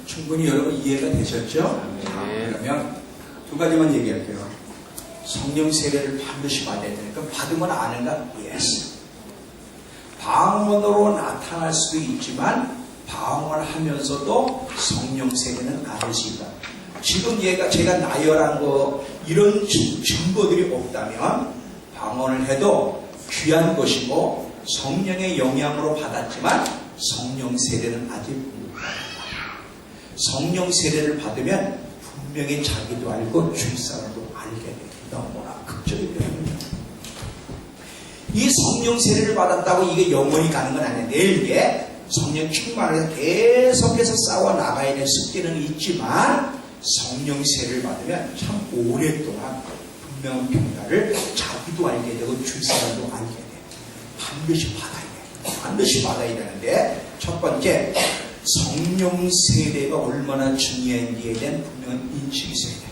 Speaker 1: 충분히 여러분 이해가 되셨죠? 그러면 두 가지만 얘기할게요. 성령 세례를 반드시 받아야 되니까 받으면 아는가? 예스. 방언으로 나타날 수도 있지만 방언을 하면서도 성령 세례는 받을 수 있다. 지금 제가 나열한 거 이런 증거들이 없다면 방언을 해도 귀한 것이고 성령의 영향으로 받았지만 성령 세례는 아직 못 받았다. 성령 세례를 받으면 분명히 자기도 알고 주위 사람도 알게 돼. 너무나 극적인 변화입니다. 이 성령 세례를 받았다고 이게 영원히 가는 건 아니에요. 내일에 성령 충만을 해서 계속해서 싸워 나가야 될 숙제는 있지만 성령 세례를 받으면 참 오랫동안 분명한 변화를 자기도 알게 되고 주위 사람도 알게 돼요. 반드시 받아야 돼요. 반드시 받아야 되는데 첫 번째 성령 세례가 얼마나 중요한지에 대한 분명한 인식이 있어야 돼요.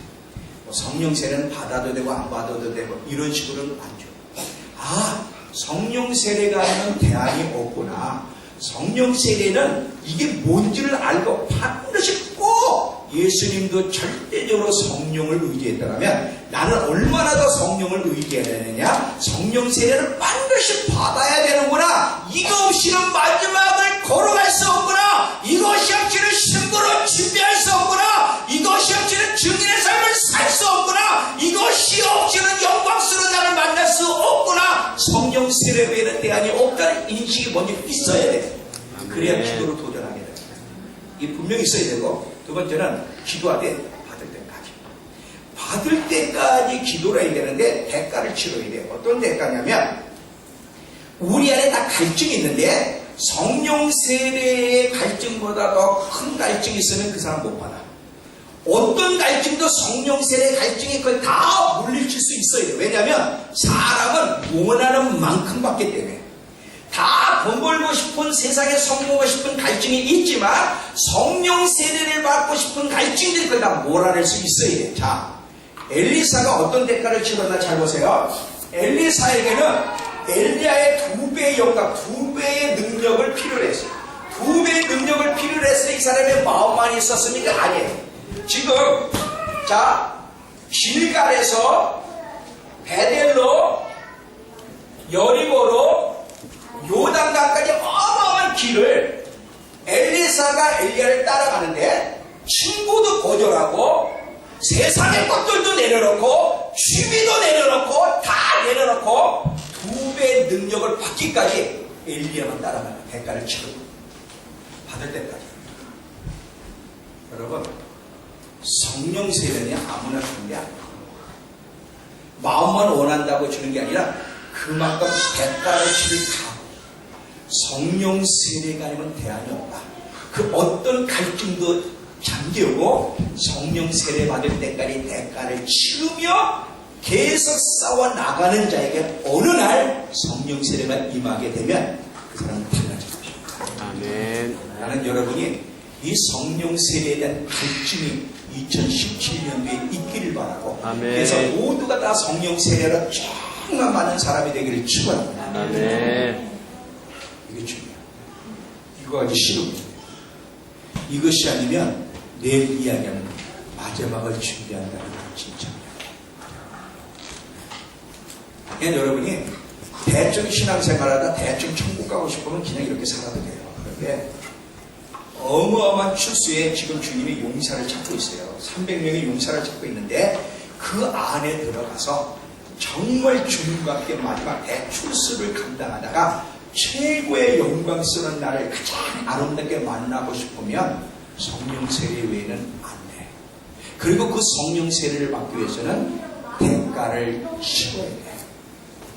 Speaker 1: 성령 세례는 받아도 되고 안 받아도 되고 이런 식으로는 안 줘요. 아, 성령 세례가 하는 대안이 없구나. 성령 세례는 이게 뭔지를 알고 반드시 꼭 예수님도 절대적으로 성령을 의지했다면 나는 얼마나 더 성령을 의지해야 되느냐? 성령 세례를 반드시 받아야 되는구나. 이거 없이는 마지막을 걸어갈 수 없구나. 이것이 없이는 신부로 준비할 수 없구나. 이것이 없이는 증인의 삶을 살 수 없구나. 이것이 없이는 영광스러운 나를 만날 수 없구나. 성령 세례 외에는 대안이 없다는 인식이 먼저 있어야 돼. 그래야 기도로 도전하게 됩니다. 이 분명히 있어야 되고, 두 번째는 기도하되 받을 때까지. 받을 때까지 기도를 해야 되는데 대가를 치러야 돼요. 어떤 대가냐면 우리 안에 다 갈증이 있는데 성령 세례의 갈증보다 더 큰 갈증이 있으면 그 사람 못 받아. 어떤 갈증도 성령 세례 갈증이 거의 다 물리칠 수 있어야 돼요. 왜냐하면 사람은 원하는 만큼 받기 때문에. 다 돈 벌고 싶은 세상에 성공하고 싶은 갈증이 있지만 성령 세례를 받고 싶은 갈증들이 거의 다 몰아낼 수 있어야 돼요. 자, 엘리사가 어떤 대가를 치렀나 잘 보세요. 엘리사에게는 엘리야의 2배의 영광, 2배의 능력을 필요로 했어요. 2배의 능력을 필요로 해서 이 사람의 마음만 있었습니까? 아니에요. 지금 자 길갈에서 베델로 여리고로 요단강까지 어마어마한 길을 엘리사가 엘리야를 따라가는데 친구도 거절하고 세상의 것들도 내려놓고 취미도 내려놓고 다 내려놓고 2배의 능력을 받기까지 엘리야만 따라가는 대가를 치르고 받을 때까지. 여러분, 성령 세례는 아무나 주는 게 아니에요. 마음만 원한다고 주는 게 아니라 그만큼 대가를 치를 각. 성령 세례가 아니면 대안이 없다. 그 어떤 갈증도 잠재우고 성령 세례 받을 때까지 대가를 치르며 계속 싸워 나가는 자에게 어느 날 성령 세례가 임하게 되면 그 사람은 달라질 것입니다.
Speaker 3: 아멘.
Speaker 1: 나는 여러분이 이 성령 세례에 대한 갈증이 2017년도에 있기를 바라고,
Speaker 3: 아멘.
Speaker 1: 그래서 모두가 다 성령 세례로 정말 많은 사람이 되기를 축원합니다.
Speaker 3: 아멘.
Speaker 1: 이게 중요해요. 이거 아주 쉬운 거예요. 이것이 아니면 내일 이야기하는 마지막을 준비한다는 건 진짜. 그냥 여러분이 대충 신앙생활하다 대충 천국 가고 싶으면 그냥 이렇게 살아도 돼요. 그런데 어마어마한 추수에 지금 주님이 용사를 찾고 있어요. 300명의 용사를 찾고 있는데 그 안에 들어가서 정말 주님과 함께 마지막 대출수를 감당하다가 최고의 영광스러운 나를 가장 아름답게 만나고 싶으면 성령 세례 외에는 안 돼. 그리고 그 성령 세례를 받기 위해서는 대가를 치러야 돼.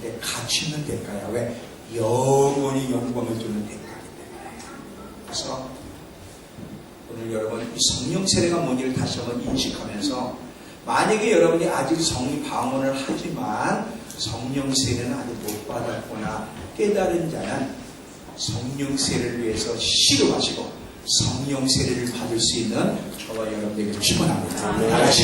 Speaker 1: 근데 가치 있는 대가야. 왜? 영원히 영광을 주는 대가이기 때문에. 그래서 오늘 여러분 이 성령 세례가 뭔지를 다시 한번 인식하면서, 만약에 여러분이 아직 성령 방언을 하지만 성령 세례는 아직 못 받았거나 깨달은 자는 성령 세례를 위해서 실험하시고 성령 세례를 받을 수 있는 저와 여러분에게 축원합니다. 다 같이